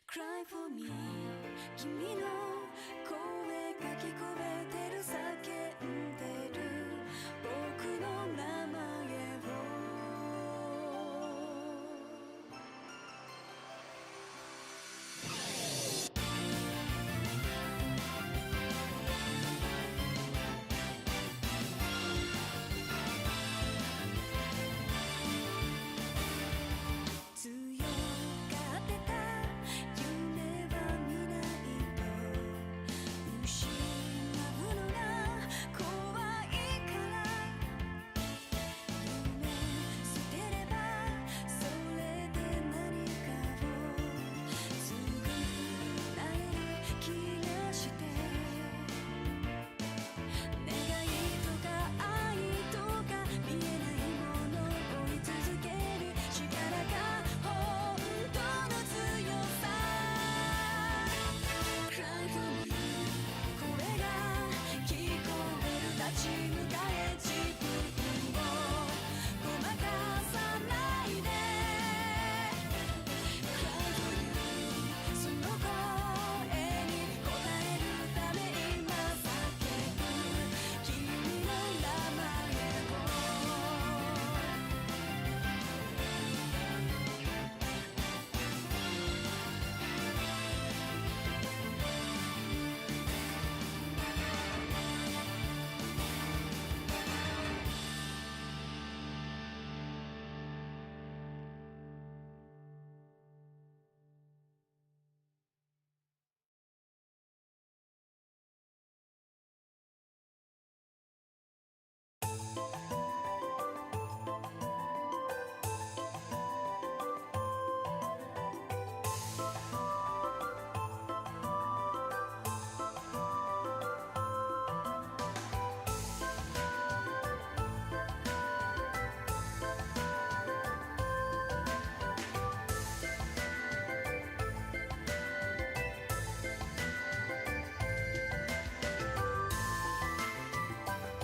Cry for me 君の声が聞こえてる叫んでる僕の名前を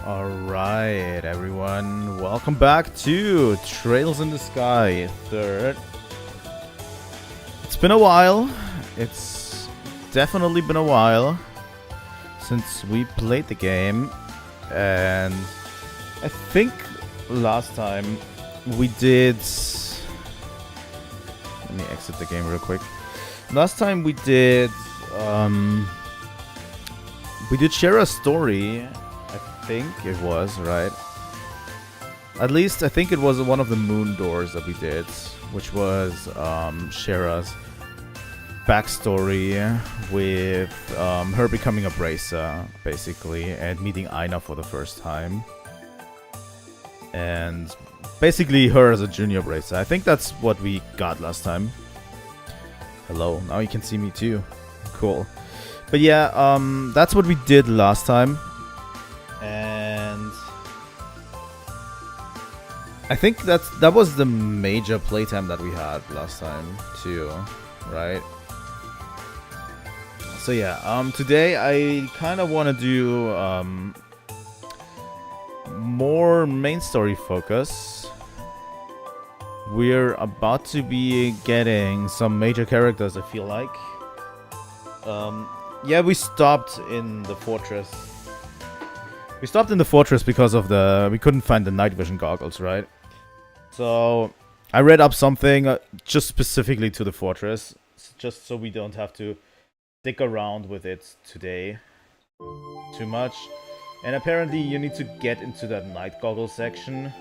Alright, everyone. Welcome back to Trails in the Sky 3rd. It's been a while. It's definitely been a while since we played the game. And I think last time we did... Let me exit the game real quick. Last time we did share a story. I think it was, right? At least I think it was one of the moon doors that we did, which was Shera's backstory with her becoming a bracer, basically, and meeting Aina for the first time. And basically her as a junior bracer. I think that's what we got last time. Hello, now you can see me too. Cool. But yeah, that's what we did last time. And I think that was the major playtime that we had last time too, right? So yeah, today I kind of want to do more main story focus. We're about to be getting some major characters, I feel like. Yeah, we stopped in the fortress. We stopped in the fortress because of we couldn't find the night vision goggles, right? So I read up something just specifically to the fortress, just so we don't have to stick around with it today too much. And apparently you need to get into that night goggles section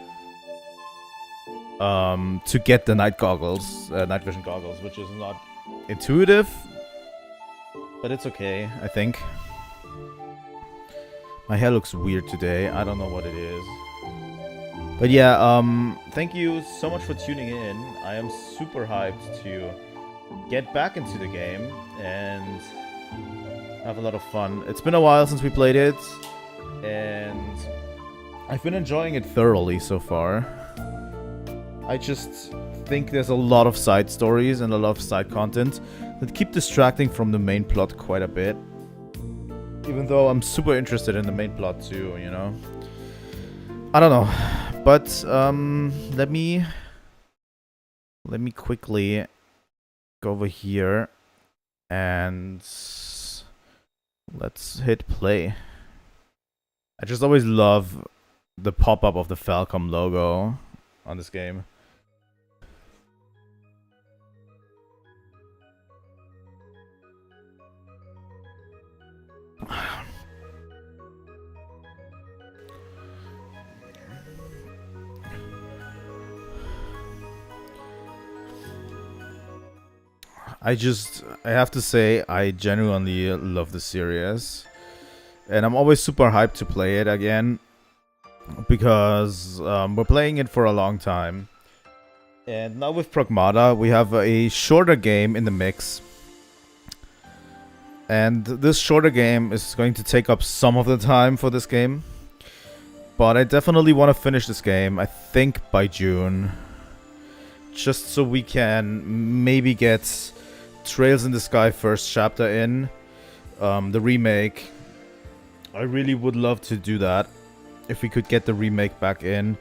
to get the night goggles, night vision goggles, which is not intuitive, but it's okay, I think. My hair looks weird today. I don't know what it is. But yeah, thank you so much for tuning in. I am super hyped to get back into the game and have a lot of fun. It's been a while since we played it, and I've been enjoying it thoroughly so far. I just think there's a lot of side stories and a lot of side content that keep distracting from the main plot quite a bit. Even though I'm super interested in the main plot too, you know. I don't know. But let me quickly go over here And let's hit play. I just always love the pop-up of the Falcom logo on this game. I have to say, I genuinely love the series. And I'm always super hyped to play it again. Because we're playing it for a long time. And now with Pragmata, we have a shorter game in the mix. And this shorter game is going to take up some of the time for this game. But I definitely want to finish this game, I think by June. Just so we can maybe get Trails in the Sky first chapter in. The remake. I really would love to do that. If we could get the remake back in.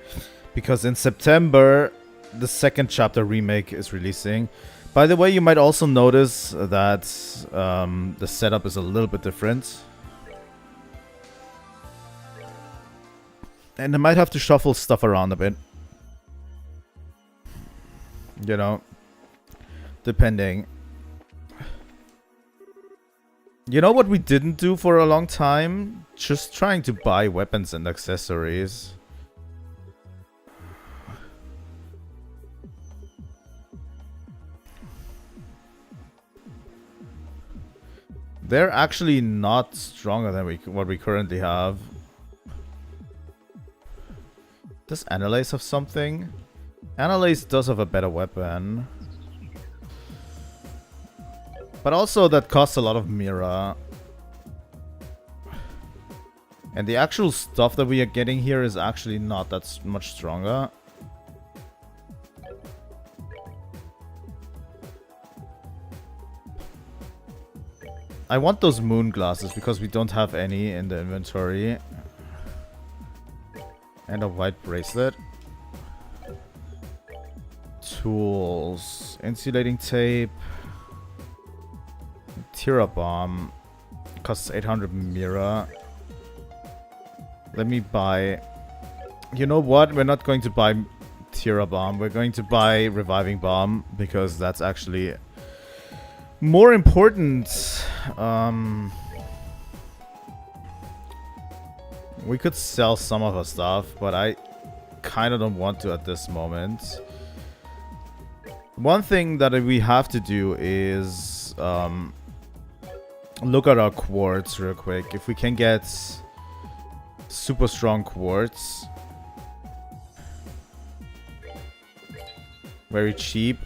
Because in September, the second chapter remake is releasing. By the way, you might also notice that the setup is a little bit different. And I might have to shuffle stuff around a bit. You know, depending. You know what we didn't do for a long time? Just trying to buy weapons and accessories. They're actually not stronger than what we currently have. Does Analyze have something? Analyze does have a better weapon. But also that costs a lot of Mira. And the actual stuff that we are getting here is actually not that much stronger. I want those moon glasses because we don't have any in the inventory. And a white bracelet. Tools. Insulating tape. Tira bomb. Costs 800 Mira. Let me buy... You know what? We're not going to buy Tira bomb. We're going to buy Reviving bomb. Because that's actually... more important. We could sell some of our stuff, but I kind of don't want to at this moment. One thing that we have to do is look at our quartz real quick. If we can get super strong quartz. Very cheap.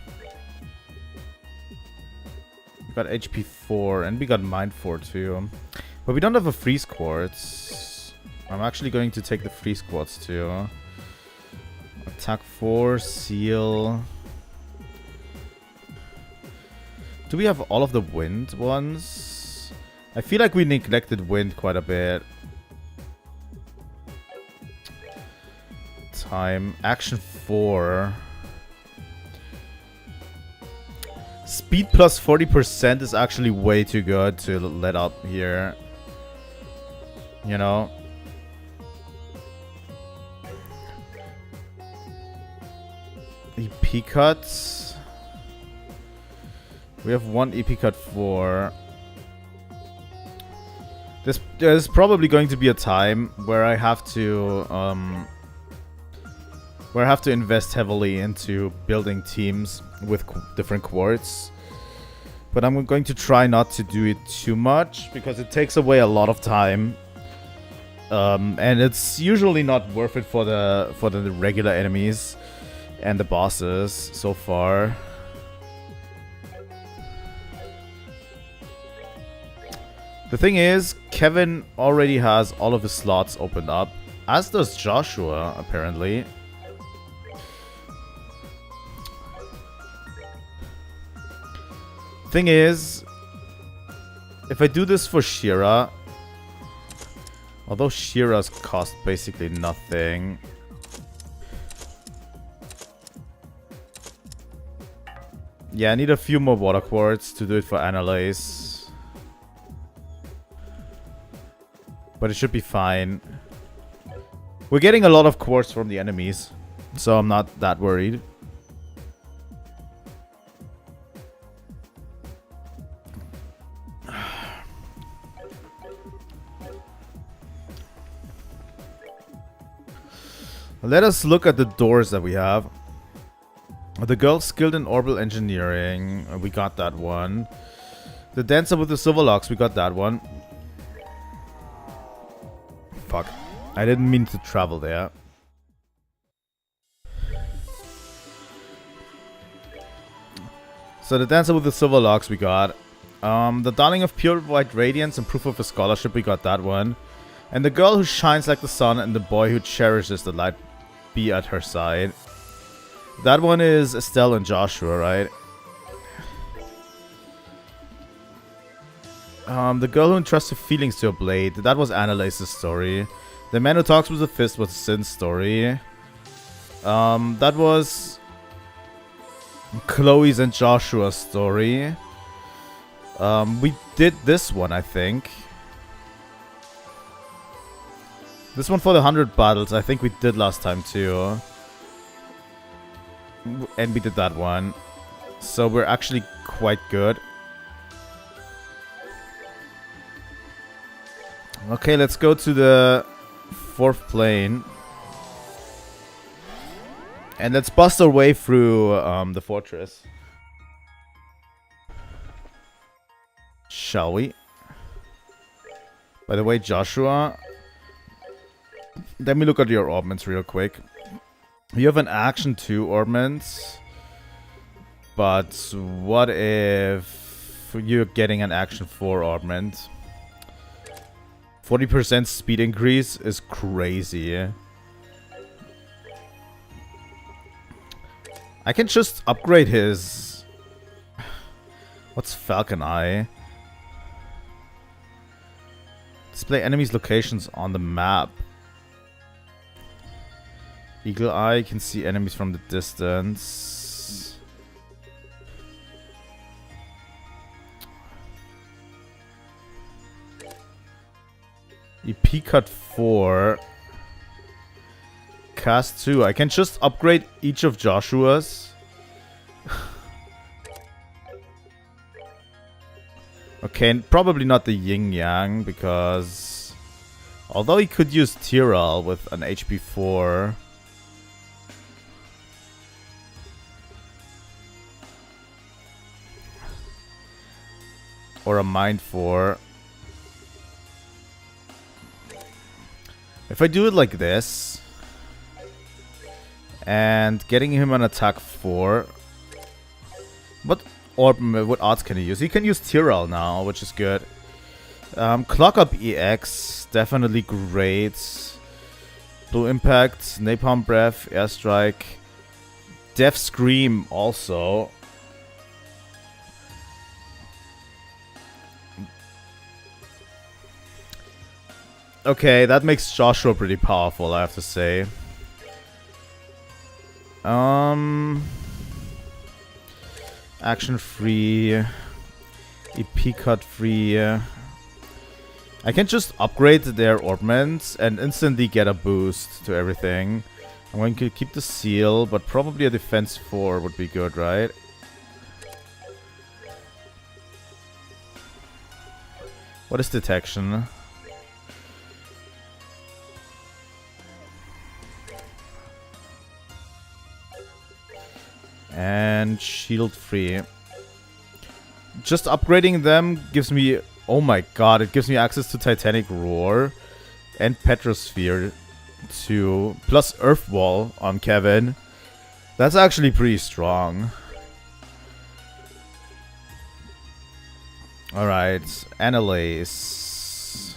We got HP 4 and we got Mind 4 too. But we don't have a freeze quartz. I'm actually going to take the freeze quartz too. Attack 4, seal. Do we have all of the wind ones? I feel like we neglected wind quite a bit. Time. Action 4. Speed plus 40% is actually way too good to let up here. You know? EP cuts. We have one EP cut 4. There's probably going to be a time where I have to invest heavily into building teams with different quartz. But I'm going to try not to do it too much because it takes away a lot of time. And it's usually not worth it for the regular enemies and the bosses so far. The thing is, Kevin already has all of his slots opened up, as does Joshua, apparently. Thing is, if I do this for Shira, although Shira's cost basically nothing. Yeah, I need a few more water quartz to do it for Analyze. But it should be fine. We're getting a lot of quartz from the enemies, so I'm not that worried. Let us look at the doors that we have. The girl skilled in orbital engineering. We got that one. The dancer with the silver locks. We got that one. Fuck. I didn't mean to travel there. So the dancer with the silver locks we got. The darling of pure white radiance and proof of a scholarship. We got that one. And the girl who shines like the sun and the boy who cherishes the light be at her side. That one is Estelle and Joshua, right? The girl who entrusts her feelings to a blade. That was Analyze's story. The man who talks with a fist was Sin's story. That was Chloe's and Joshua's story. We did this one, I think. This one for the 100 battles, I think we did last time too. And we did that one. So we're actually quite good. Okay, let's go to the 4th plane. And let's bust our way through the fortress. Shall we? By the way, Joshua, let me look at your orbments real quick. You have an action 2 orbment. But what if you're getting an action 4 orbment? 40% speed increase is crazy. I can just upgrade his... What's Falcon Eye? Display enemies' locations on the map. Eagle Eye can see enemies from the distance. EP cut 4. Cast 2. I can just upgrade each of Joshua's. Okay, and probably not the Yin Yang, because although he could use Tyrell with an HP 4. Or a Mind 4. If I do it like this, and getting him an attack 4, what odds can he use? He can use Tyrell now, which is good. Clock up EX, definitely great. Blue Impact, Napalm Breath, Airstrike, Death Scream also. Okay, that makes Joshua pretty powerful, I have to say. Action free. EP cut free. I can just upgrade their orbments and instantly get a boost to everything. I'm going to keep the seal, but probably a defense 4 would be good, right? What is detection? And shield free. Just upgrading them gives me... Oh my god, it gives me access to Titanic Roar and Petrosphere 2, plus Earth Wall on Kevin. That's actually pretty strong. Alright, Analyze.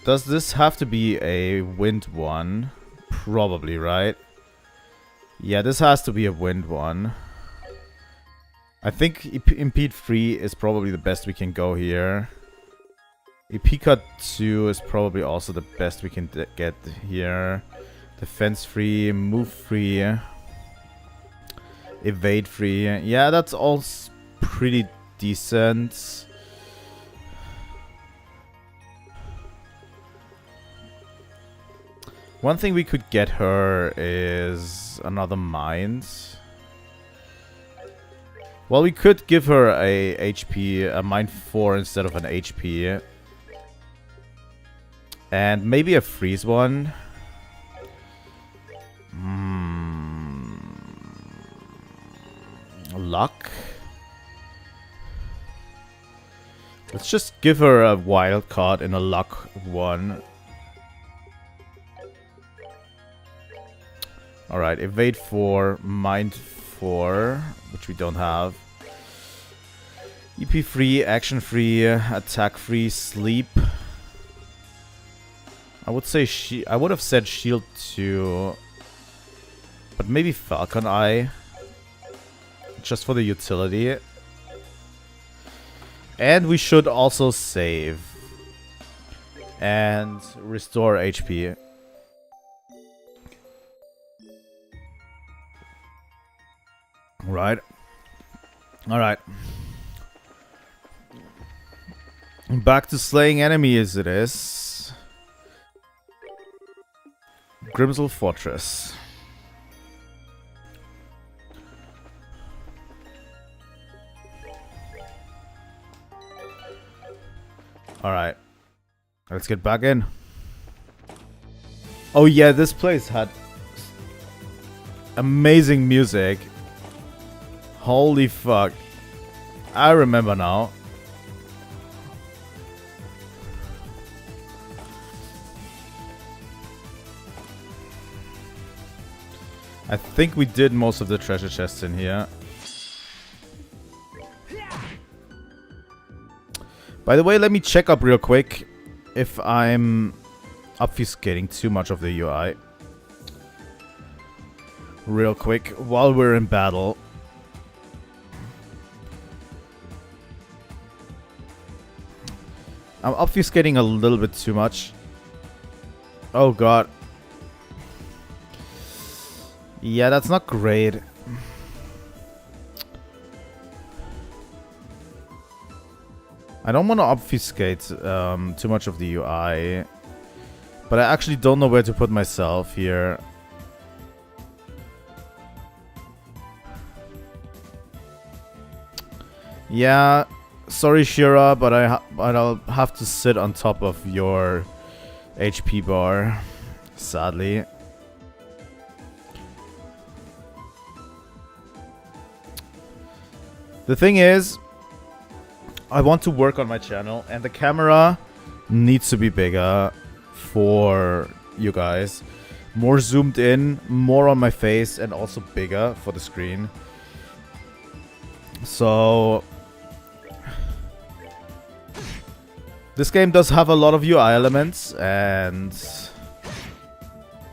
Does this have to be a wind one? Probably, right? Yeah, this has to be a wind one. I think Impede 3 is probably the best we can go here. EP Cut 2 is probably also the best we can get here. Defense 3, move 3. Evade free. Yeah, that's all pretty decent. One thing we could get her is another mind. Well, we could give her a HP, a mind 4 instead of an HP. And maybe a freeze one. Luck. Let's just give her a wild card in a luck one. Alright, evade 4, mind 4, which we don't have. EP free, action free, attack free, sleep. I would say I would have said shield 2. But maybe Falcon Eye. Just for the utility. And we should also save. And restore HP. Right. Alright. Back to slaying enemies it is. Grimsel Fortress. Alright. Let's get back in. Oh yeah, this place had amazing music. Holy fuck. I remember now. I think we did most of the treasure chests in here. By the way, let me check up real quick if I'm obfuscating too much of the UI. Real quick, while we're in battle. I'm obfuscating a little bit too much. Oh god. Yeah, that's not great. I don't want to obfuscate too much of the UI. But I actually don't know where to put myself here. Yeah, sorry Shira, but I'll have to sit on top of your HP bar, sadly. The thing is, I want to work on my channel, and the camera needs to be bigger for you guys. More zoomed in, more on my face, and also bigger for the screen. So this game does have a lot of UI elements, and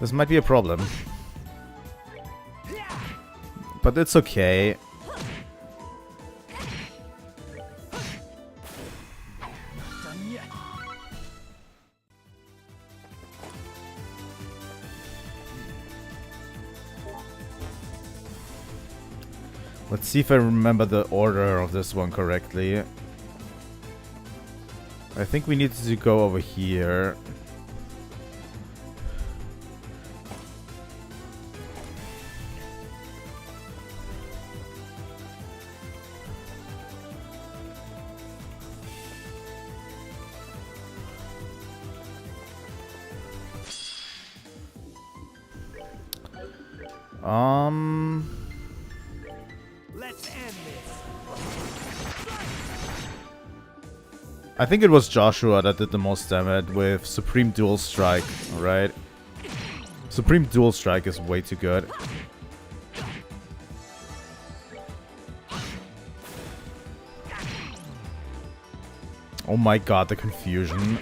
this might be a problem. But it's okay. Let's see if I remember the order of this one correctly. I think we need to go over here. Let's end this. I think it was Joshua that did the most damage with Supreme Dual Strike, right? Supreme Dual Strike is way too good. Oh my god, the confusion.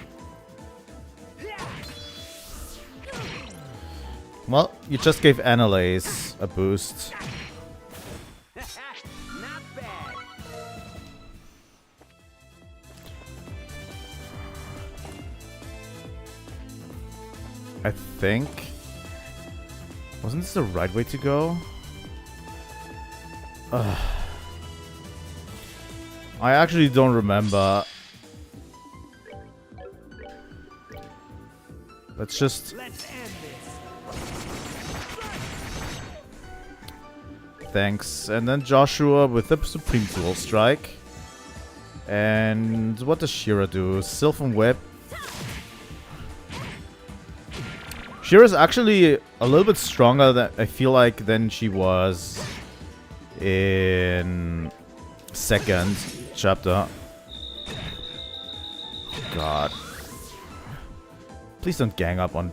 Well, you just gave Annalise a boost. Not bad. I think... Wasn't this the right way to go? I actually don't remember. Let's end this. Thanks. And then Joshua with the Supreme Dual Strike. And what does Shira do? Sylvan Whip. Shira's actually a little bit stronger than I feel like than she was in second chapter. God. Please don't gang up on...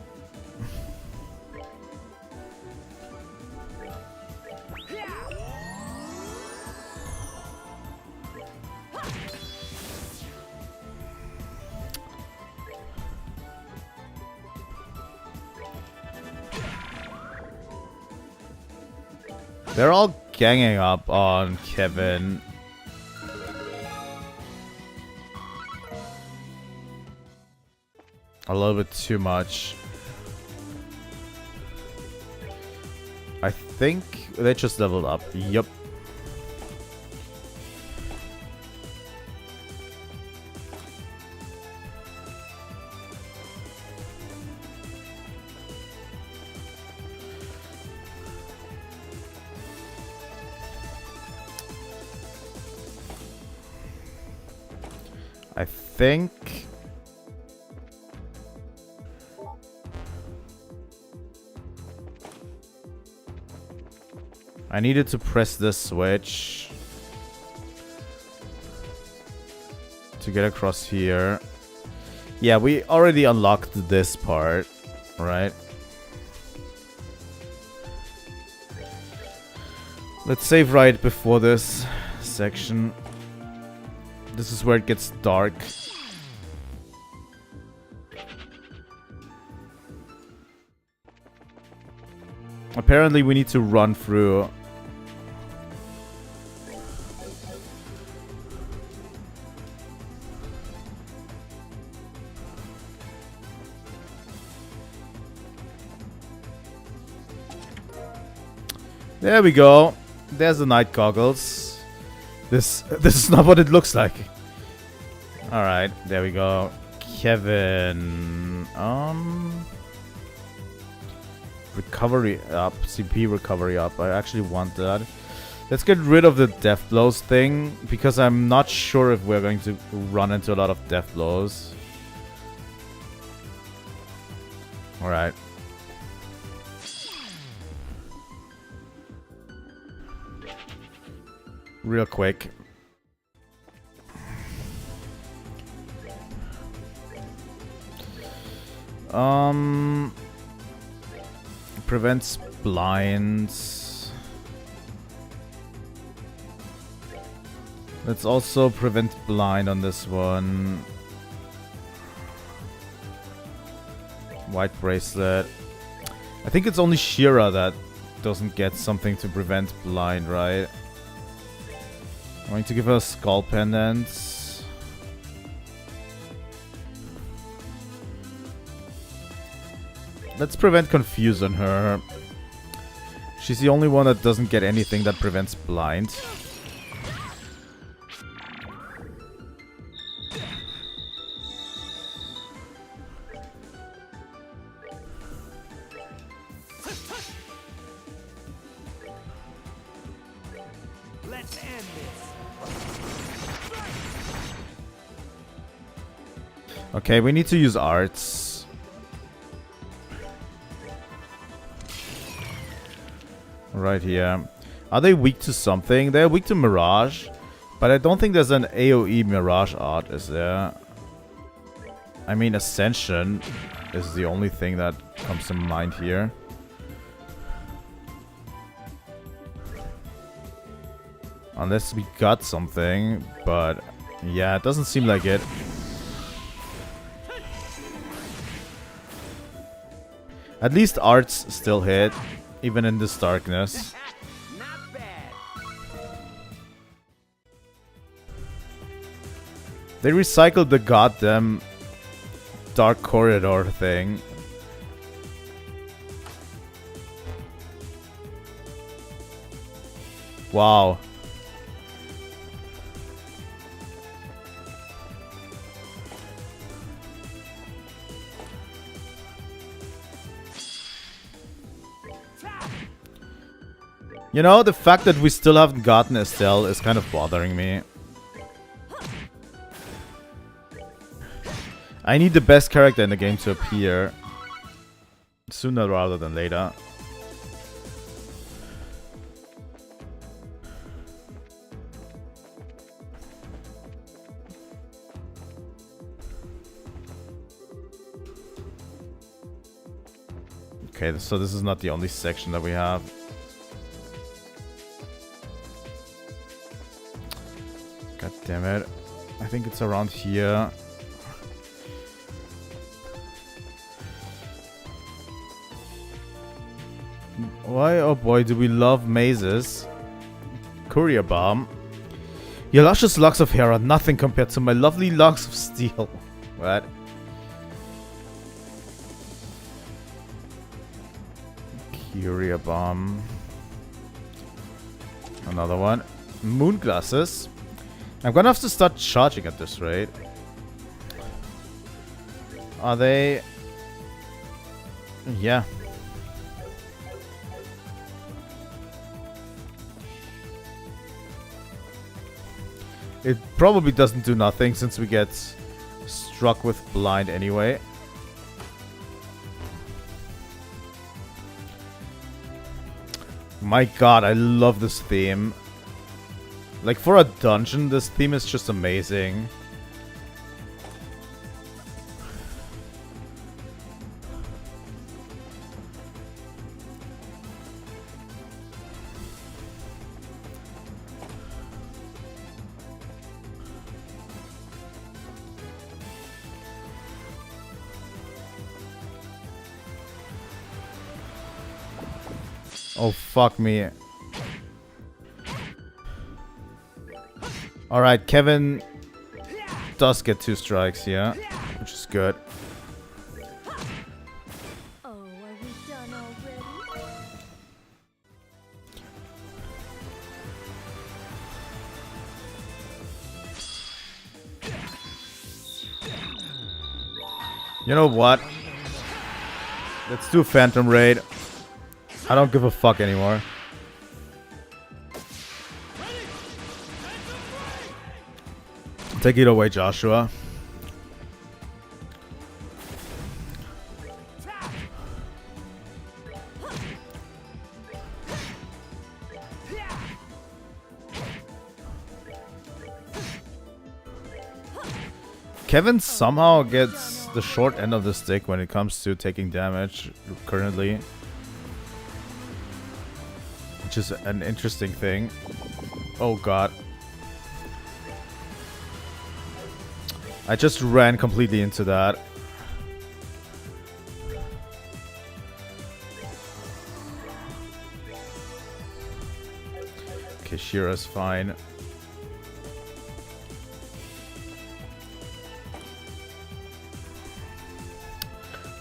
They're all ganging up on Kevin. A little bit too much. I think they just leveled up. Yup. I think... I needed to press this switch to get across here. Yeah, we already unlocked this part, right? Let's save right before this section. This is where it gets dark. Apparently we need to run through. There we go. There's the night goggles. This is not what it looks like. Alright, there we go. Kevin. Recovery up. CP recovery up. I actually want that. Let's get rid of the death blows thing, because I'm not sure if we're going to run into a lot of death blows. Alright. Real quick. Prevents blinds. Let's also prevent blind on this one. White bracelet. I think it's only Shira that doesn't get something to prevent blind, right? I'm going to give her a skull pendant. Let's prevent confuse on her. She's the only one that doesn't get anything that prevents blind. Let's end this. Okay, we need to use arts. Right here. Are they weak to something? They're weak to Mirage. But I don't think there's an AoE Mirage art, is there? I mean, Ascension is the only thing that comes to mind here. Unless we got something, but yeah, it doesn't seem like it. At least arts still hit, even in this darkness. Not bad. They recycled the goddamn dark corridor thing. Wow. You know, the fact that we still haven't gotten Estelle is kind of bothering me. I need the best character in the game to appear sooner rather than later. Okay, so this is not the only section that we have. God damn it. I think it's around here. Why, oh boy, do we love mazes. Courier bomb. Your luscious locks of hair are nothing compared to my lovely locks of steel. What? Courier bomb. Another one. Moon glasses. I'm gonna have to start charging at this rate. Are they... Yeah. It probably doesn't do nothing since we get struck with blind anyway. My god, I love this theme. Like, for a dungeon, this theme is just amazing. Oh, fuck me. Alright, Kevin does get 2 strikes here, which is good. Oh, are we done already? You know what? Let's do Phantom Raid. I don't give a fuck anymore. Take it away, Joshua. Kevin somehow gets the short end of the stick when it comes to taking damage currently. Which is an interesting thing. Oh god. I just ran completely into that. Okay, Shira's fine.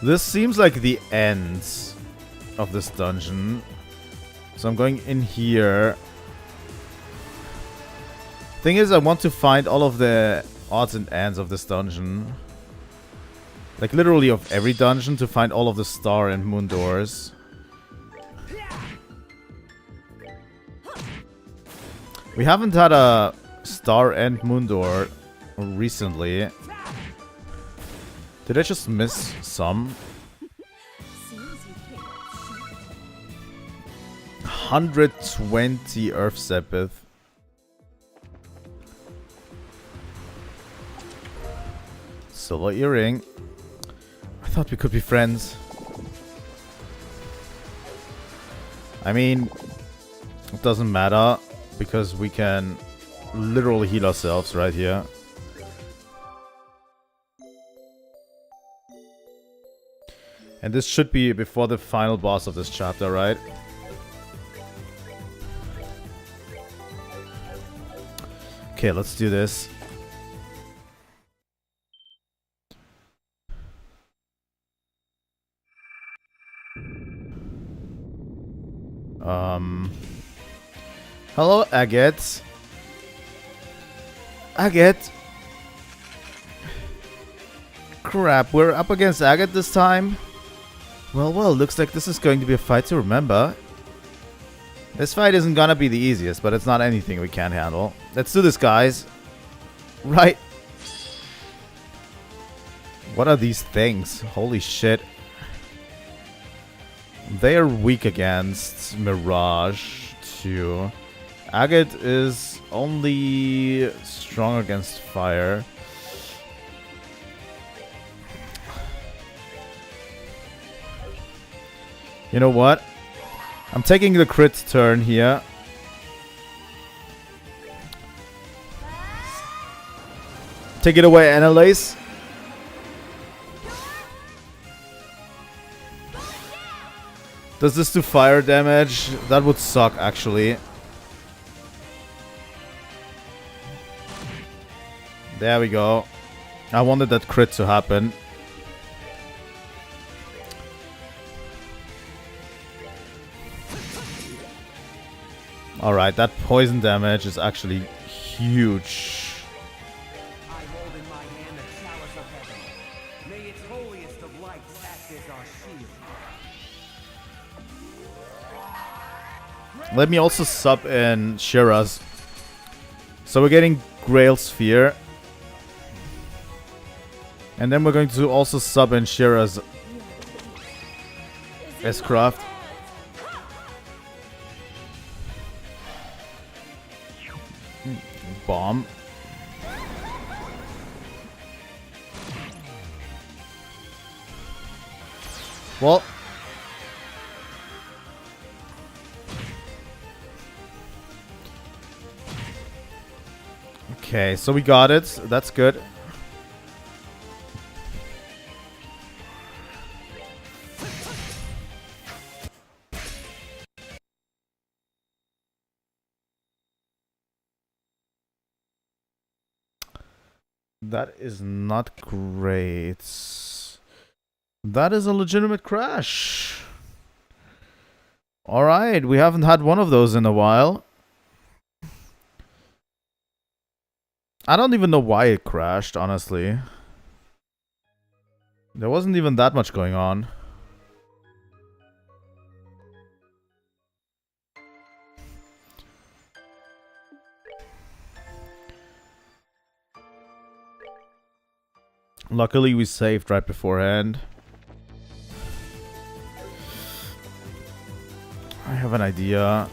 This seems like the end of this dungeon. So I'm going in here. Thing is, I want to find all of the odds and ends of this dungeon. Like literally of every dungeon to find all of the star and moon doors. We haven't had a star and moon door recently. Did I just miss some? Seems you came up short. 120 Earth Sepith. Silver earring. I thought we could be friends. I mean, it doesn't matter because we can literally heal ourselves right here. And this should be before the final boss of this chapter, right? Okay, let's do this. Hello, Agate. Agate. Crap, we're up against Agate this time. Well, looks like this is going to be a fight to remember. This fight isn't gonna be the easiest, but it's not anything we can't handle. Let's do this, guys. Right. What are these things? Holy shit. They are weak against Mirage too. Agate is only strong against fire. You know what? I'm taking the crit turn here. Take it away, Annalise. Does this do fire damage? That would suck, actually. There we go. I wanted that crit to happen. Alright, that poison damage is actually huge. I hold in my hand the chalice of heaven. May its holiest of lights act as our shield. Let me also sub in Shira's. So we're getting Grail Sphere. And then we're going to also sub in Shira's S-Craft. Bomb. Well. Okay, so we got it. That's good. That is not great. That is a legitimate crash. Alright, we haven't had one of those in a while. I don't even know why it crashed, honestly. There wasn't even that much going on. Luckily, we saved right beforehand. I have an idea.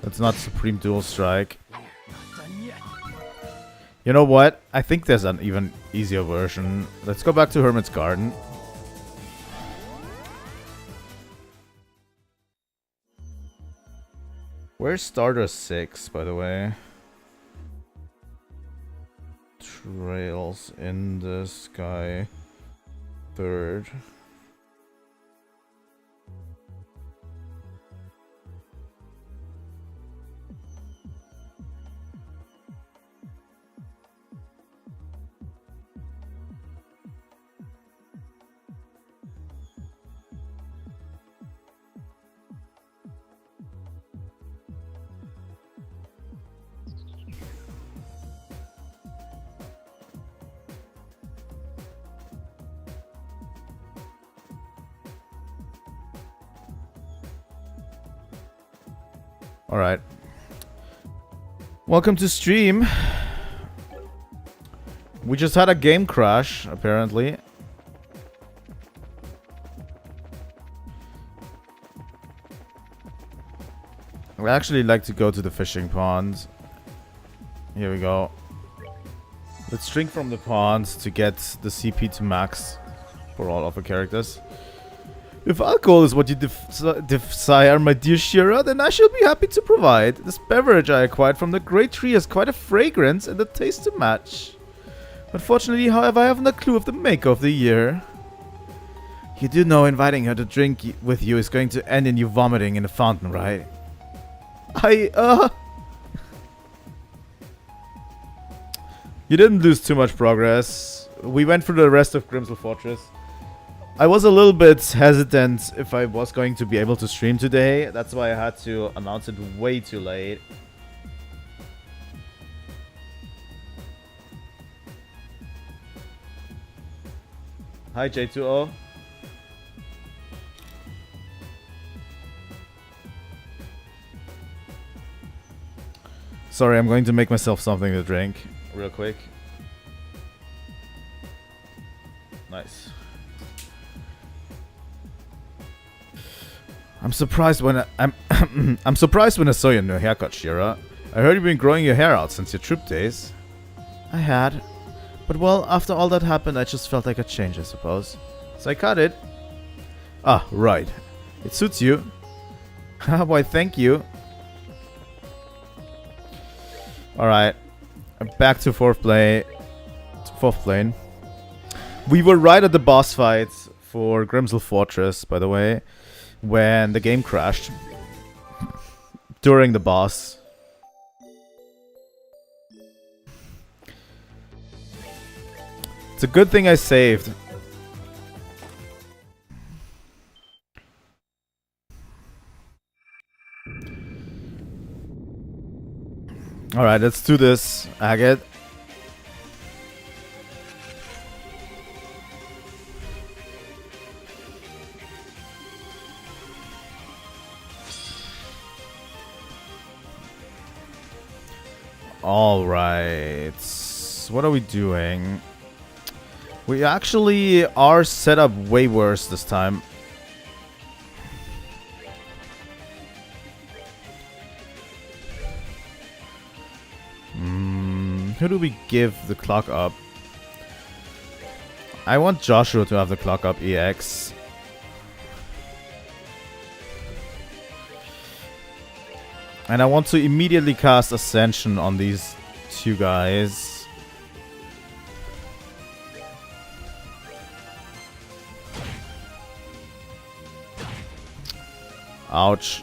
That's not Supreme Dual Strike. You know what? I think there's an even easier version. Let's go back to Hermit's Garden. Where's Starter 6, by the way? Trails in the sky. 3rd. Alright. Welcome to stream. We just had a game crash, apparently. I'd actually like to go to the fishing pond. Here we go. Let's drink from the pond to get the CP to max for all of our characters. If alcohol is what you desire, my dear Shira, then I shall be happy to provide. This beverage I acquired from the great tree has quite a fragrance and a taste to match. Unfortunately, however, I haven't a clue of the maker of the year. You do know inviting her to drink with you is going to end in you vomiting in the fountain, right? You didn't lose too much progress. We went through the rest of Grimsel Fortress. I was a little bit hesitant if I was going to be able to stream today. That's why I had to announce it way too late. Hi J2O. Sorry, I'm going to make myself something to drink real quick. Nice. I'm surprised when I'm surprised when I saw your new haircut, Shira. I heard you've been growing your hair out since your troop days. I had. But well, after all that happened, I just felt like a change, I suppose. So I cut it. Ah, right. It suits you. Why, thank you. Alright. Back to fourth plane. We were right at the boss fight for Grimsel Fortress, by the way, when the game crashed. During the boss. It's a good thing I saved. Alright, let's do this, Agate. Alright. What are we doing? We actually are set up way worse this time. Who do we give the clock up? I want Joshua to have the clock up EX. And I want to immediately cast Ascension on these two guys. Ouch.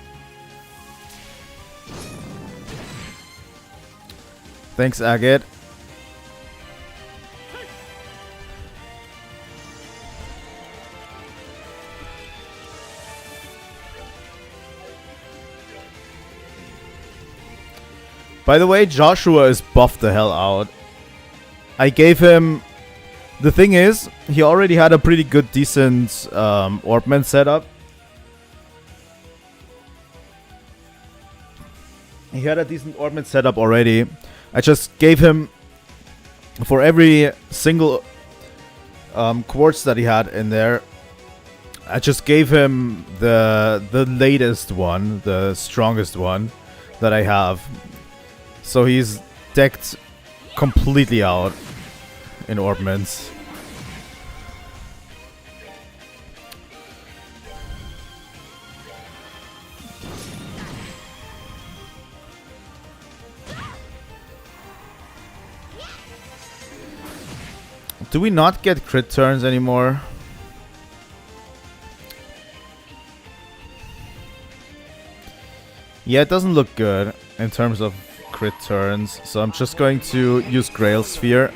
Thanks, Agate. By the way, Joshua is buffed the hell out. I gave him... The thing is, he already had a pretty good, decent Orbman setup. He had a decent Orbman setup already. I just gave him... For every single quartz that he had in there, I just gave him the latest one, the strongest one that I have. So he's decked completely out in Orbmans. Do we not get crit turns anymore? Yeah, it doesn't look good in terms of crit turns, so I'm just going to use Grail Sphere.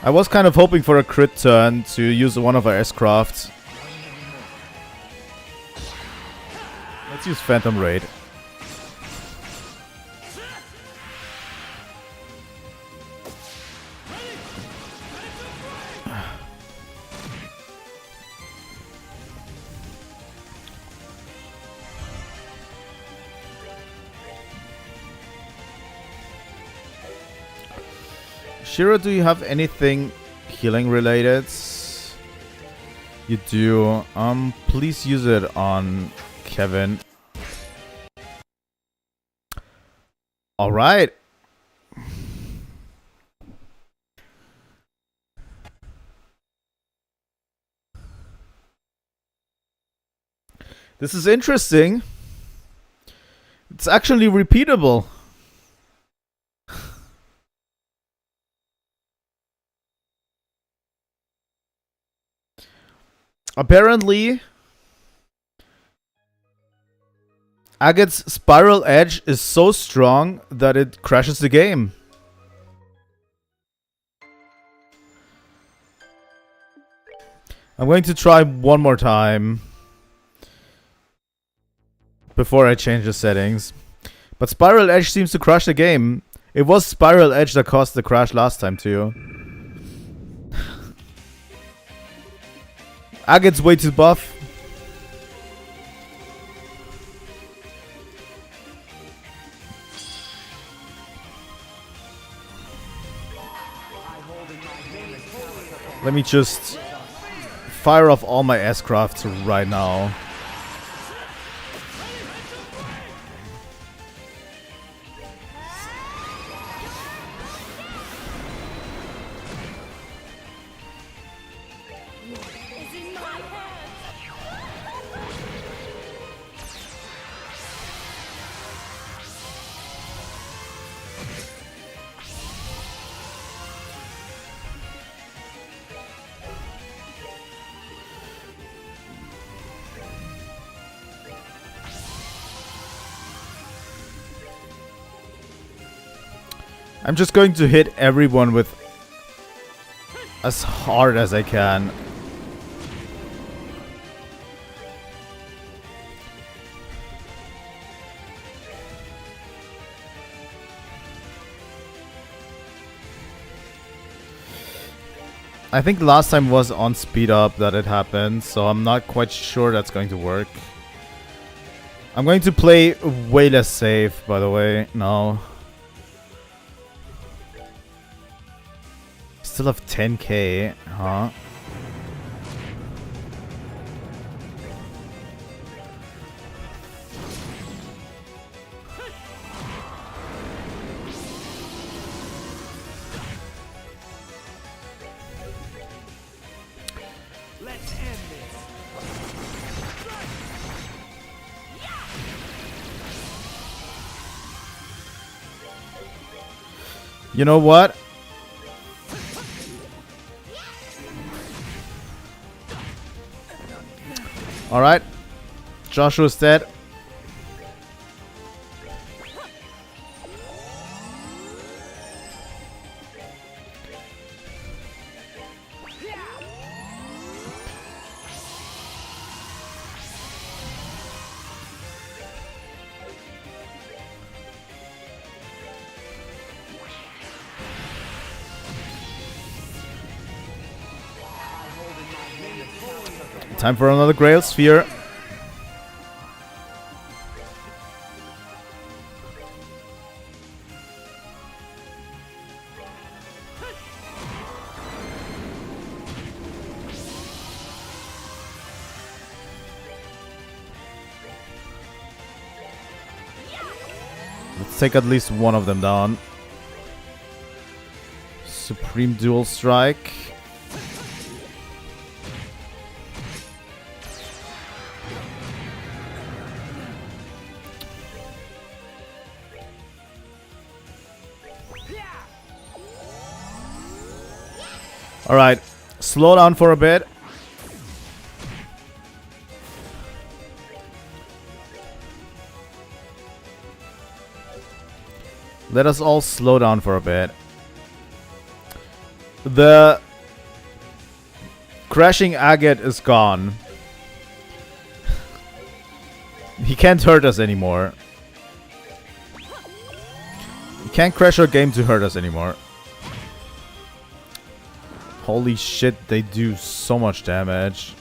I was kind of hoping for a crit turn to use one of our S-Crafts. Let's use Phantom Raid. Shiro, do you have anything healing related? You do. Please use it on Kevin. All right. This is interesting. It's actually repeatable. Apparently, Agate's spiral edge is so strong that it crashes the game. I'm going to try one more time before I change the settings. But spiral edge seems to crash the game. It was spiral edge that caused the crash last time too. Agate's way too buff. Let me just fire off all my S-crafts right now. I'm just going to hit everyone with as hard as I can. I think last time was on speed up that it happened, so I'm not quite sure that's going to work. I'm going to play way less safe, by the way, now. Still have 10k, huh? Let's end this. You know what? Alright. Joshua's dead. Time for another Grail Sphere. Let's take at least one of them down. Supreme Dual Strike. Alright, slow down for a bit. Let us all slow down for a bit. The crashing agate is gone. He can't hurt us anymore. He can't crash our game to hurt us anymore. Holy shit, they do so much damage.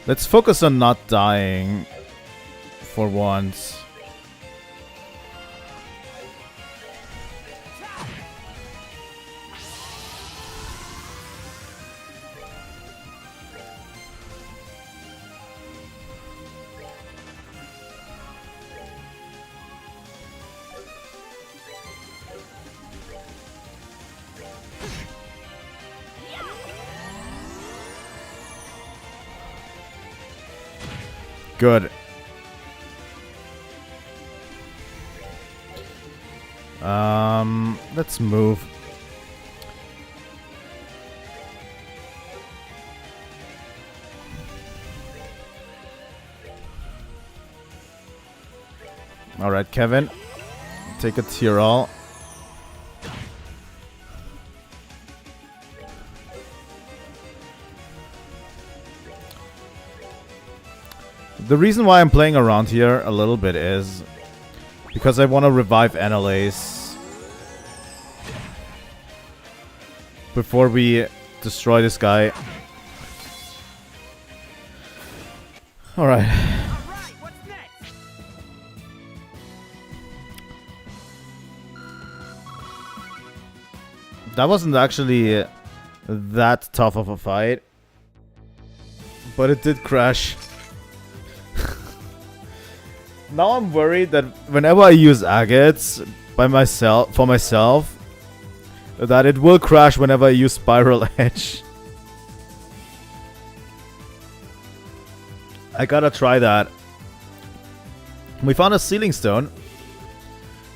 Let's focus on not dying for once. Good. Let's move. Alright, Kevin. Take a Tyrol. The reason why I'm playing around here a little bit is because I want to revive Annalise before we destroy this guy. Alright. What's next? That wasn't actually that tough of a fight, but it did crash. Now I'm worried that whenever I use agates for myself, that it will crash whenever I use Spiral Edge. I gotta try that. We found a Sealing Stone.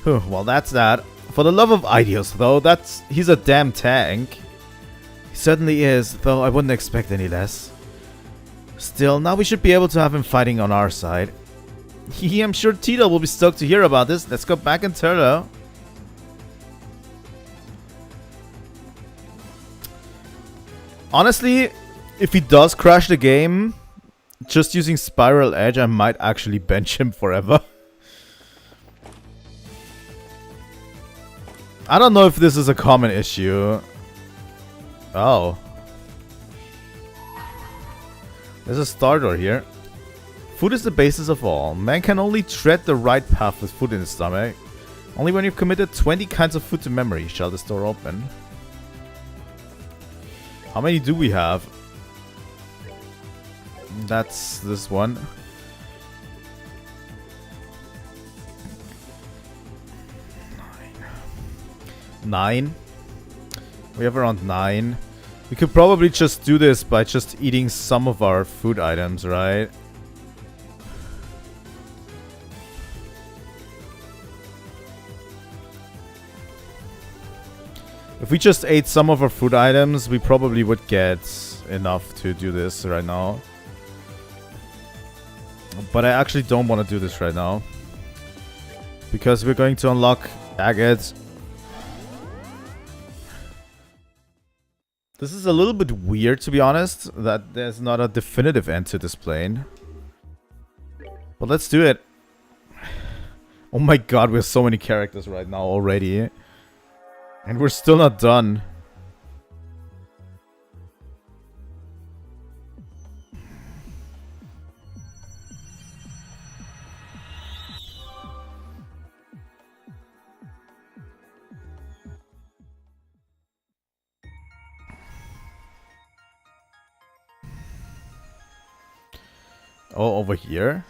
Whew, well, that's that. For the love of Idios, though, he's a damn tank. He certainly is, though I wouldn't expect any less. Still, now we should be able to have him fighting on our side. I'm sure Tito will be stoked to hear about this. Let's go back and Turlo. Honestly, if he does crash the game, just using Spiral Edge, I might actually bench him forever. I don't know if this is a common issue. Oh. There's a star door here. Food is the basis of all. Man can only tread the right path with food in his stomach. Only when you've committed 20 kinds of food to memory shall this door open. How many do we have? That's this one. 9. We have around 9. We could probably just do this by just eating some of our food items, right? If we just ate some of our food items, we probably would get enough to do this right now. But I actually don't want to do this right now, because we're going to unlock agates. This is a little bit weird, to be honest, that there's not a definitive end to this plane. But let's do it. Oh my god, we have so many characters right now already. And we're still not done. Oh, over here?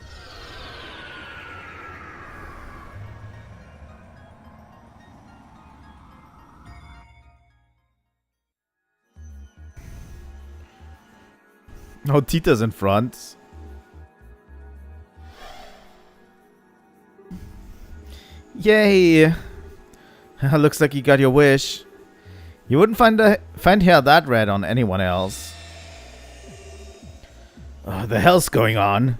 Oh, Tita's in front. Yay! Looks like you got your wish. You wouldn't find hair that red on anyone else. The hell's going on?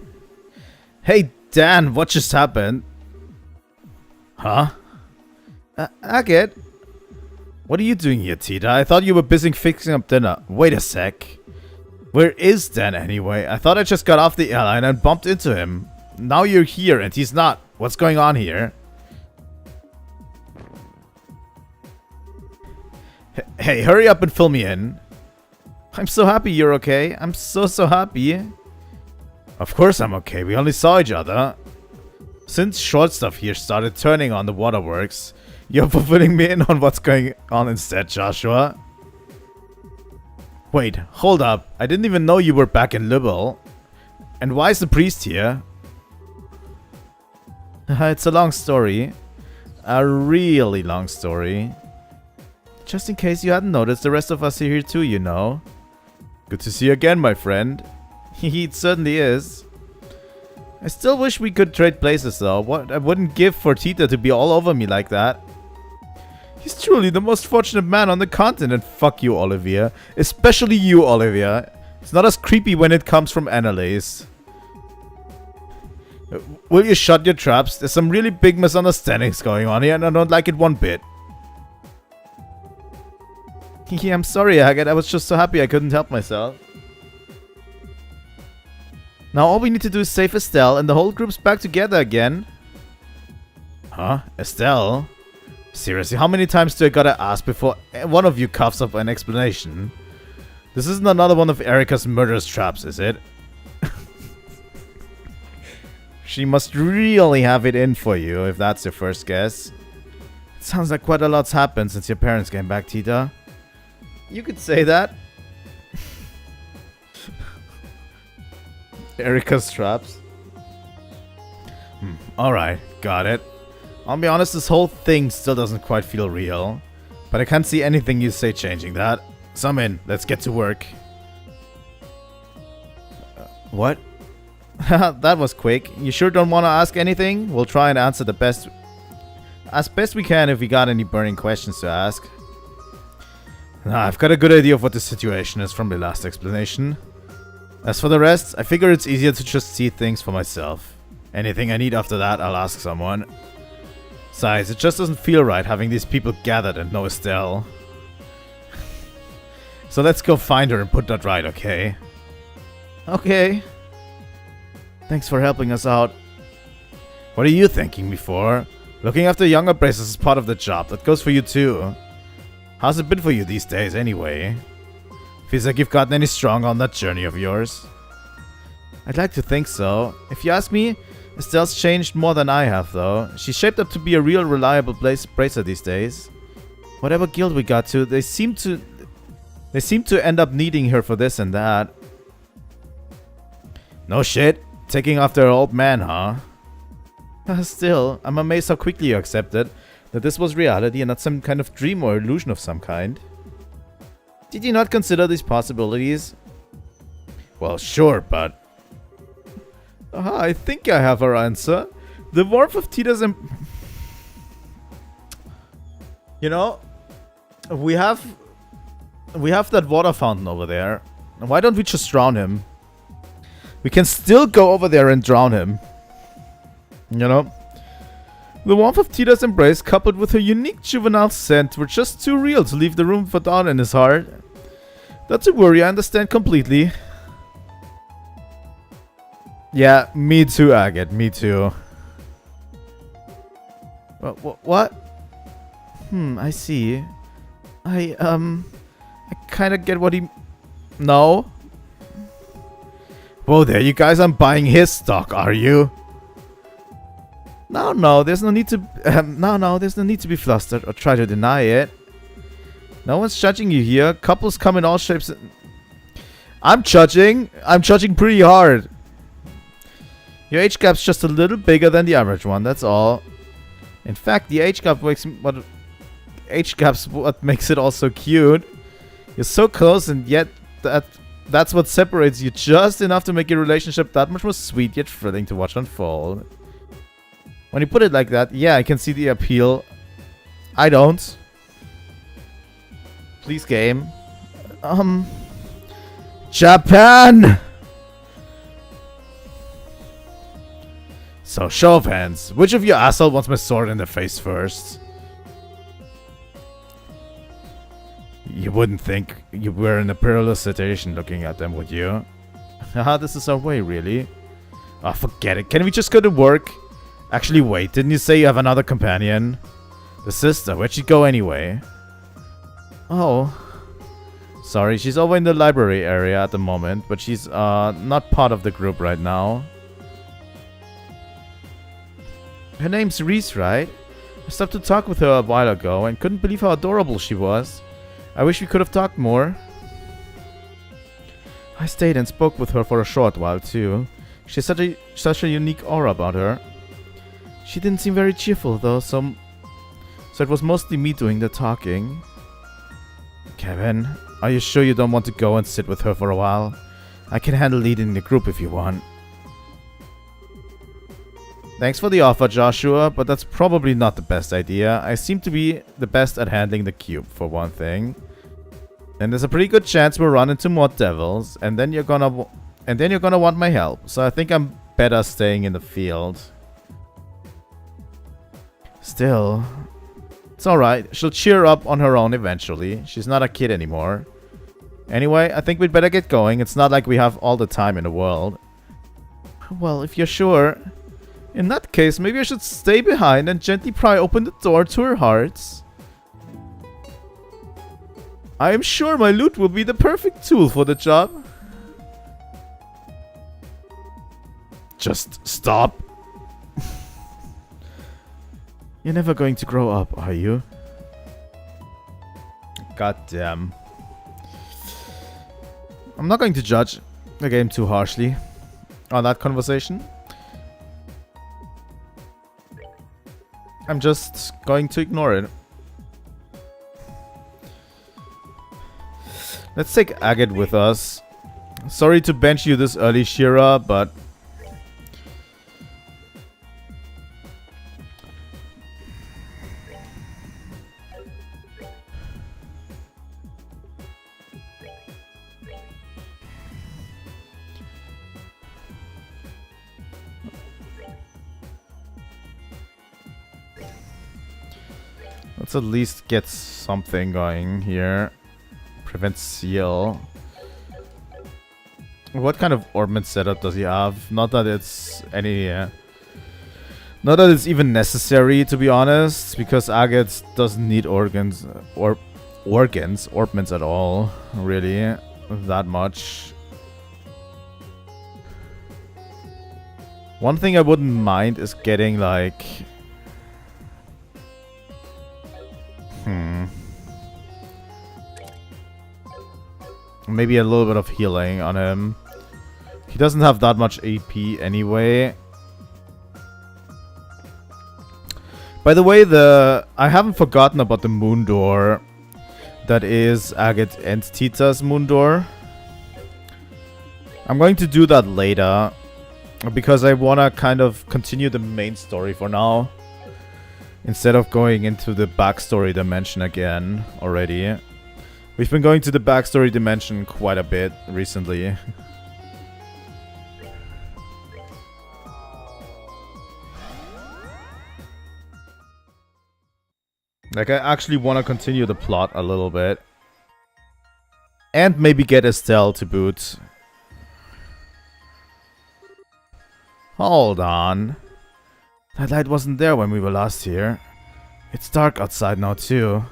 Hey, Dan, what just happened? Huh? Agate? What are you doing here, Tita? I thought you were busy fixing up dinner. Wait a sec. Where is Dan anyway? I thought I just got off the airline and bumped into him. Now you're here and he's not. What's going on here? Hey, hurry up and fill me in. I'm so happy you're okay. I'm so happy. Of course I'm okay. We only saw each other. Since short stuff here started turning on the waterworks, you're fulfilling me in on what's going on instead, Joshua. Wait, hold up. I didn't even know you were back in Liberl. And why is the priest here? It's a long story. A really long story. Just in case you hadn't noticed, the rest of us are here too, you know. Good to see you again, my friend. It certainly is. I still wish we could trade places though. What I wouldn't give for Tita to be all over me like that. He's truly the most fortunate man on the continent. Fuck you, Olivia. Especially you, Olivia. It's not as creepy when it comes from Annalise. Will you shut your traps? There's some really big misunderstandings going on here and I don't like it one bit. Yeah, I'm sorry, Agate. I was just so happy I couldn't help myself. Now all we need to do is save Estelle and the whole group's back together again. Huh? Estelle? Seriously, how many times do I gotta ask before one of you coughs up an explanation? This isn't another one of Erika's murderous traps, is it? She must really have it in for you, if that's your first guess. It sounds like quite a lot's happened since your parents came back, Tita. You could say that. Erika's traps. Alright, got it. I'll be honest, this whole thing still doesn't quite feel real. But I can't see anything you say changing that. So I'm in. Let's get to work. What? That was quick. You sure don't want to ask anything? We'll try and answer as best we can if we got any burning questions to ask. I've got a good idea of what the situation is from the last explanation. As for the rest, I figure it's easier to just see things for myself. Anything I need after that, I'll ask someone. Besides, it just doesn't feel right having these people gathered and no Estelle. So let's go find her and put that right, okay? Okay. Thanks for helping us out. What are you thinking before? Looking after younger braces is part of the job. That goes for you too. How's it been for you these days anyway? Feels like you've gotten any stronger on that journey of yours. I'd like to think so. If you ask me, Estelle's changed more than I have though. She's shaped up to be a real reliable bracer these days. Whatever guild we got to, they seem to end up needing her for this and that. No shit. Taking after her old man, huh? Still, I'm amazed how quickly you accepted that this was reality and not some kind of dream or illusion of some kind. Did you not consider these possibilities? Well, sure, but... I think I have our answer. The warmth of Tita's You know, we have that water fountain over there. Why don't we just drown him? We can still go over there and drown him. You know? The warmth of Tita's embrace coupled with her unique juvenile scent were just too real to leave the room for doubt in his heart. That's a worry I understand completely. Yeah, me too, Agate. Me too. What? I see. I kind of get what he... No? Whoa there, you guys aren't buying his stock, are you? No, there's no need to... there's no need to be flustered or try to deny it. No one's judging you here. Couples come in all shapes. I'm judging pretty hard. Your age gap's just a little bigger than the average one, that's all. In fact, the age gap gap's what makes it all so cute. You're so close and yet that's what separates you just enough to make your relationship that much more sweet yet thrilling to watch unfold. When you put it like that, yeah, I can see the appeal. I don't. Please, game. Japan! So, show of hands. Which of you asshole wants my sword in the face first? You wouldn't think you were in a perilous situation looking at them, would you? Haha, this is our way, really? Oh, forget it. Can we just go to work? Actually, wait. Didn't you say you have another companion? The sister. Where'd she go anyway? Oh. Sorry, she's over in the library area at the moment, but she's not part of the group right now. Her name's Ries, right? I stopped to talk with her a while ago and couldn't believe how adorable she was. I wish we could have talked more. I stayed and spoke with her for a short while too. She has such a unique aura about her. She didn't seem very cheerful though, so it was mostly me doing the talking. Kevin, are you sure you don't want to go and sit with her for a while? I can handle leading the group if you want. Thanks for the offer, Joshua, but that's probably not the best idea. I seem to be the best at handling the cube, for one thing. And there's a pretty good chance we'll run into more devils, and then you're gonna want my help. So I think I'm better staying in the field. Still, it's alright. She'll cheer up on her own eventually. She's not a kid anymore. Anyway, I think we'd better get going. It's not like we have all the time in the world. Well, if you're sure. In that case, maybe I should stay behind and gently pry open the door to her heart. I am sure my loot will be the perfect tool for the job. Just stop. You're never going to grow up, are you? God damn. I'm not going to judge the game too harshly on that conversation. I'm just going to ignore it. Let's take Agate with us. Sorry to bench you this early, Shira, but... let's at least get something going here. Prevent seal. What kind of ornament setup does he have? Not that it's any... not that it's even necessary, to be honest, because Agate doesn't need ornaments at all, really, that much. One thing I wouldn't mind is getting, like... maybe a little bit of healing on him. He doesn't have that much AP anyway. By the way, I haven't forgotten about the moon door. That is Agate and Tita's moon door. I'm going to do that later, because I want to kind of continue the main story for now, instead of going into the backstory dimension again already. We've been going to the backstory dimension quite a bit recently. Like, I actually want to continue the plot a little bit. And maybe get Estelle to boot. Hold on. That light wasn't there when we were last here. It's dark outside now too.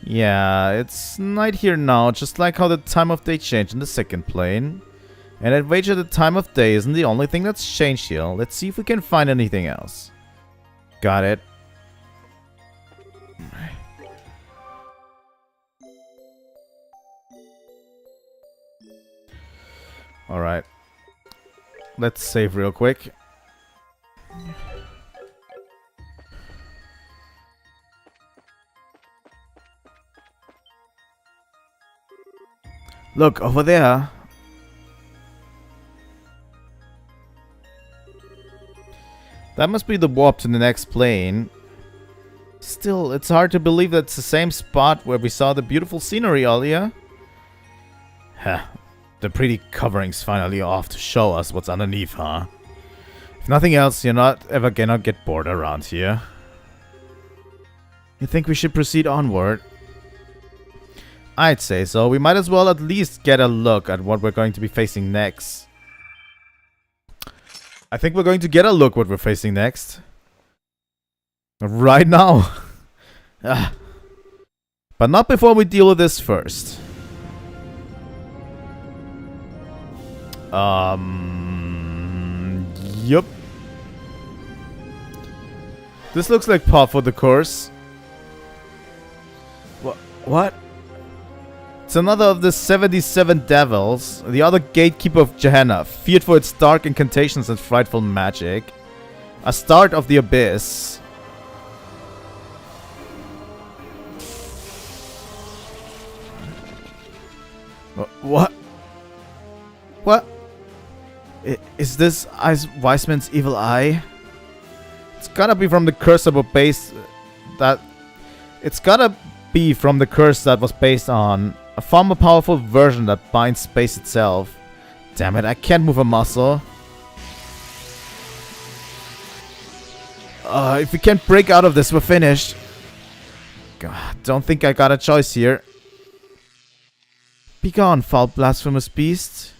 Yeah, it's night here now, just like how the time of day changed in the second plane. And I'd wager the time of day isn't the only thing that's changed here. Let's see if we can find anything else. Got it. Alright. Let's save real quick. Look, over there. That must be the warp to the next plane. Still, it's hard to believe that's the same spot where we saw the beautiful scenery earlier. Huh. The pretty covering's finally off to show us what's underneath, huh? If nothing else, you're not ever gonna get bored around here. You think we should proceed onward? I'd say so. We might as well at least get a look at what we're going to be facing next. I think we're going to get a look what we're facing next. Right now. But not before we deal with this first. Yup. This looks like par for the course. What? It's another of the 77 devils, the other gatekeeper of Gehenna, feared for its dark incantations and frightful magic. A start of the abyss. What? What? Is this Weissman's evil eye? It's gotta be from the curse that was based... It's gotta be from the curse that was based on a far more powerful version that binds space itself. Damn it, I can't move a muscle. If we can't break out of this, we're finished. God, don't think I got a choice here. Be gone, foul blasphemous beast.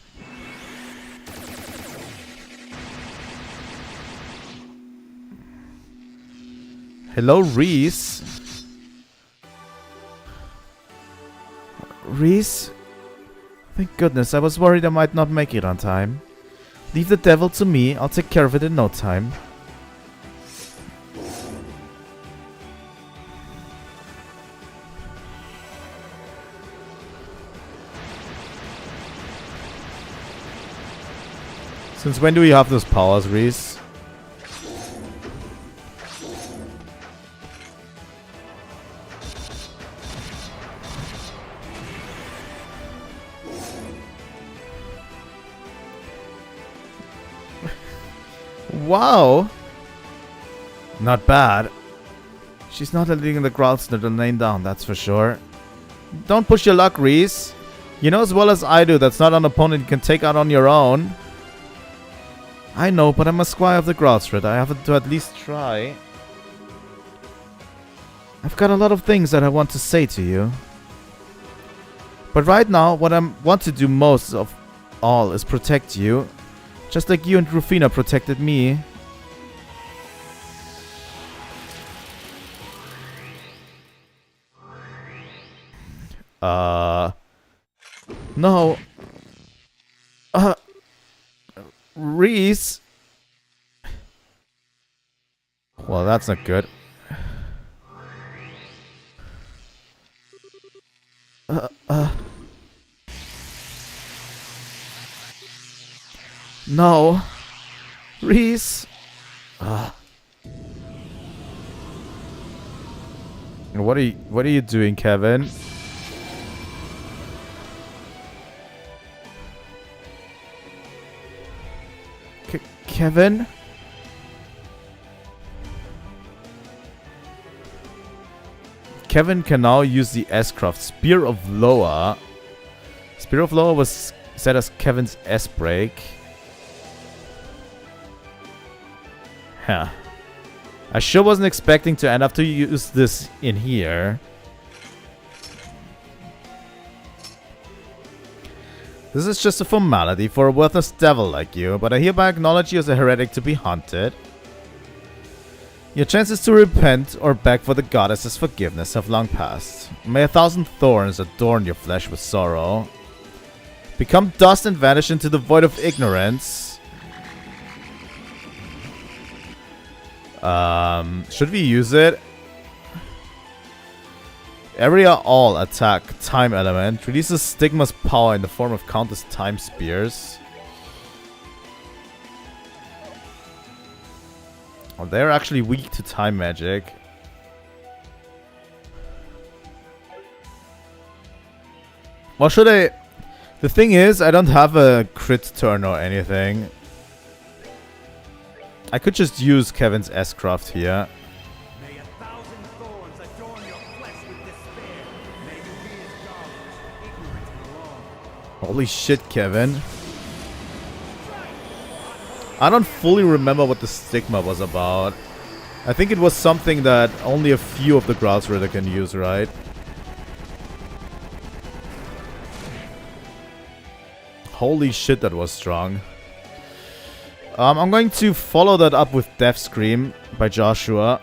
Hello, Ries. Ries? Thank goodness, I was worried I might not make it on time. Leave the devil to me, I'll take care of it in no time. Since when do we have those powers, Ries? Wow! Not bad. She's not letting the Growlsnit laying down, that's for sure. Don't push your luck, Ries. You know as well as I do that's not an opponent you can take out on your own. I know, but I'm a squire of the Growlsnit. I have to at least try. I've got a lot of things that I want to say to you. But right now, what I want to do most of all is protect you. Just like you and Rufina protected me. No. Ries. Well, that's not good. No. Ries. What are you doing, Kevin? Kevin? Kevin can now use the S-Craft Spear of Loa. Spear of Loa was set as Kevin's S-Break. Huh. I sure wasn't expecting to end up to use this in here. This is just a formality for a worthless devil like you, but I hereby acknowledge you as a heretic to be hunted. Your chances to repent or beg for the goddess's forgiveness have long passed. May 1,000 thorns adorn your flesh with sorrow. Become dust and vanish into the void of ignorance. Should we use it? Area all attack time element releases Stigma's power in the form of countless time spears. Oh, they're actually weak to time magic. Well, should I... The thing is, I don't have a crit turn or anything. I could just use Kevin's S-Craft here. May 1,000 thorns adorn your flesh with despair. May you be as goblins, ignorant and alone. Holy shit, Kevin. I don't fully remember what the stigma was about. I think it was something that only a few of the Growlsritter can use, right? Holy shit, that was strong. I'm going to follow that up with Death Scream by Joshua.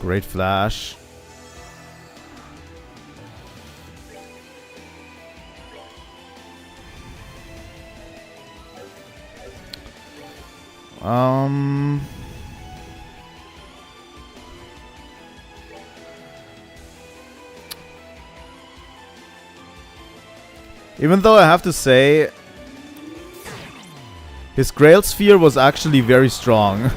Great flash. Even though I have to say, His Grail Sphere was actually very strong.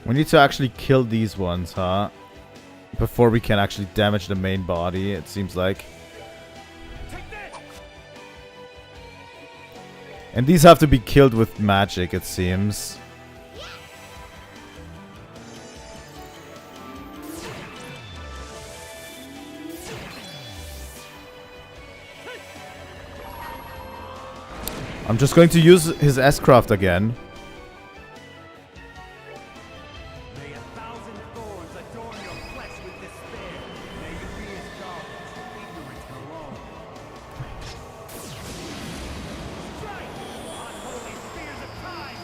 We need to actually kill these ones, huh? Before we can actually damage the main body, it seems like. And these have to be killed with magic, it seems. I'm just going to use his S-Craft again. May 1,000 thorns adorn your flesh with despair. May you be as garbage, ignorant and alone. Strike! Unholy spears of time!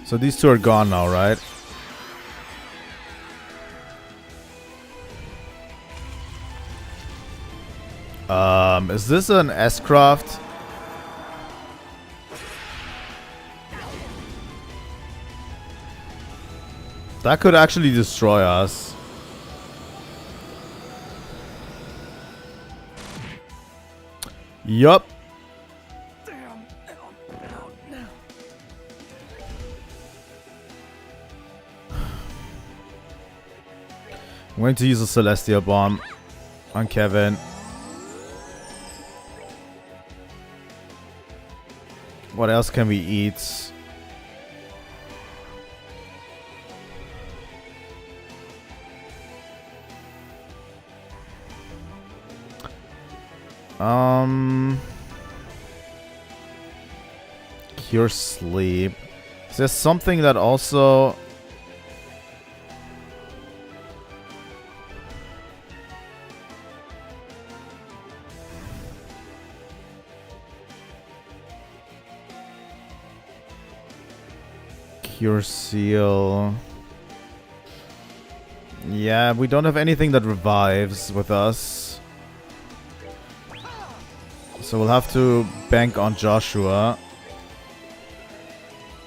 So these two are gone now, right? Is this an S-Craft? That could actually destroy us. Yup. I'm going to use a Celestial Bomb on Kevin. What else can we eat? Cure sleep. Is there something that also... Cure seal. Yeah, we don't have anything that revives with us. So we'll have to bank on Joshua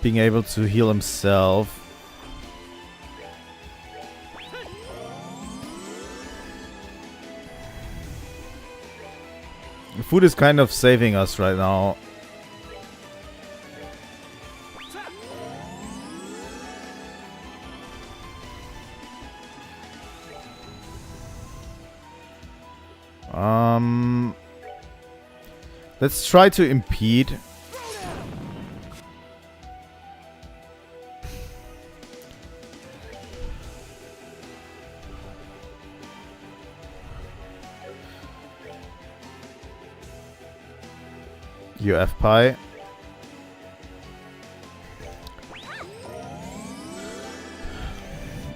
being able to heal himself. The food is kind of saving us right now. Let's try to impede. UF Pi.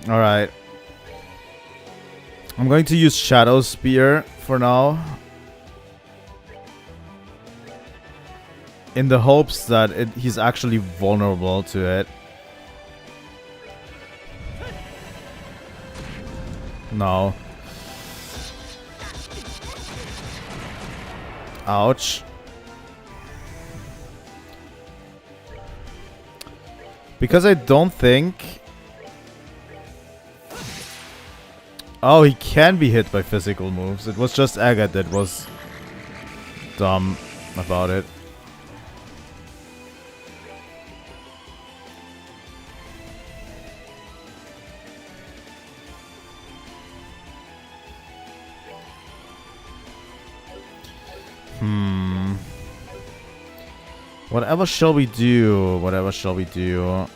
Alright. I'm going to use Shadow Spear for now. In the hopes that he's actually vulnerable to it. No. Ouch. Because I don't think... Oh, he can be hit by physical moves. It was just Agatha that was dumb about it. Whatever shall we do? Whatever shall we do?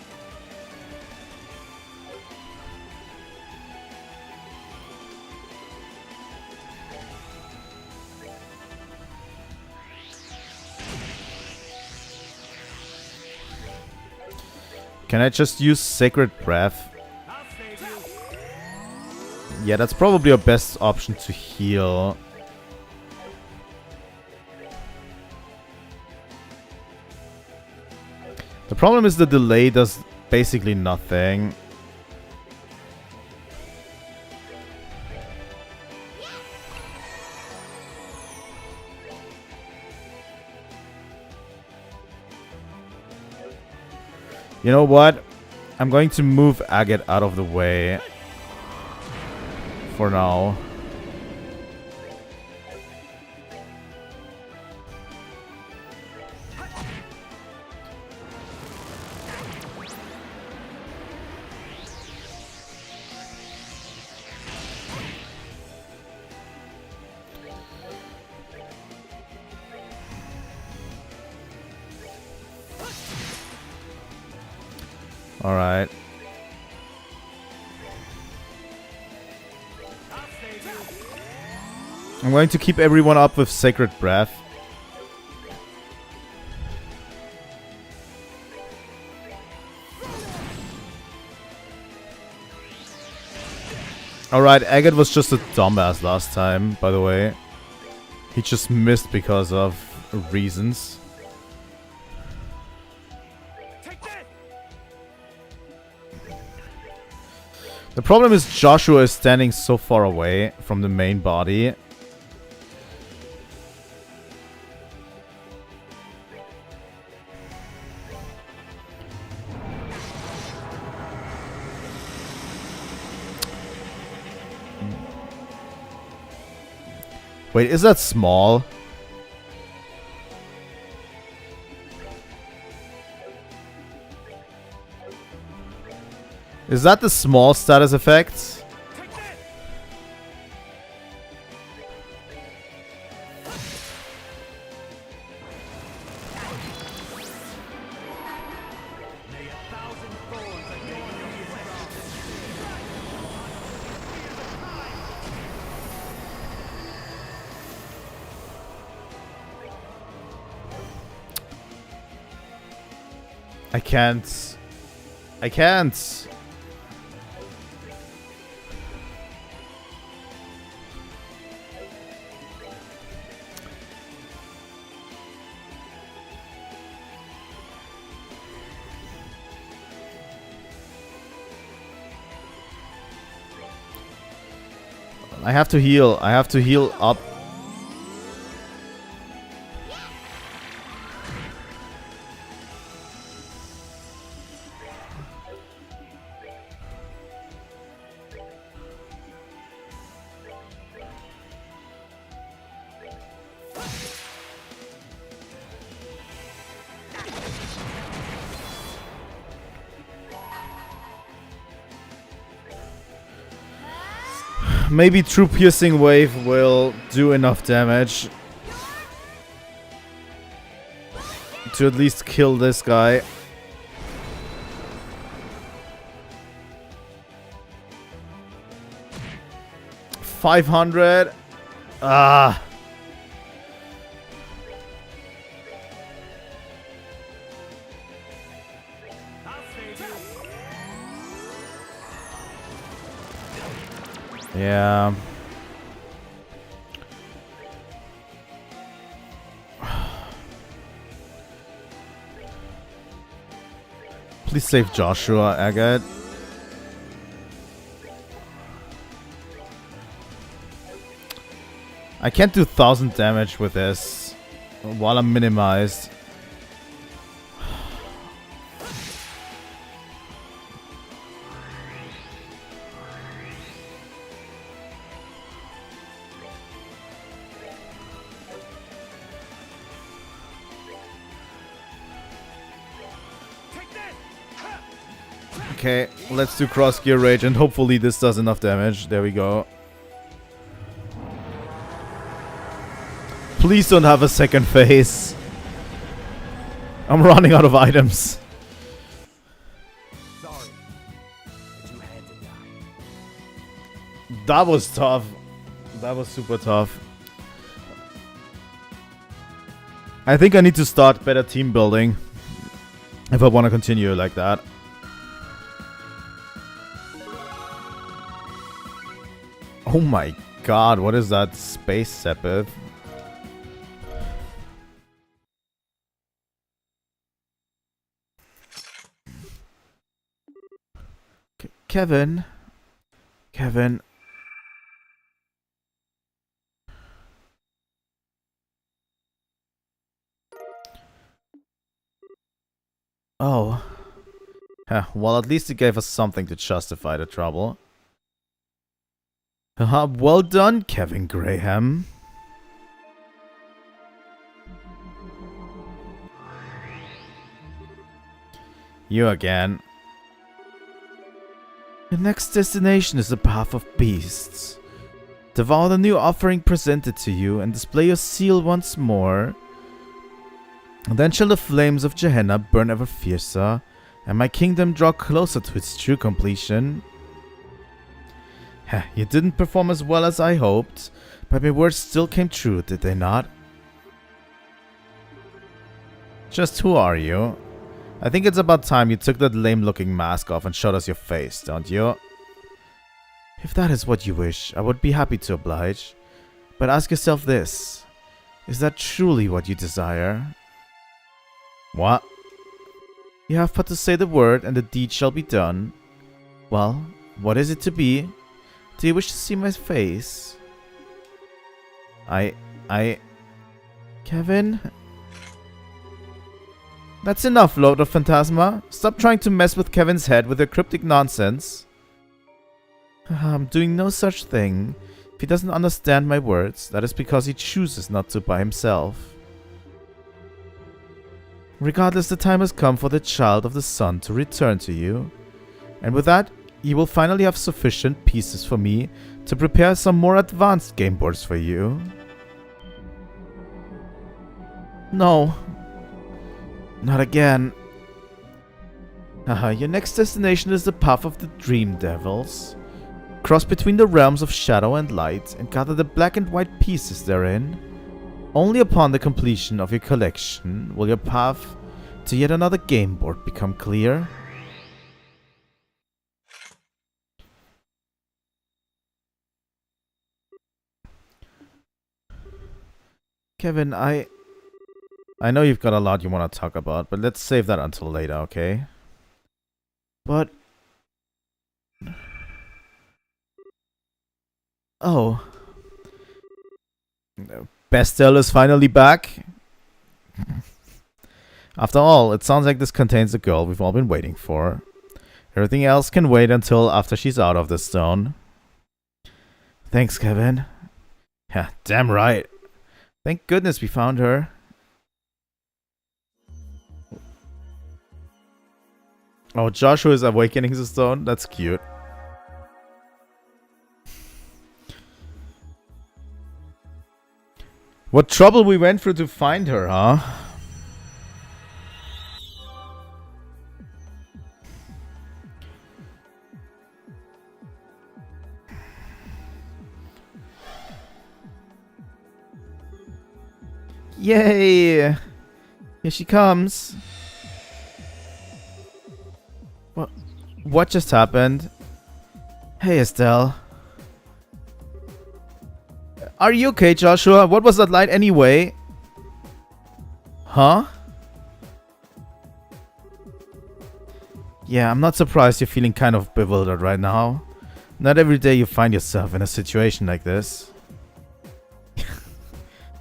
Can I just use Sacred Breath? Yeah, that's probably our best option to heal. The problem is the delay does basically nothing. You know what? I'm going to move Agate out of the way for now. All right. I'm going to keep everyone up with Sacred Breath. Alright, Agate was just a dumbass last time, by the way. He just missed because of reasons. The problem is Joshua is standing so far away from the main body. Wait, is that small? Is that the small status effect? I can't. I can't. I have to heal. I have to heal up. Maybe True Piercing Wave will do enough damage to at least kill this guy. $500. Ah. Yeah. Please save Joshua, Agate. I can't do 1000 damage with this while I'm minimized. Okay, let's do cross gear rage and hopefully this does enough damage. There we go. Please don't have a second phase. I'm running out of items. Sorry, but you had to die. That was tough. That was super tough. I think I need to start better team building if I want to continue like that. Oh my god, what is that space sepith? Kevin. Kevin. Oh. Well, at least it gave us something to justify the trouble. Well done, Kevin Graham. You again. The next destination is the Path of Beasts. Devour the new offering presented to you and display your seal once more. And then shall the flames of Gehenna burn ever fiercer, and my kingdom draw closer to its true completion. You didn't perform as well as I hoped, but my words still came true, did they not? Just who are you? I think it's about time you took that lame-looking mask off and showed us your face, don't you? If that is what you wish, I would be happy to oblige. But ask yourself this. Is that truly what you desire? What? You have but to say the word and the deed shall be done. Well, what is it to be? Do you wish to see my face? Kevin? That's enough, Lord of Phantasma. Stop trying to mess with Kevin's head with your cryptic nonsense. I'm doing no such thing. If he doesn't understand my words, that is because he chooses not to by himself. Regardless, the time has come for the child of the sun to return to you. And with that, you will finally have sufficient pieces for me to prepare some more advanced game boards for you. No. Not again. Your next destination is the Path of the Dream Devils. Cross between the realms of shadow and light and gather the black and white pieces therein. Only upon the completion of your collection will your path to yet another game board become clear. Kevin, I know you've got a lot you want to talk about, but let's save that until later, okay? But... Oh. Bestel is finally back. After all, it sounds like this contains the girl we've all been waiting for. Everything else can wait until after she's out of the stone. Thanks, Kevin. Yeah, damn right. Thank goodness we found her. Oh, Joshua is awakening the stone? That's cute. What trouble we went through to find her, huh? Yay! Here she comes. What just happened? Hey, Estelle. Are you okay, Joshua? What was that light anyway? Huh? Yeah, I'm not surprised you're feeling kind of bewildered right now. Not every day you find yourself in a situation like this.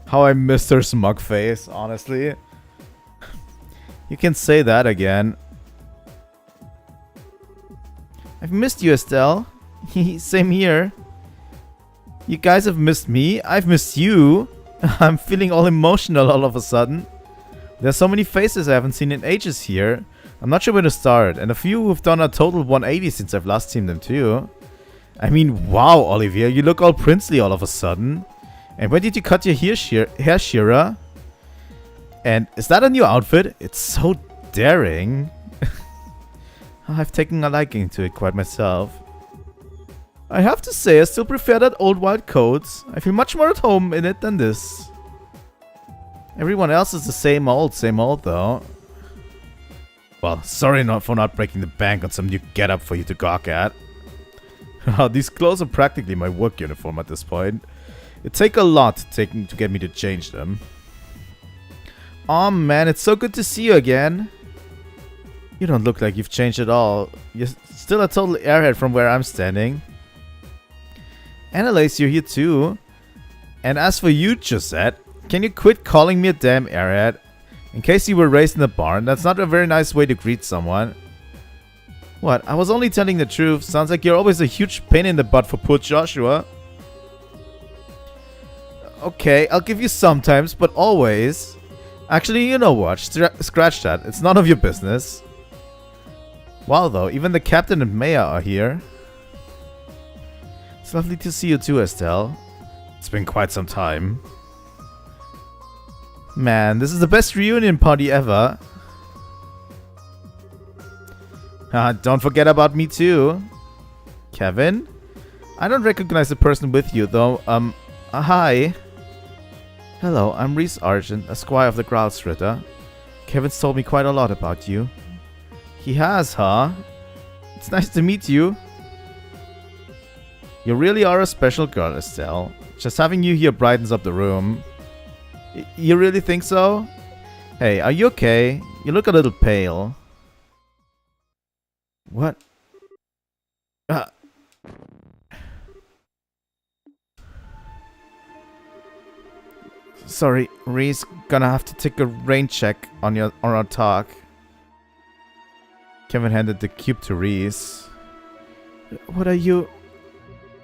How I missed her smug face, honestly. You can say that again. I've missed you, Estelle. Same here. You guys have missed me. I've missed you. I'm feeling all emotional all of a sudden. There's so many faces I haven't seen in ages here. I'm not sure where to start. And a few who've done a total 180 since I've last seen them too. I mean, wow, Olivia. You look all princely all of a sudden. And when did you cut your hair, Shira? And is that a new outfit? It's so daring. I've taken a liking to it quite myself. I have to say, I still prefer that old wild coat. I feel much more at home in it than this. Everyone else is the same old though. Well, sorry for not breaking the bank on some new getup for you to gawk at. These clothes are practically my work uniform at this point. It'd take a lot to get me to change them. Aw man, it's so good to see you again. You don't look like you've changed at all. You're still a total airhead from where I'm standing. Annalise, you're here too. And as for you, Josette, can you quit calling me a damn airhead? In case you were raised in a barn, that's not a very nice way to greet someone. What? I was only telling the truth. Sounds like you're always a huge pain in the butt for poor Joshua. Okay, I'll give you sometimes, but always. Actually, you know what? Scratch that. It's none of your business. Wow, though, even the captain and mayor are here. It's lovely to see you too, Estelle. It's been quite some time. Man, this is the best reunion party ever. Don't forget about me too. Kevin? I don't recognize the person with you though. Hi. Hello, I'm Ries Argent, a squire of the Graalsritter. Kevin's told me quite a lot about you. He has, huh? It's nice to meet you. You really are a special girl, Estelle. Just having you here brightens up the room. You really think so? Hey, are you okay? You look a little pale. What? Sorry, Ree's gonna have to take a rain check on our talk. Kevin handed the cube to Reese. What are you?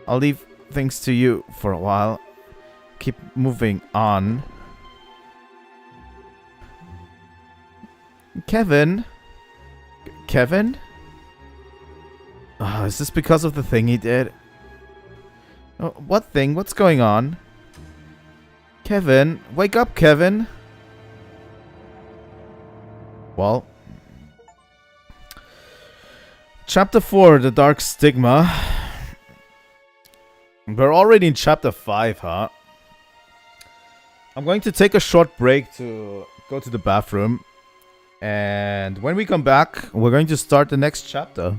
I'll leave things to you for a while. Keep moving on. Kevin? Kevin? Is this because of the thing he did? Oh, what thing? What's going on? Kevin? Wake up, Kevin! Well. Chapter 4, The Dark Stigma. We're already in Chapter 5, huh? I'm going to take a short break to go to the bathroom. And when we come back, we're going to start the next chapter.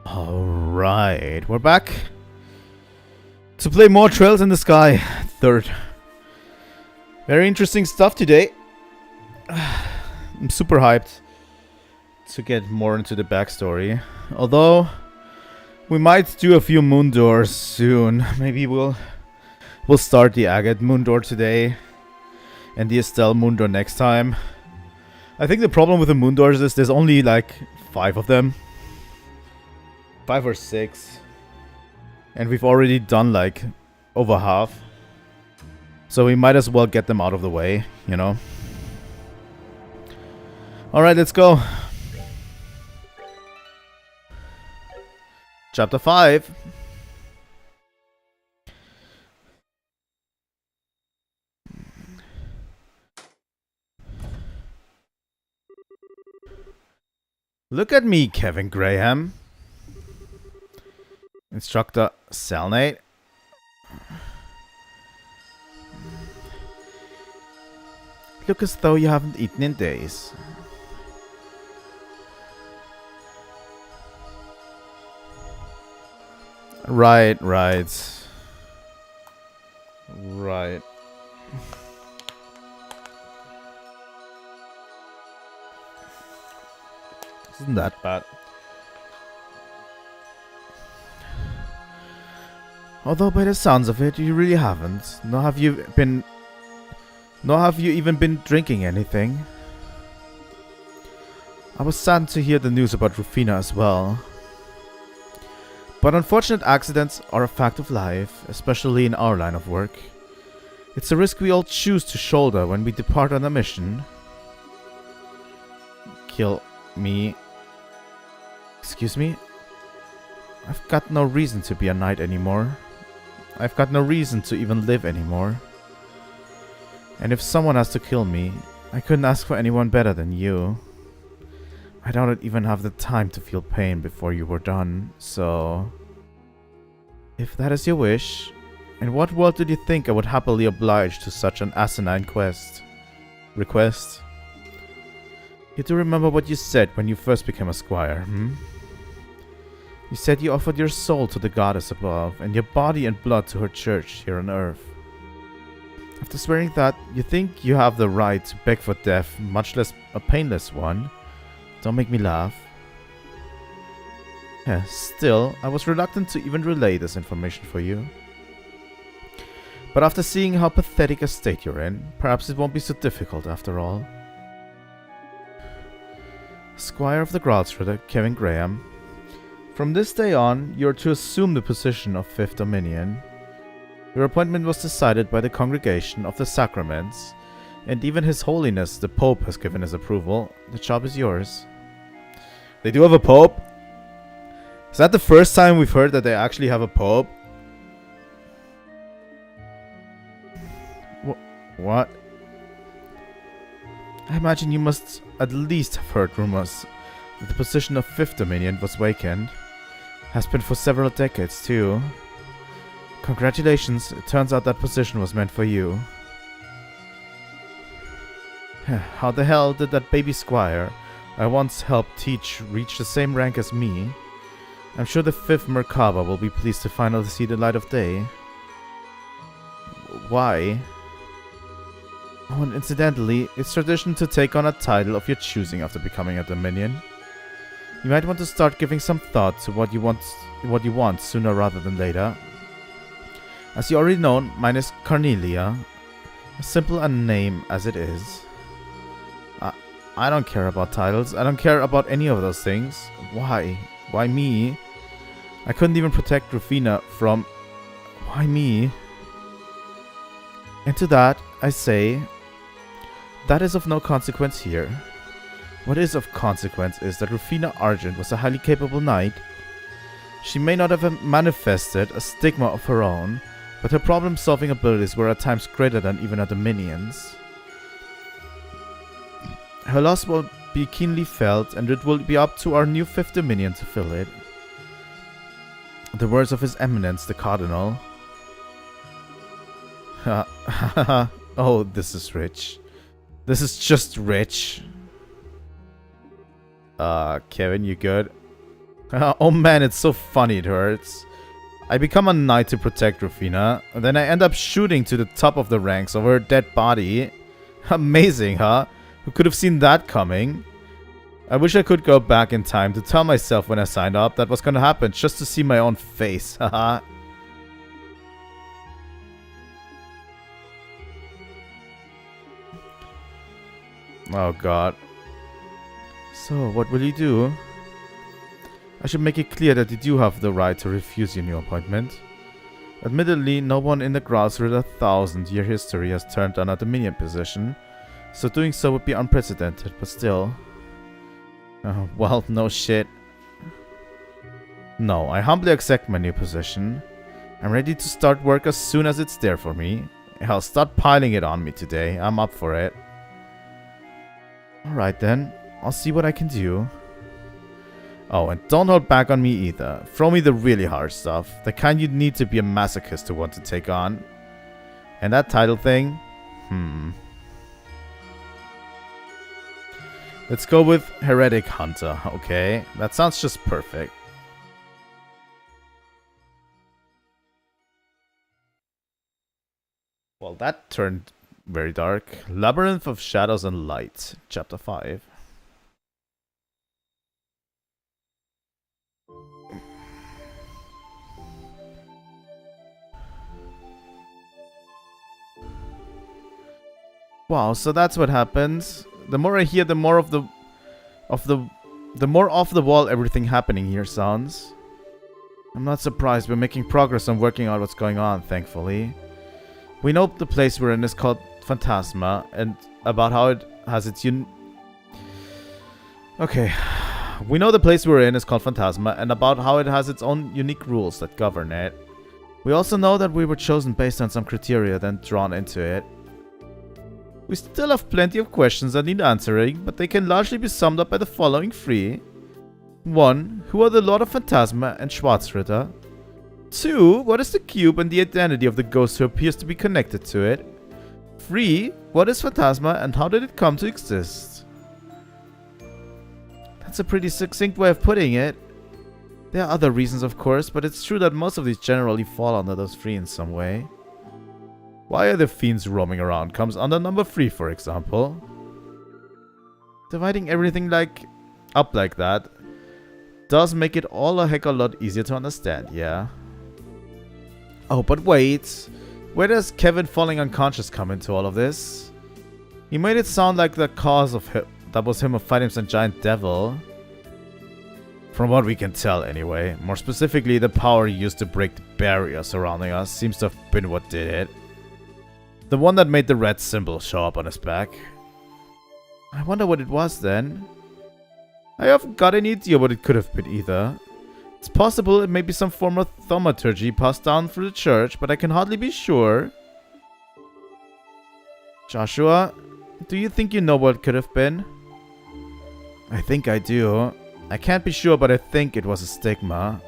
Alright, we're back to play more Trails in the Sky 3rd. Very interesting stuff today. I'm super hyped to get more into the backstory. Although, we might do a few moon doors soon. Maybe we'll start the Agate moon door today and the Estelle moon door next time. I think the problem with the moon doors is there's only like 5 of them. 5 or 6. And we've already done like over half. So we might as well get them out of the way, you know. Alright, let's go. Chapter 5. Look at me, Kevin Graham. Instructor Salnate. Look as though you haven't eaten in days. Right. Isn't that bad? Although by the sounds of it, you really haven't. Nor have you even been drinking anything. I was saddened to hear the news about Rufina as well. But unfortunate accidents are a fact of life, especially in our line of work. It's a risk we all choose to shoulder when we depart on a mission. Kill me. Excuse me? I've got no reason to be a knight anymore. I've got no reason to even live anymore. And if someone has to kill me, I couldn't ask for anyone better than you. I don't even have the time to feel pain before you were done, so... If that is your wish, in what world did you think I would happily oblige to such an asinine request? You do remember what you said when you first became a squire, hmm? You said you offered your soul to the goddess above, and your body and blood to her church here on earth. After swearing that, you think you have the right to beg for death, much less a painless one. Don't make me laugh. Yeah, still, I was reluctant to even relay this information for you. But after seeing how pathetic a state you're in, perhaps it won't be so difficult after all. Squire of the Gralsritter, Kevin Graham. From this day on, you are to assume the position of Fifth Dominion. Your appointment was decided by the Congregation of the Sacraments, and even His Holiness the Pope has given his approval. The job is yours. They do have a Pope? Is that the first time we've heard that they actually have a Pope? What? I imagine you must at least have heard rumors that the position of Fifth Dominion was vacant. Has been for several decades too. Congratulations, it turns out that position was meant for you. How the hell did that baby squire I once helped teach reach the same rank as me? I'm sure the 5th Merkaba will be pleased to finally see the light of day. Why? Oh, and incidentally, it's tradition to take on a title of your choosing after becoming a Dominion. You might want to start giving some thought to what you want sooner rather than later. As you already know, mine is Carnelia. As simple a name as it is. I don't care about titles. I don't care about any of those things. Why? Why me? I couldn't even protect Rufina from... Why me? And to that, I say... That is of no consequence here. What is of consequence is that Rufina Argent was a highly capable knight. She may not have manifested a stigma of her own, but her problem-solving abilities were at times greater than even a Dominion's. Her loss will be keenly felt, and it will be up to our new 5th Dominion to fill it. The words of His Eminence, the Cardinal. Oh, this is rich. This is just rich. Kevin, you good? Oh man, it's so funny, it hurts. I become a knight to protect Rufina, and then I end up shooting to the top of the ranks over her dead body. Amazing, huh? Who could have seen that coming? I wish I could go back in time to tell myself when I signed up that was gonna happen, just to see my own face, haha. Oh god. So, what will you do? I should make it clear that you do have the right to refuse your new appointment. Admittedly, no one in the grass with a 1,000-year history has turned down a Dominion position, so doing so would be unprecedented, but still. Well, no shit. No, I humbly accept my new position. I'm ready to start work as soon as it's there for me. Hell, start piling it on me today. I'm up for it. Alright then, I'll see what I can do. Oh, and don't hold back on me either. Throw me the really hard stuff. The kind you'd need to be a masochist to want to take on. And that title thing? Let's go with Heretic Hunter, okay? That sounds just perfect. Well, that turned very dark. Labyrinth of Shadows and Light, Chapter 5. Wow, so that's what happens. The more I hear, the more the more off the wall everything happening here sounds. I'm not surprised. We're making progress on working out what's going on, thankfully. We know the place we're in is called Phantasma, and about how it has its Okay. We know the place we're in is called Phantasma, and about how it has its own unique rules that govern it. We also know that we were chosen based on some criteria, then drawn into it. We still have plenty of questions that need answering, but they can largely be summed up by the following three. 1. Who are the Lord of Phantasma and Schwarzritter? 2. What is the cube and the identity of the ghost who appears to be connected to it? 3. What is Phantasma and how did it come to exist? That's a pretty succinct way of putting it. There are other reasons, of course, but it's true that most of these generally fall under those three in some way. Why are the fiends roaming around comes under number 3, for example. Dividing everything up like that does make it all a heck of a lot easier to understand, yeah. Oh, but wait. Where does Kevin falling unconscious come into all of this? He made it sound like the cause of that was him fighting some giant devil. From what we can tell anyway. More specifically, the power he used to break the barrier surrounding us seems to have been what did it. The one that made the red symbol show up on his back. I wonder what it was then. I haven't got any idea what it could have been either. It's possible it may be some form of thaumaturgy passed down through the church, but I can hardly be sure. Joshua, do you think you know what it could have been? I think I do. I can't be sure, but I think it was a stigma.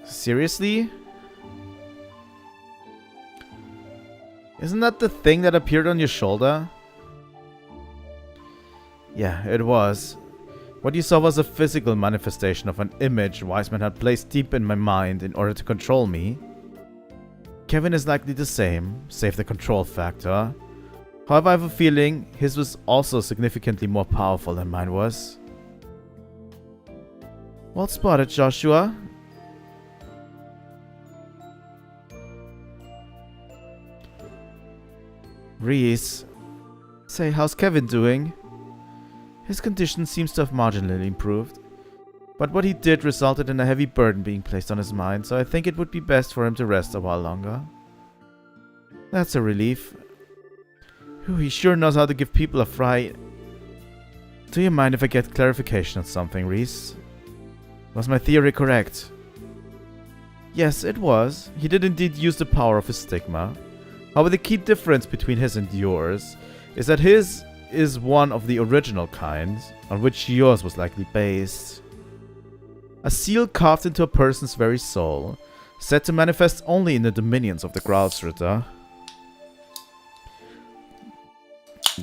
Seriously? Isn't that the thing that appeared on your shoulder? Yeah, it was. What you saw was a physical manifestation of an image Wiseman had placed deep in my mind in order to control me. Kevin is likely the same, save the control factor. However, I have a feeling his was also significantly more powerful than mine was. Well spotted, Joshua. Ries. Say, how's Kevin doing? His condition seems to have marginally improved. But what he did resulted in a heavy burden being placed on his mind, so I think it would be best for him to rest a while longer. That's a relief. He sure knows how to give people a fright. Do you mind if I get clarification on something, Ries? Was my theory correct? Yes, it was. He did indeed use the power of his stigma. However, the key difference between his and yours is that his is one of the original kind, on which yours was likely based. A seal carved into a person's very soul, said to manifest only in the dominions of the Grausritter.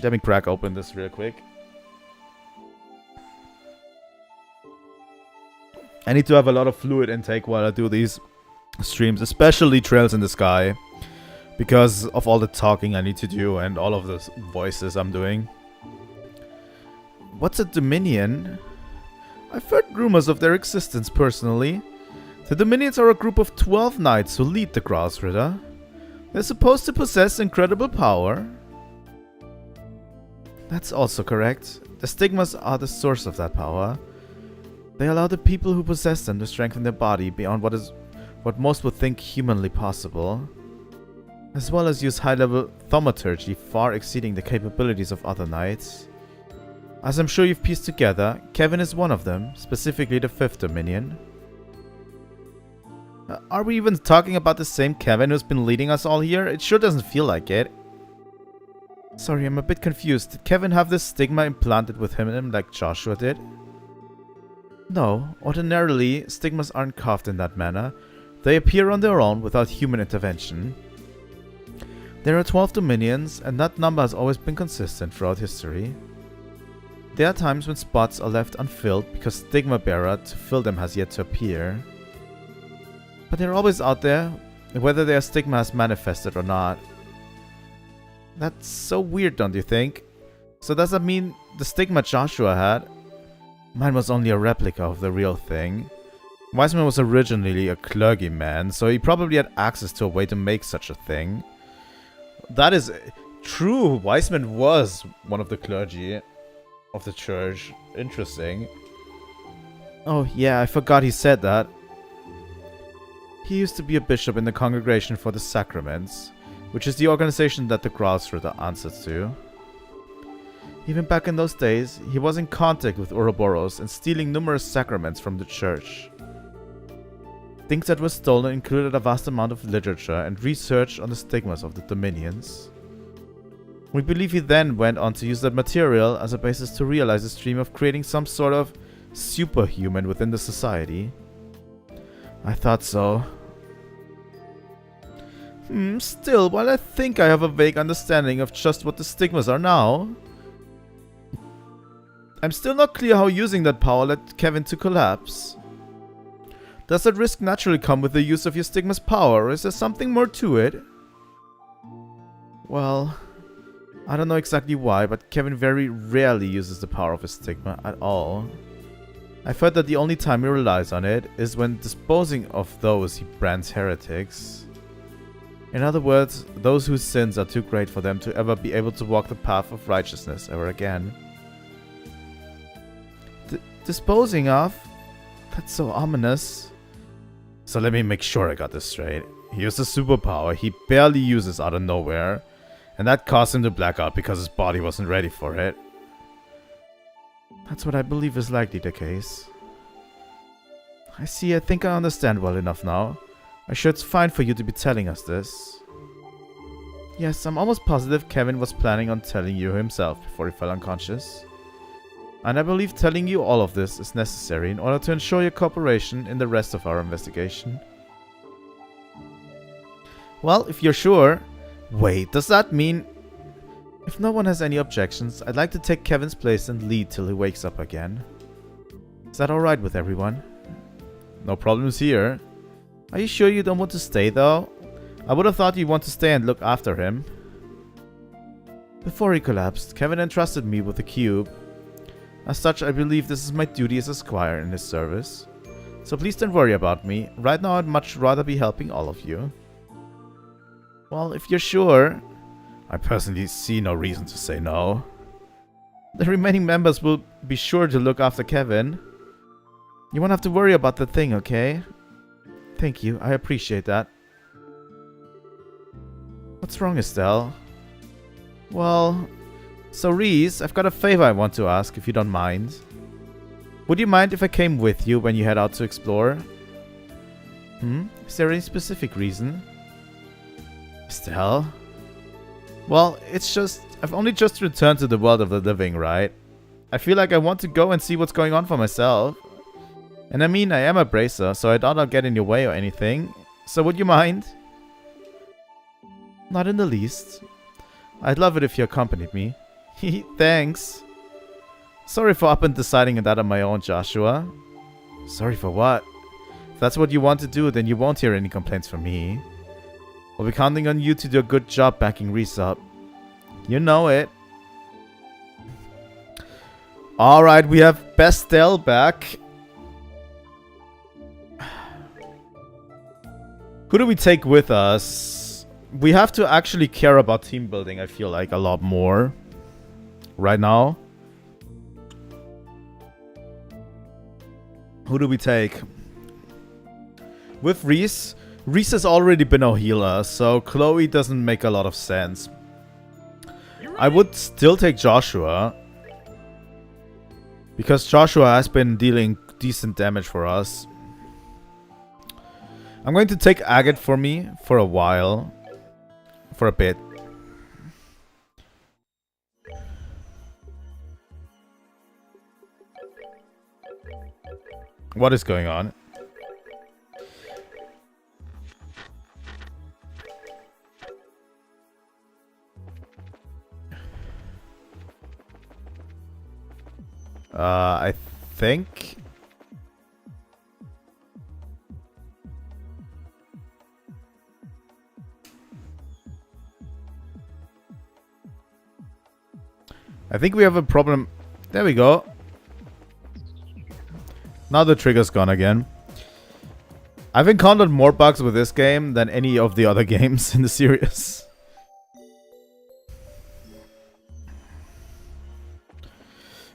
Let me crack open this real quick. I need to have a lot of fluid intake while I do these streams, especially Trails in the Sky, because of all the talking I need to do and all of the voices I'm doing. What's a Dominion? I've heard rumors of their existence personally. The Dominions are a group of 12 knights who lead the Grausritter. They're supposed to possess incredible power. That's also correct. The stigmas are the source of that power. They allow the people who possess them to strengthen their body beyond what most would think humanly possible, as well as use high-level thaumaturgy far exceeding the capabilities of other knights. As I'm sure you've pieced together, Kevin is one of them, specifically the 5th Dominion. Are we even talking about the same Kevin who's been leading us all here? It sure doesn't feel like it. Sorry, I'm a bit confused. Did Kevin have this stigma implanted with him like Joshua did? No, ordinarily, stigmas aren't carved in that manner. They appear on their own without human intervention. There are 12 Dominions, and that number has always been consistent throughout history. There are times when spots are left unfilled because stigma bearer to fill them has yet to appear. But they're always out there, whether their stigma has manifested or not. That's so weird, don't you think? So does that mean the stigma Joshua had? Mine was only a replica of the real thing. Wiseman was originally a clergyman, so he probably had access to a way to make such a thing. That is true. Wiseman was one of the clergy of the church. Interesting. Oh yeah, I forgot he said that. He used to be a bishop in the Congregation for the Sacraments, which is the organization that the Grausritter answers to. Even back in those days, he was in contact with Ouroboros and stealing numerous sacraments from the church. Things that were stolen included a vast amount of literature and research on the stigmas of the Dominions. We believe he then went on to use that material as a basis to realize his dream of creating some sort of superhuman within the society. I thought so. Still, while I think I have a vague understanding of just what the stigmas are now, I'm still not clear how using that power led Kevin to collapse. Does that risk naturally come with the use of your stigma's power, or is there something more to it? Well, I don't know exactly why, but Kevin very rarely uses the power of his stigma at all. I've heard that the only time he relies on it is when disposing of those he brands heretics. In other words, those whose sins are too great for them to ever be able to walk the path of righteousness ever again. Disposing of? That's so ominous. So let me make sure I got this straight. He used a superpower he barely uses out of nowhere, and that caused him to black out because his body wasn't ready for it. That's what I believe is likely the case. I see, I think I understand well enough now. I'm sure it's fine for you to be telling us this. Yes, I'm almost positive Kevin was planning on telling you himself before he fell unconscious. And I believe telling you all of this is necessary in order to ensure your cooperation in the rest of our investigation. Well, if you're sure... Wait, does that mean... If no one has any objections, I'd like to take Kevin's place and lead till he wakes up again. Is that alright with everyone? No problems here. Are you sure you don't want to stay though? I would have thought you'd want to stay and look after him. Before he collapsed, Kevin entrusted me with the cube. As such, I believe this is my duty as a squire in his service. So please don't worry about me. Right now I'd much rather be helping all of you. Well, if you're sure... I personally see no reason to say no. The remaining members will be sure to look after Kevin. You won't have to worry about the thing, okay? Thank you, I appreciate that. What's wrong, Estelle? Well... So Ries, I've got a favor I want to ask, if you don't mind. Would you mind if I came with you when you head out to explore? Is there any specific reason? Estelle? Well, it's just... I've only just returned to the world of the living, right? I feel like I want to go and see what's going on for myself. And I mean, I am a bracer, so I doubt I'll get in your way or anything. So would you mind? Not in the least. I'd love it if you accompanied me. Thanks. Sorry for up and deciding that on my own, Joshua. Sorry for what? If that's what you want to do, then you won't hear any complaints from me. We'll be counting on you to do a good job backing Ries up. You know it. Alright, we have Bestel back. Who do we take with us? We have to actually care about team building, I feel like, a lot more. Right now. Who do we take? With Ries. Ries has already been our healer, so Chloe doesn't make a lot of sense. I would still take Joshua. Because Joshua has been dealing decent damage for us. I'm going to take Agate for me for a while. For a bit. What is going on? I think... I think we have a problem. There we go. Now the trigger's gone again. I've encountered more bugs with this game than any of the other games in the series.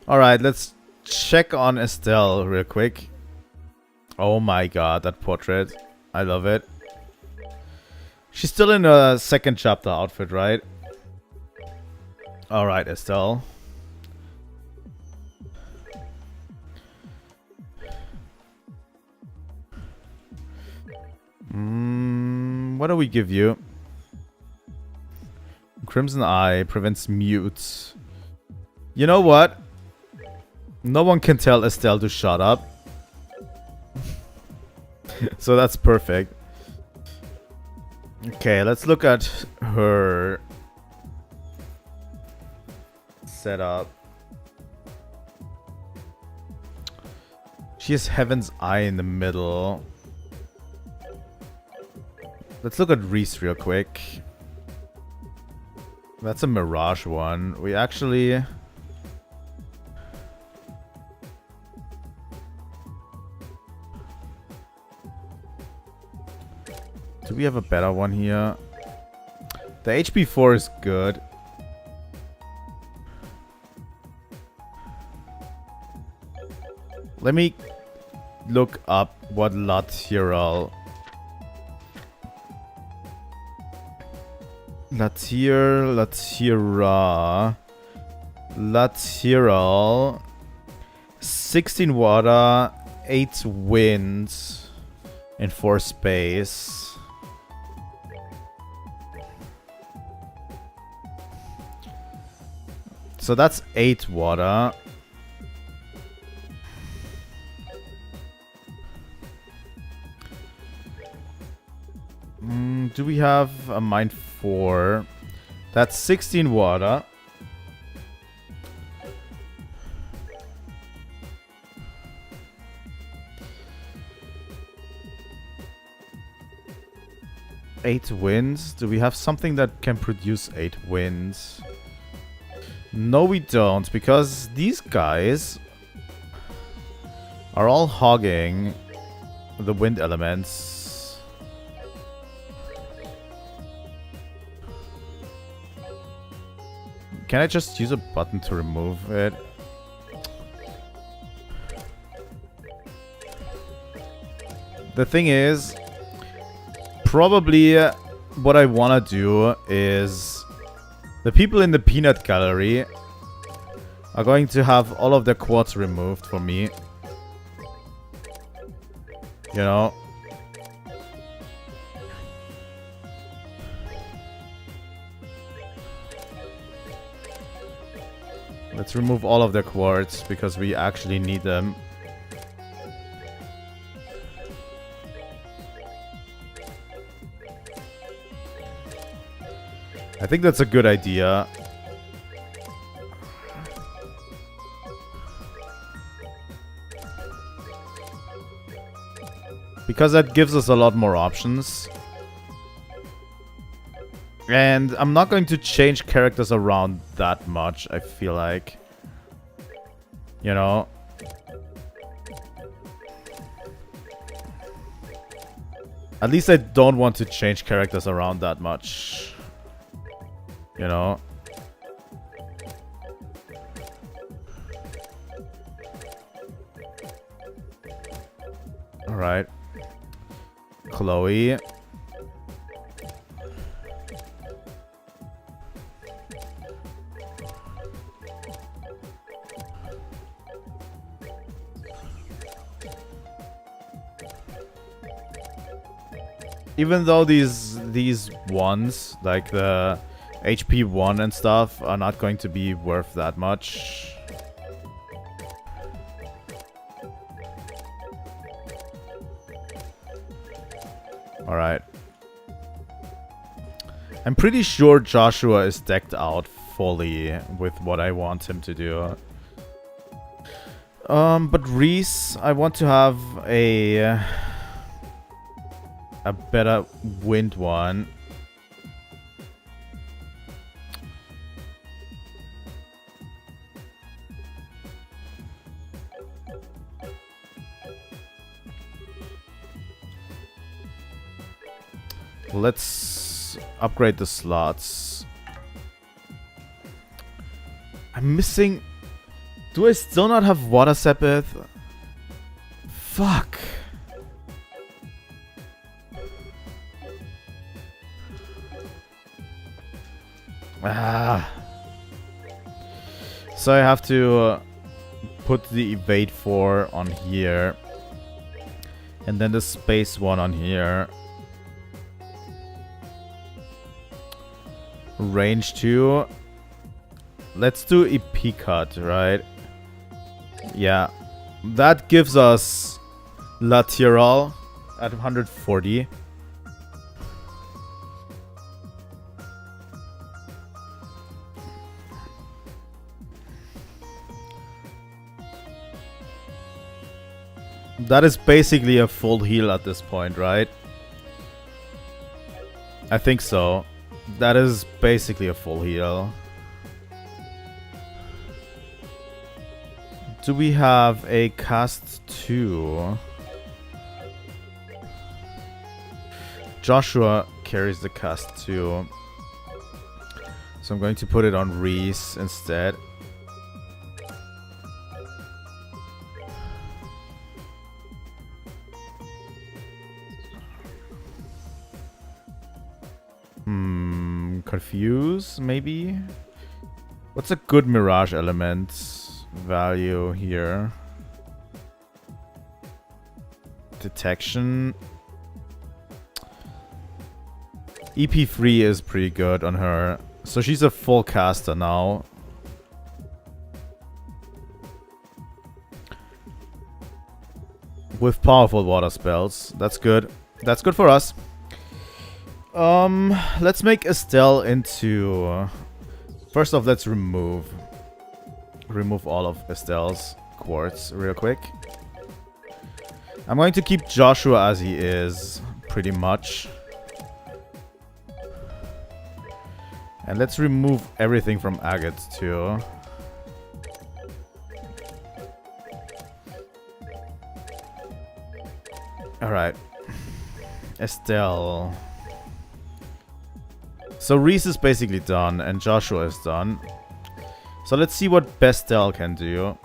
Alright, let's check on Estelle real quick. Oh my god, that portrait. I love it. She's still in a second chapter outfit, right? Alright, Estelle. What do we give you? Crimson Eye prevents mute. You know what? No one can tell Estelle to shut up. So that's perfect. Okay, let's look at her setup. She has Heaven's Eye in the middle. Let's look at Ries real quick. That's a Mirage one. We actually... Do we have a better one here? The HP4 is good. Let me look up what lateral... Lateral 16 water, 8 wind, and 4 space. So that's 8 water. Do we have a Mind 4? That's 16 water. Eight winds. Do we have something that can produce 8 winds? No, we don't, because these guys are all hogging the wind elements. Can I just use a button to remove it? The thing is, probably what I want to do is the people in the peanut gallery are going to have all of their quartz removed for me. You know? Let's remove all of their quartz because we actually need them. I think that's a good idea. because that gives us a lot more options. And I'm not going to change characters around that much, I feel like. You know? At least I don't want to change characters around that much. You know? Alright. Chloe. Even though these ones, like the HP 1 and stuff, are not going to be worth that much. Alright. I'm pretty sure Joshua is decked out fully with what I want him to do. But Ries, I want to have a better wind one. Let's upgrade the slots. I'm missing... Do I still not have Water Sepith? Fuck. Ah. So I have to put the evade 4 on here. And then the space 1 on here. Range 2. Let's do EP cut, right? Yeah. That gives us lateral at 140. That is basically a full heal at this point, right? I think so. That is basically a full heal. Do we have a cast 2? Joshua carries the cast 2. So I'm going to put it on Ries instead. Confuse, maybe? What's a good mirage element value here? Detection. EP3 is pretty good on her. So she's a full caster now. With powerful water spells. That's good. That's good for us. Let's make Estelle into... First off, let's remove all of Estelle's quartz real quick. I'm going to keep Joshua as he is, pretty much. And let's remove everything from agate too. Alright. Estelle. So Ries is basically done, and Joshua is done. So let's see what Bestel can do.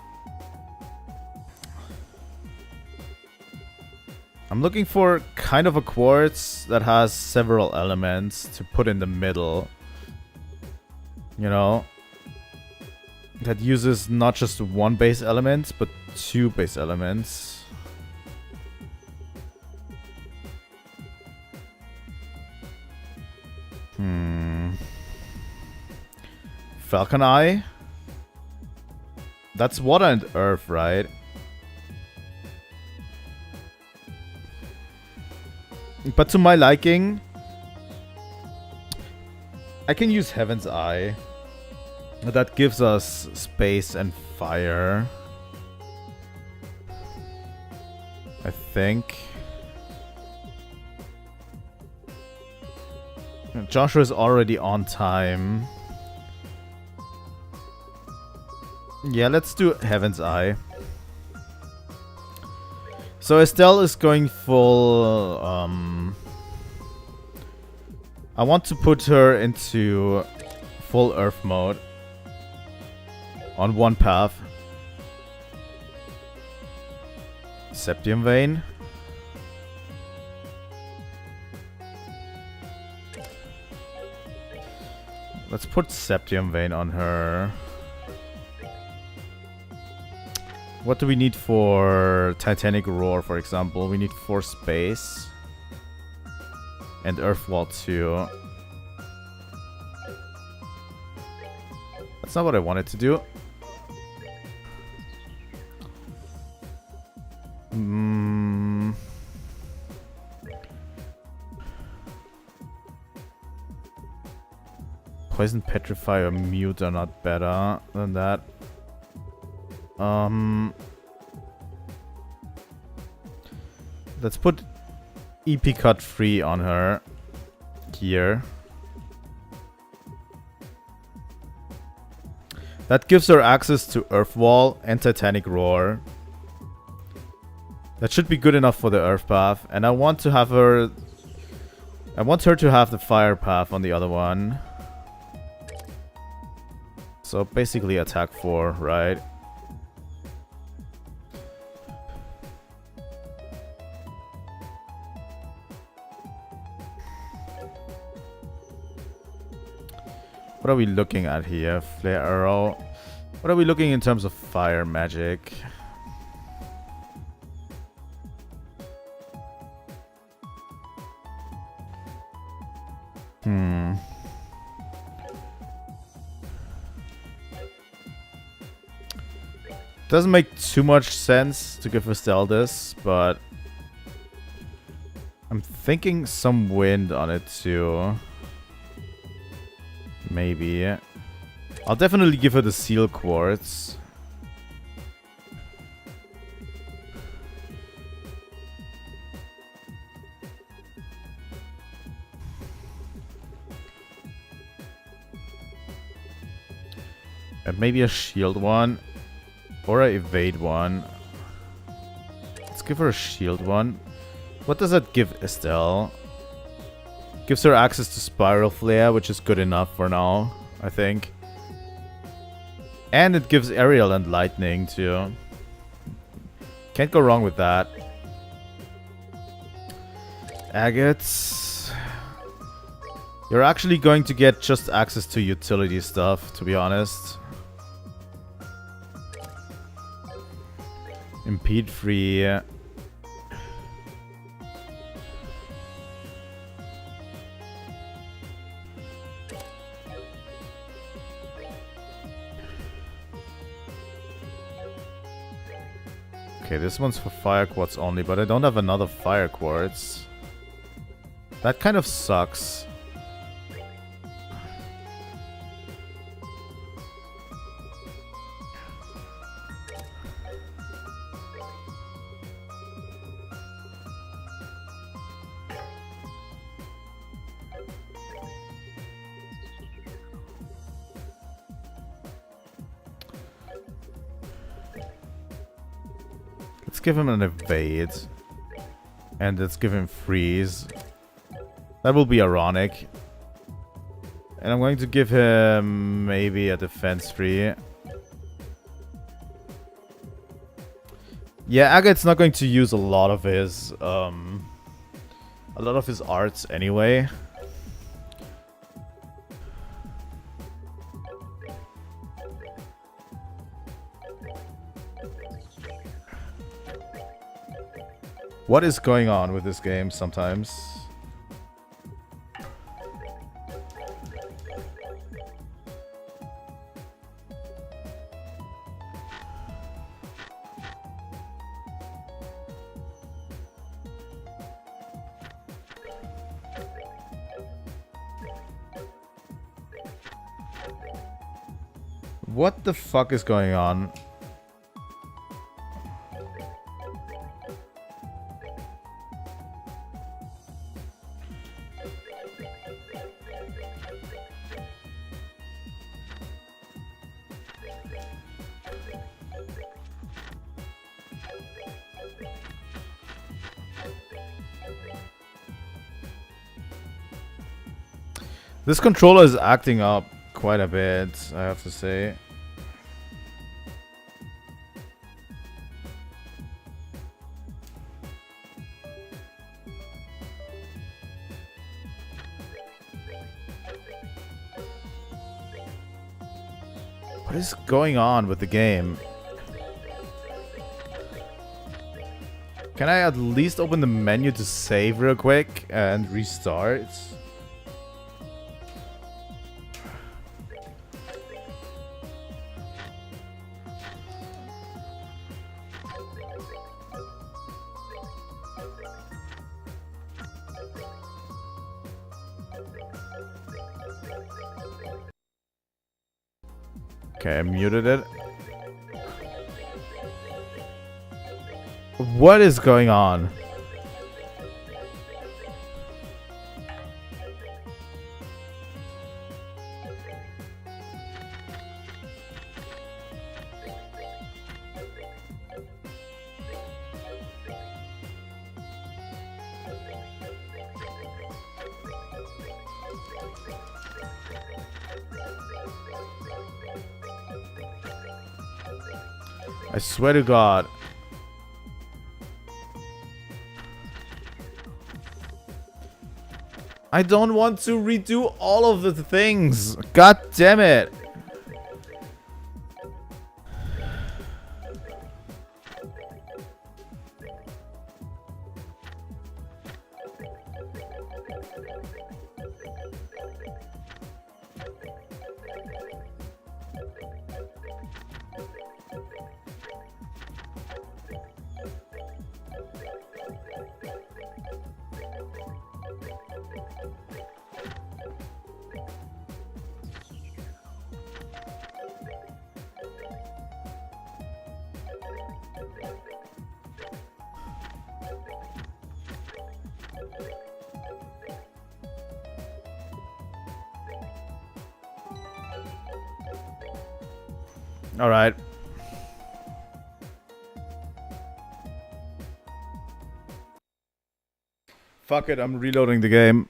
I'm looking for kind of a quartz that has several elements to put in the middle. You know? That uses not just one base element, but two base elements. Falcon Eye? That's water and earth, right? But to my liking, I can use Heaven's Eye. That gives us space and fire. I think. Joshua is already on time. Yeah, let's do Heaven's Eye. So Estelle is going full... I want to put her into full Earth mode. On one path. Septian Vein. Let's put Septian Vein on her. What do we need for Titanic Roar, for example? We need 4 space. And Earth Wall 2. That's not what I wanted to do. Poison, Petrify, or Mute are not better than that. Let's put EP Cut Free on her here. That gives her access to Earth Wall and Titanic Roar. That should be good enough for the Earth path. And I want to have her... I want her to have the Fire path on the other one. So basically attack 4, right? What are we looking at here? Flare Arrow. What are we looking in terms of fire magic? Doesn't make too much sense to give Estelle this, but I'm thinking some wind on it too. Maybe. I'll definitely give her the Seal Quartz. And maybe a shield one. Or a evade one. Let's give her a shield one. What does that give Estelle? Gives her access to Spiral Flare, which is good enough for now, I think. And it gives Aerial and Lightning too. Can't go wrong with that. Agates. You're actually going to get just access to utility stuff, to be honest. Impede free. Okay, this one's for Fire Quartz only, but I don't have another Fire Quartz. That kind of sucks. Let's give him an evade. And let's give him freeze. That will be ironic. And I'm going to give him maybe a defense free. Yeah, Agate's not going to use a lot of his arts anyway. What is going on with this game sometimes? What the fuck is going on? This controller is acting up quite a bit, I have to say. What is going on with the game? Can I at least open the menu to save real quick and restart? Okay, I muted it. What is going on? I swear to God. I don't want to redo all of the things. God damn it. All right. Fuck it, I'm reloading the game.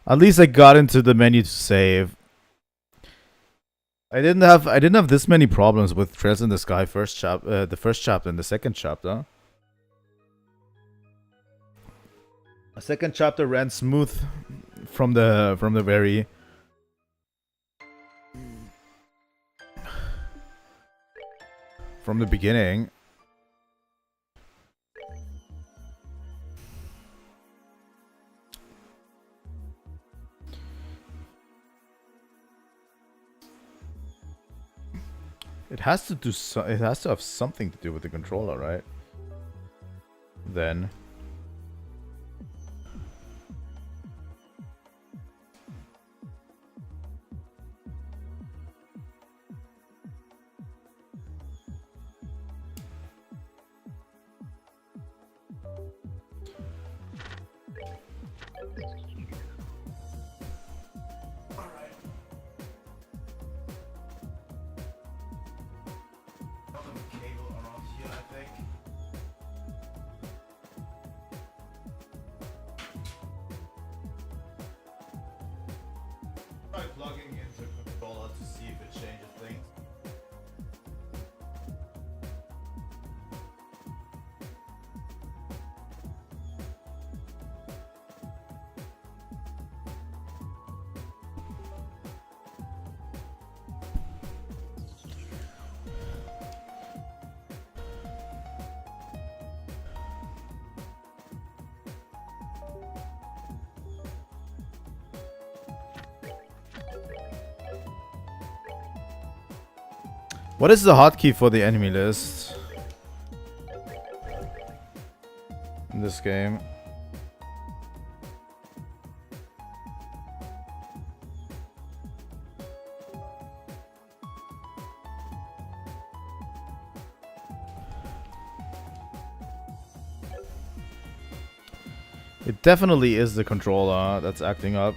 At least I got into the menu to save. I didn't have this many problems with Trails in the Sky the first chapter and the second chapter. The second chapter ran smooth from the very from the beginning. It has to do it has to have something to do with the controller, right? Then plugging into the controller to see if it changes things. What is the hotkey for the enemy list in this game? It definitely is the controller that's acting up.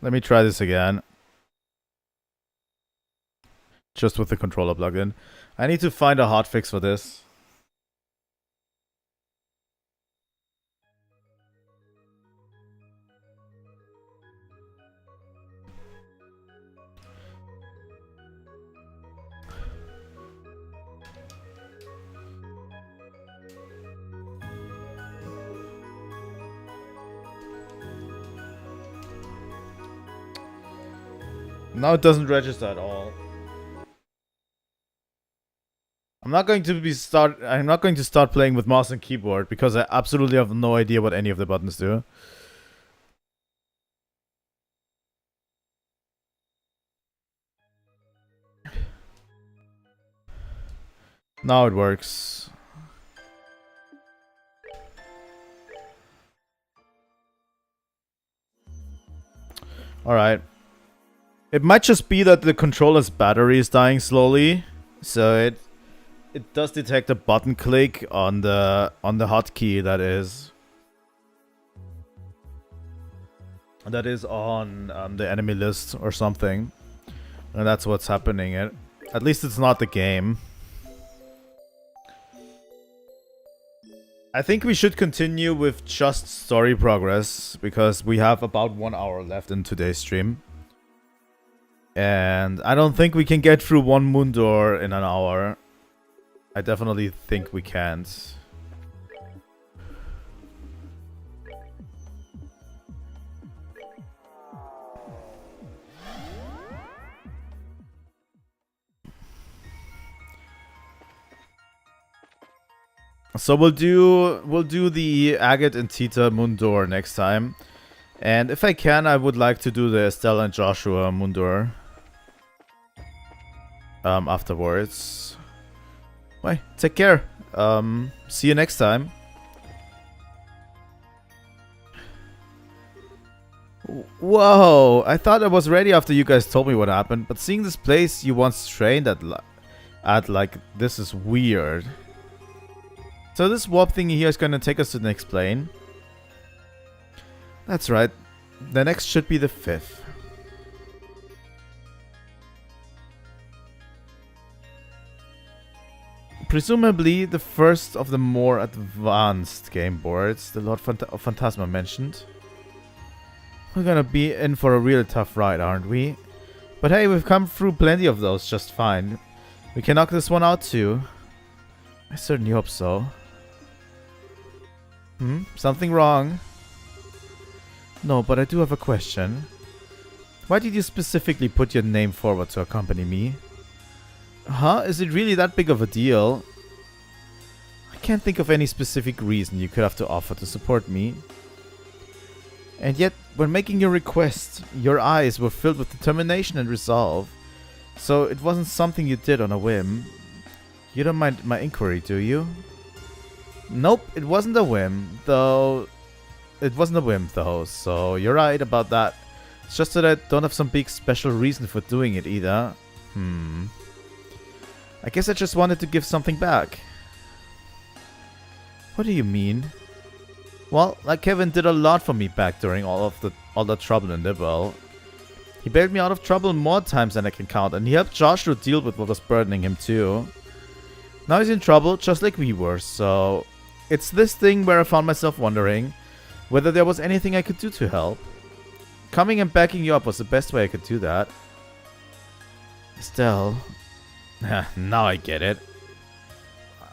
Let me try this again. Just with the controller plugged in. I need to find a hotfix for this. Now it doesn't register at all. I'm not going to start playing with mouse and keyboard because I absolutely have no idea what any of the buttons do. Now it works. Alright. It might just be that the controller's battery is dying slowly, so it does detect a button click on the hotkey that is on the enemy list or something, and that's what's happening. At least it's not the game. I think we should continue with just story progress because we have about 1 hour left in today's stream. And I don't think we can get through one moon door in an hour. I definitely think we can't. So we'll do the Agate and Tita moon door next time. And if I can, I would like to do the Estelle and Joshua moon door afterwards. Bye. Take care. See you next time. Whoa! I thought I was ready after you guys told me what happened, but seeing this place you once trained at like this is weird. So this warp thingy here is gonna take us to the next plane. That's right. The next should be the 5th. Presumably the first of the more advanced game boards the Lord of Phantasma mentioned. We're gonna be in for a real tough ride, aren't we? But hey, we've come through plenty of those just fine. We can knock this one out too. I certainly hope so. Something wrong? No, but I do have a question. Why did you specifically put your name forward to accompany me? Huh? Is it really that big of a deal? I can't think of any specific reason you could have to offer to support me. And yet, when making your request, your eyes were filled with determination and resolve. So it wasn't something you did on a whim. You don't mind my inquiry, do you? Nope, it wasn't a whim, though. It wasn't a whim, though, so you're right about that. It's just that I don't have some big special reason for doing it either. I guess I just wanted to give something back. What do you mean? Well, like Kevin did a lot for me back during all the trouble in Liberl. He bailed me out of trouble more times than I can count, and he helped Joshua deal with what was burdening him too. Now he's in trouble, just like we were, so... It's this thing where I found myself wondering whether there was anything I could do to help. Coming and backing you up was the best way I could do that. Estelle... now I get it.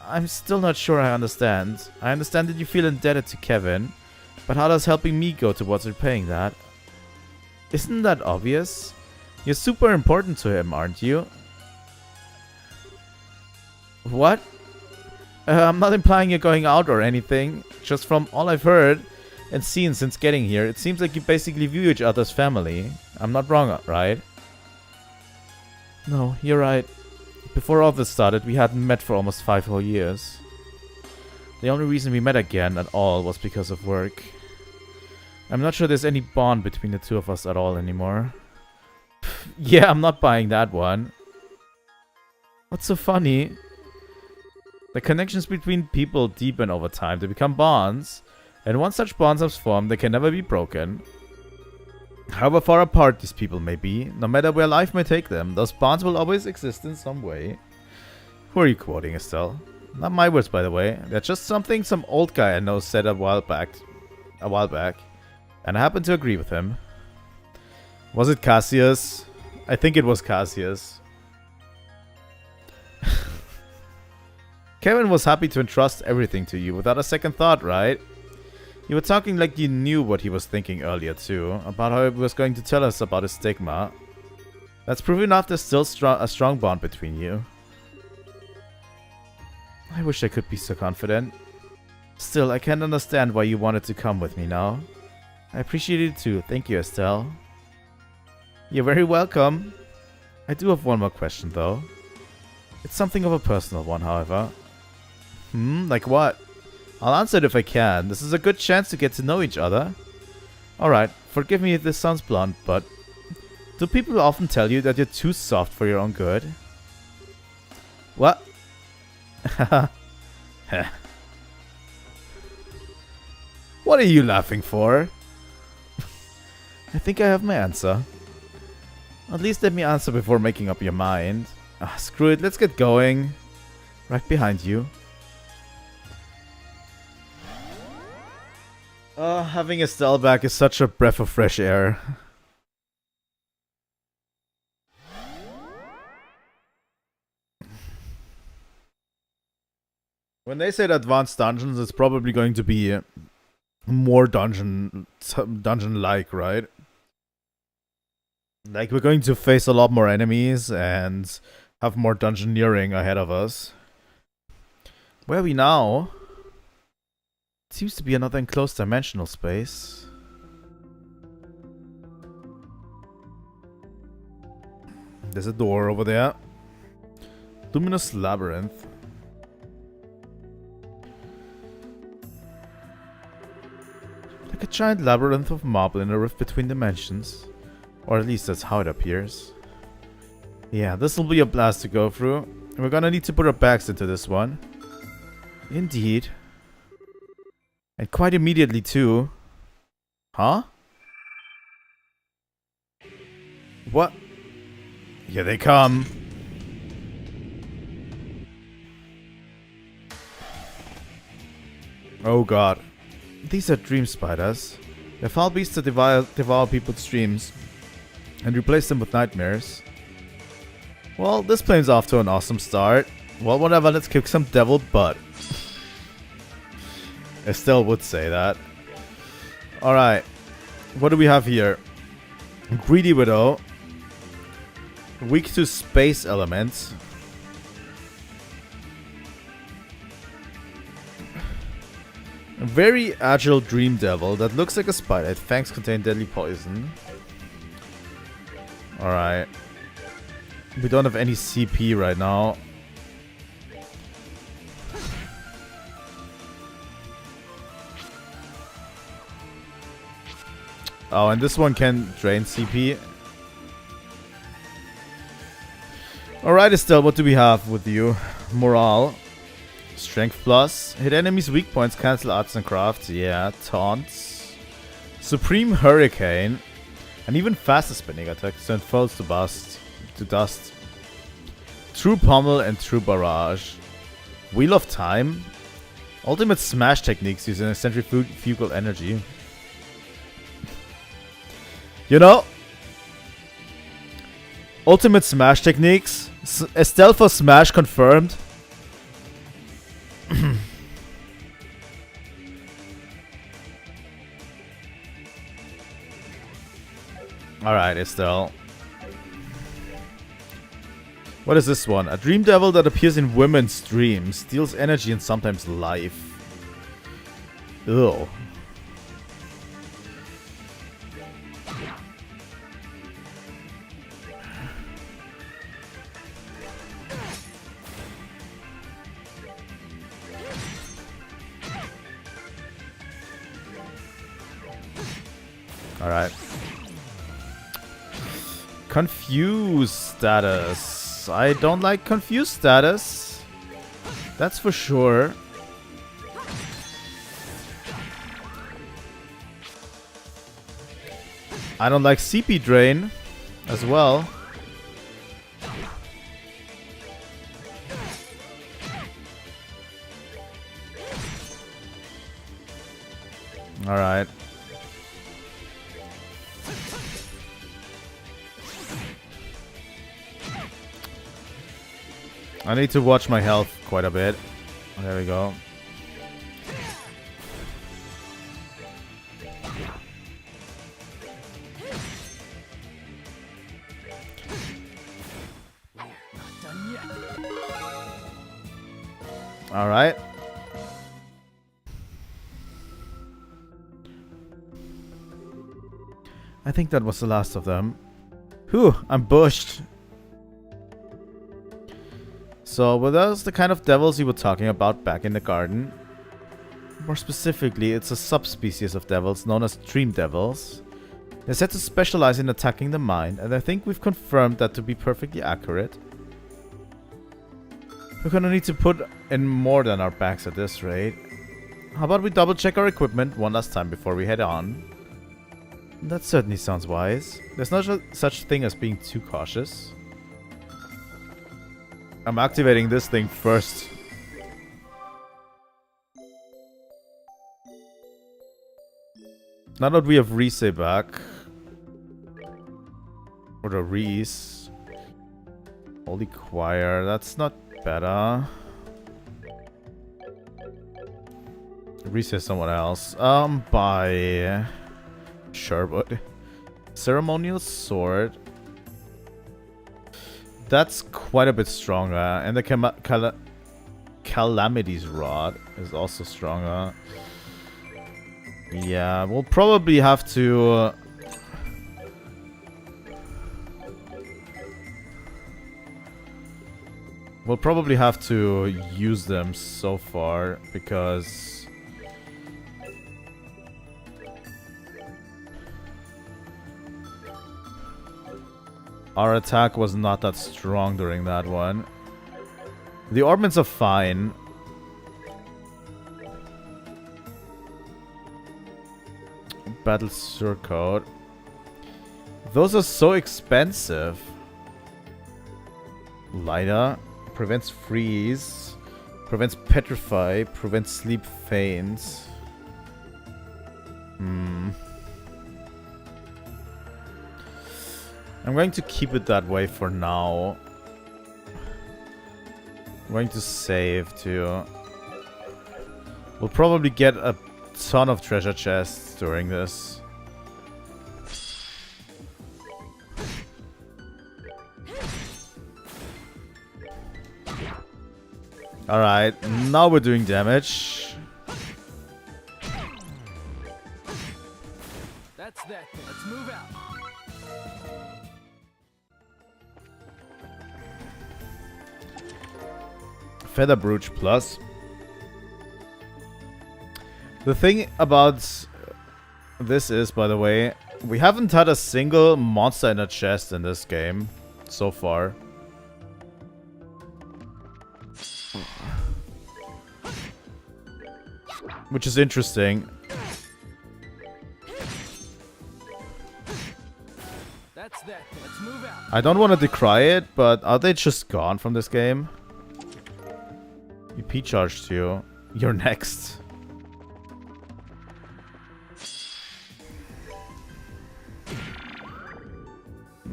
I'm still not sure I understand. I understand that you feel indebted to Kevin, but how does helping me go towards repaying that? Isn't that obvious? You're super important to him, aren't you? What? I'm not implying you're going out or anything. Just from all I've heard and seen since getting here, it seems like you basically view each other as family. I'm not wrong, right? No, you're right. Before all this started, we hadn't met for almost 5 whole years. The only reason we met again at all was because of work. I'm not sure there's any bond between the two of us at all anymore. Yeah, I'm not buying that one. What's so funny? The connections between people deepen over time to become bonds, and once such bonds have formed, they can never be broken. However far apart these people may be, no matter where life may take them, those bonds will always exist in some way. Who are you quoting, Estelle? Not my words, by the way. They're just something some old guy I know said a while back, and I happen to agree with him. Was it Cassius? I think it was Cassius. Kevin was happy to entrust everything to you without a second thought, right? You were talking like you knew what he was thinking earlier too, about how he was going to tell us about his stigma. That's proof enough there's still a strong bond between you. I wish I could be so confident. Still, I can't understand why you wanted to come with me now. I appreciate it too. Thank you, Estelle. You're very welcome. I do have one more question though. It's something of a personal one, however. Like what? I'll answer it if I can. This is a good chance to get to know each other. Alright, forgive me if this sounds blunt, but do people often tell you that you're too soft for your own good? What? What are you laughing for? I think I have my answer. At least let me answer before making up your mind. Screw it, let's get going. Right behind you. Having Estelle back is such a breath of fresh air. When they said advanced dungeons, it's probably going to be more dungeon-like, right? Like, we're going to face a lot more enemies and have more dungeoneering ahead of us. Where are we now? It seems to be another enclosed dimensional space. There's a door over there. Luminous labyrinth. Like a giant labyrinth of marble in a rift between dimensions. Or at least that's how it appears. Yeah, this will be a blast to go through. And we're gonna need to put our backs into this one. Indeed. And quite immediately too. Huh? What? Here they come. Oh god. These are dream spiders. They're foul beasts that devour people's dreams and replace them with nightmares. Well, this plane's off to an awesome start. Well, whatever, let's kick some devil butt. Estelle would say that. Alright. What do we have here? Greedy Widow. Weak to space elements. A very agile dream devil that looks like a spider. Its fangs contain deadly poison. Alright. We don't have any CP right now. Oh, and this one can drain CP. Alright, Estelle, what do we have with you? Morale. Strength plus. Hit enemies' weak points, cancel arts and crafts. Yeah, taunts. Supreme Hurricane. And even faster spinning attacks turn foes to dust. True Pommel and True Barrage. Wheel of Time. Ultimate smash techniques using centrifugal energy. You know, ultimate smash techniques. Estelle for smash confirmed. Alright, Estelle. What is this one? A dream devil that appears in women's dreams. Steals energy and sometimes life. Ew. Alright. Confused status. I don't like confused status. That's for sure. I don't like CP drain as well. Alright. I need to watch my health quite a bit. There we go. Alright. I think that was the last of them. Whew, I'm bushed. So, were those the kind of devils you were talking about back in the garden? More specifically, it's a subspecies of devils known as dream devils. They're said to specialize in attacking the mind, and I think we've confirmed that to be perfectly accurate. We're gonna need to put in more than our backs at this rate. How about we double check our equipment one last time before we head on? That certainly sounds wise. There's no such thing as being too cautious. I'm activating this thing first. Now that we have ries back. Or the ries. Holy choir, that's not better. Ries is someone else. By Sherwood. Ceremonial sword. That's quite a bit stronger. And the Calamity's Rod is also stronger. Yeah, we'll probably have to... we'll probably have to use them so far, because... our attack was not that strong during that one. The ornaments are fine. Battle Surcoat. Those are so expensive. Lighter. Prevents freeze. Prevents petrify. Prevents sleep faints. I'm going to keep it that way for now. I'm going to save too. We'll probably get a ton of treasure chests during this. Alright, now we're doing damage. That's that. Let's move out. Feather Brooch Plus. The thing about this is, by the way, we haven't had a single monster in a chest in this game so far. Which is interesting. That's that. Let's move out. I don't want to decry it, but are they just gone from this game? EP charged you. You're next.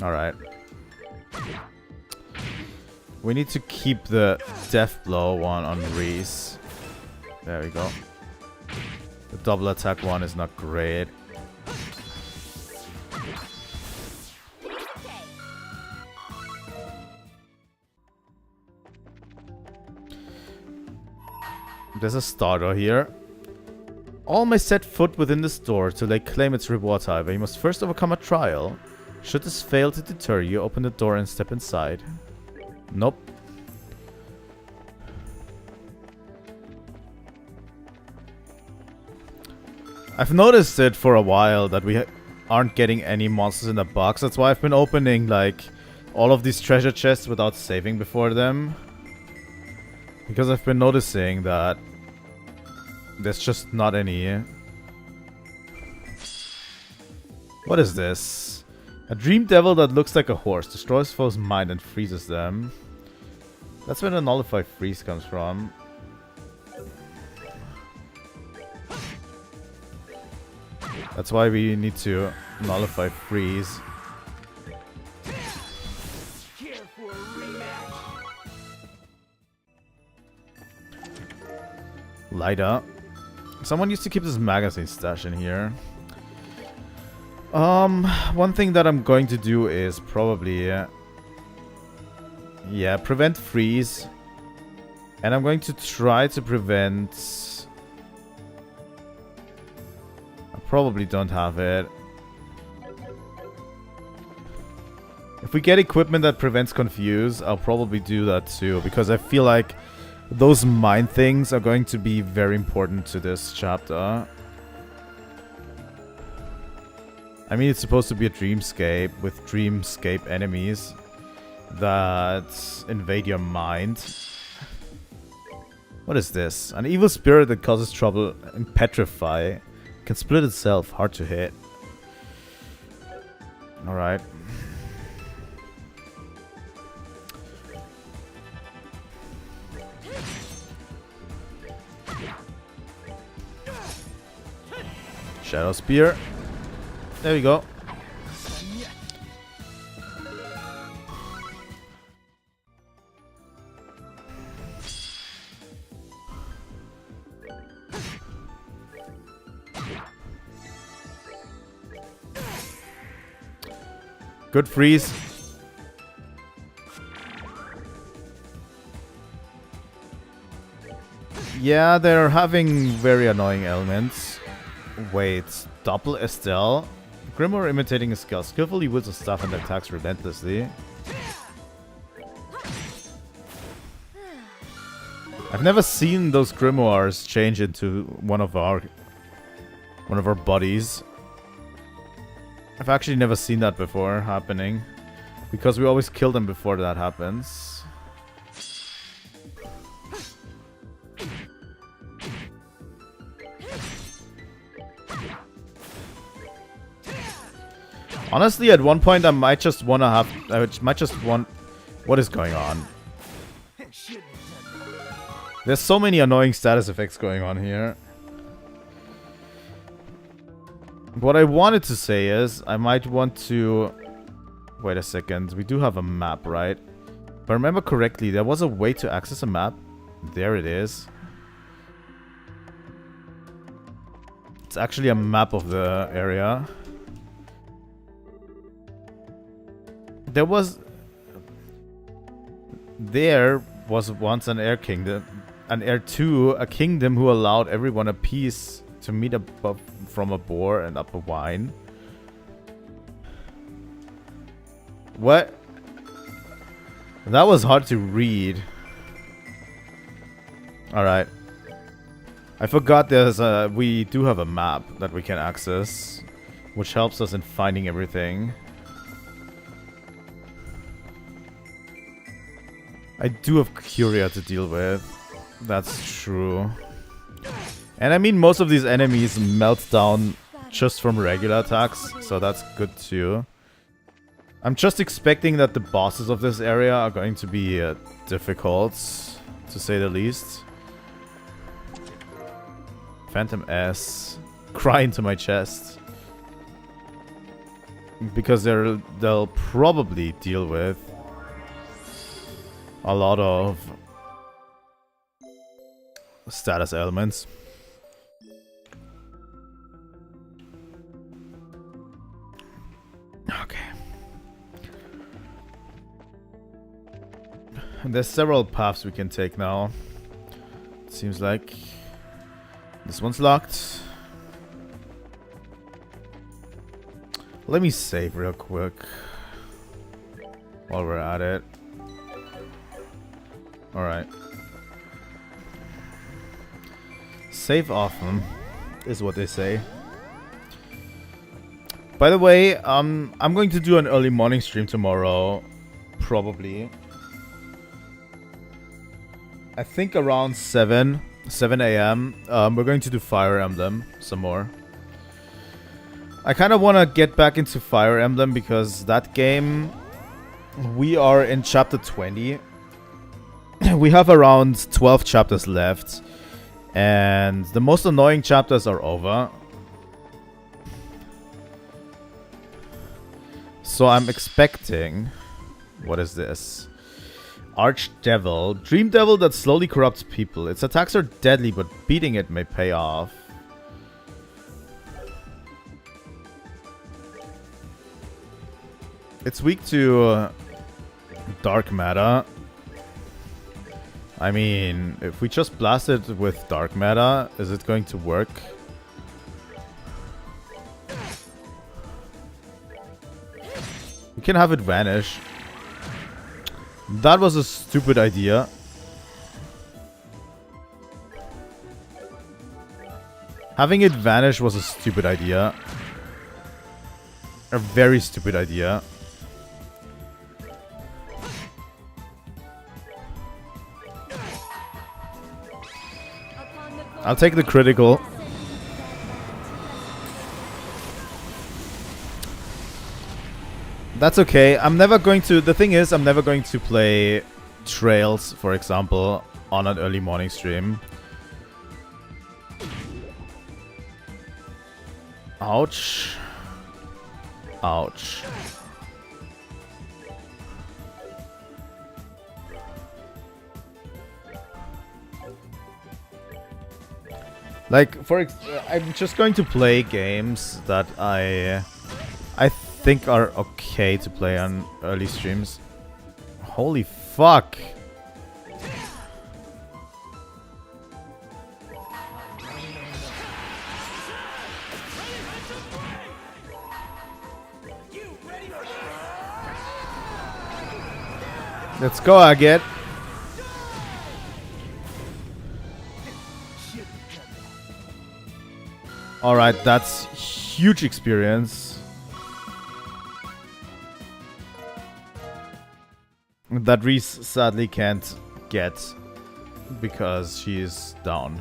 Alright. We need to keep the death blow one on ries. There we go. The double attack one is not great. There's a starter here. All may set foot within this door till they claim its reward, however. You must first overcome a trial. Should this fail to deter you, open the door and step inside. Nope. I've noticed it for a while that we aren't getting any monsters in the box. That's why I've been opening like all of these treasure chests without saving before them. Because I've been noticing that there's just not any. What is this? A dream devil that looks like a horse. Destroys foes' mind and freezes them. That's where the nullify freeze comes from. That's why we need to nullify freeze. Lighter. Someone used to keep this magazine stash in here. One thing that I'm going to do is probably... yeah, prevent freeze. And I'm going to try to prevent... I probably don't have it. If we get equipment that prevents confuse, I'll probably do that too. Because I feel like those mind things are going to be very important to this chapter. I mean, it's supposed to be a dreamscape with dreamscape enemies that invade your mind. What is this? An evil spirit that causes trouble and petrify. Can split itself, hard to hit. Alright. Shadow Spear. There we go. Good freeze. Yeah, they're having very annoying elements. Wait, double Estelle? Grimoire imitating a skull. Skillfully wields a staff and attacks relentlessly. I've never seen those grimoires change into one of our bodies. I've actually never seen that before happening. Because we always kill them before that happens. Honestly, at one point I might just want to have... I might just want... What is going on? There's so many annoying status effects going on here. What I wanted to say is, I might want to... Wait a second, we do have a map, right? If I remember correctly, there was a way to access a map. There it is. It's actually a map of the area. There was once an air kingdom, an heir to a kingdom who allowed everyone a piece to meet above from a boar and up a wine. What? That was hard to read. Alright. I forgot we do have a map that we can access, which helps us in finding everything. I do have Curia to deal with. That's true. And I mean, most of these enemies melt down just from regular attacks, so that's good too. I'm just expecting that the bosses of this area are going to be difficult, to say the least. Phantom S. Cry into my chest. Because they'll probably deal with a lot of status elements. Okay. There's several paths we can take now. It seems like this one's locked. Let me save real quick while we're at it. Alright. Save often is what they say. By the way, I'm going to do an early morning stream tomorrow. Probably. I think around 7 a.m. We're going to do Fire Emblem some more. I kind of want to get back into Fire Emblem because that game, we are in chapter 20. We have around 12 chapters left, and the most annoying chapters are over. So I'm expecting... What is this? Archdevil. Dream devil that slowly corrupts people. Its attacks are deadly, but beating it may pay off. It's weak to dark matter. I mean, if we just blast it with dark matter, is it going to work? We can have it vanish. That was a stupid idea. Having it vanish was a stupid idea. A very stupid idea. I'll take the critical. That's okay. I'm never going to... The thing is, I'm never going to play Trails, for example, on an early morning stream. Ouch. Ouch. Like, I'm just going to play games that I think are okay to play on early streams. Holy fuck. Let's go, Agate. Alright, that's huge experience. That Ries sadly can't get because she's down.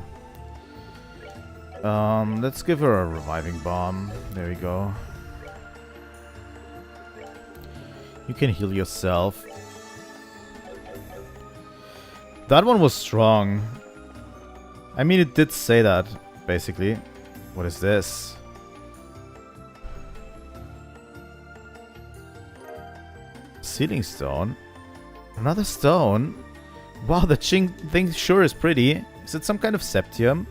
Let's give her a reviving bomb. There we go. You can heal yourself. That one was strong. I mean, it did say that, basically. What is this? Sealing stone? Another stone? Wow, the thing sure is pretty. Is it some kind of septium?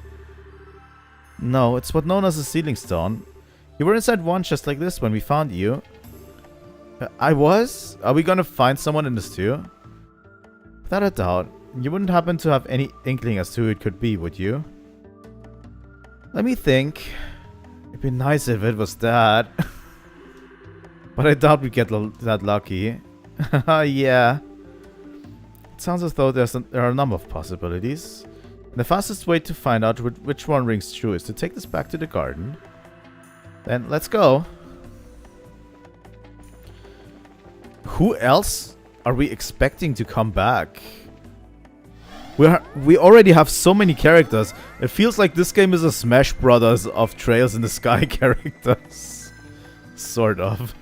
No, it's what known as a sealing stone. You were inside one just like this when we found you. I was? Are we gonna find someone in this too? Without a doubt. You wouldn't happen to have any inkling as to who it could be, would you? Let me think. It'd be nice if it was that. But I doubt we'd get that lucky. Yeah. It sounds as though there are a number of possibilities. The fastest way to find out which one rings true is to take this back to the garden. Then let's go. Who else are we expecting to come back? We already have so many characters. It feels like this game is a Smash Brothers of Trails in the Sky characters. Sort of.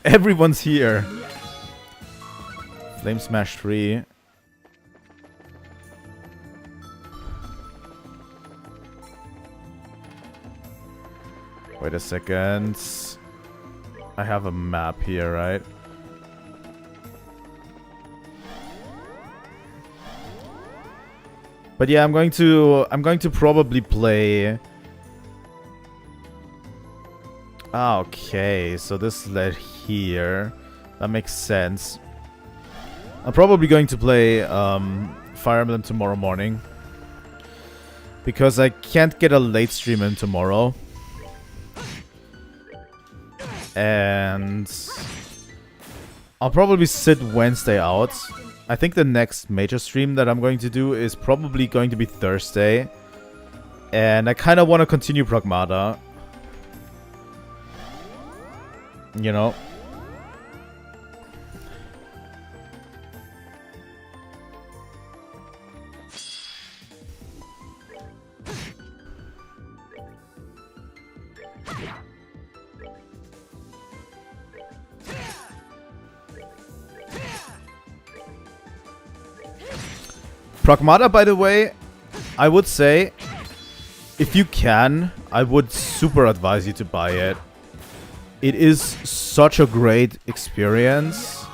Everyone's here. Flame Smash 3. Wait a second. I have a map here, right? But yeah, I'm going to probably play. Ah, okay, so this led here. That makes sense. I'm probably going to play Fire Emblem tomorrow morning. Because I can't get a late stream in tomorrow. And I'll probably sit Wednesday out. I think the next major stream that I'm going to do is probably going to be Thursday. And I kind of want to continue Pragmata. You know? Pragmata, by the way, I would say, if you can, I would super advise you to buy it. It is such a great experience.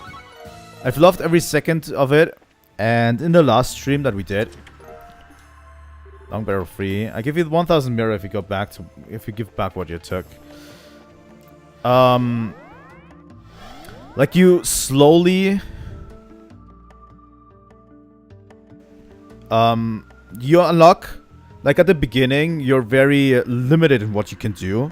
I've loved every second of it. And in the last stream that we did, long barrel free, I give you 1000 mirror if you go back to, if you give back what you took. Like you slowly, you unlock, like at the beginning, you're very limited in what you can do.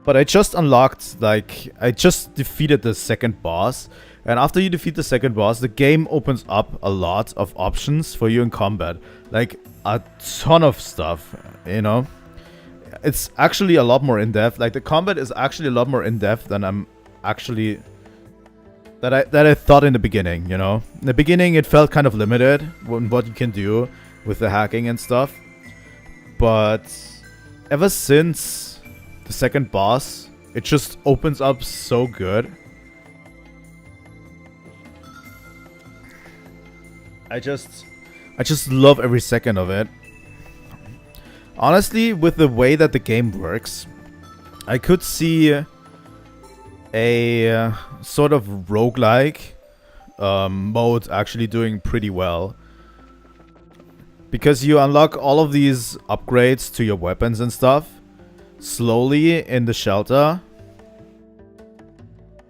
But I just unlocked, like, I just defeated the second boss. And after you defeat the second boss, the game opens up a lot of options for you in combat. Like, a ton of stuff, you know? It's actually a lot more in-depth. Like, the combat is actually a lot more in-depth than I'm actually... That I thought in the beginning, you know? In the beginning, it felt kind of limited in what you can do with the hacking and stuff. But ever since the second boss, it just opens up so good. I just love every second of it. Honestly, with the way that the game works, I could see a sort of roguelike mode actually doing pretty well. Because you unlock all of these upgrades to your weapons and stuff slowly in the shelter.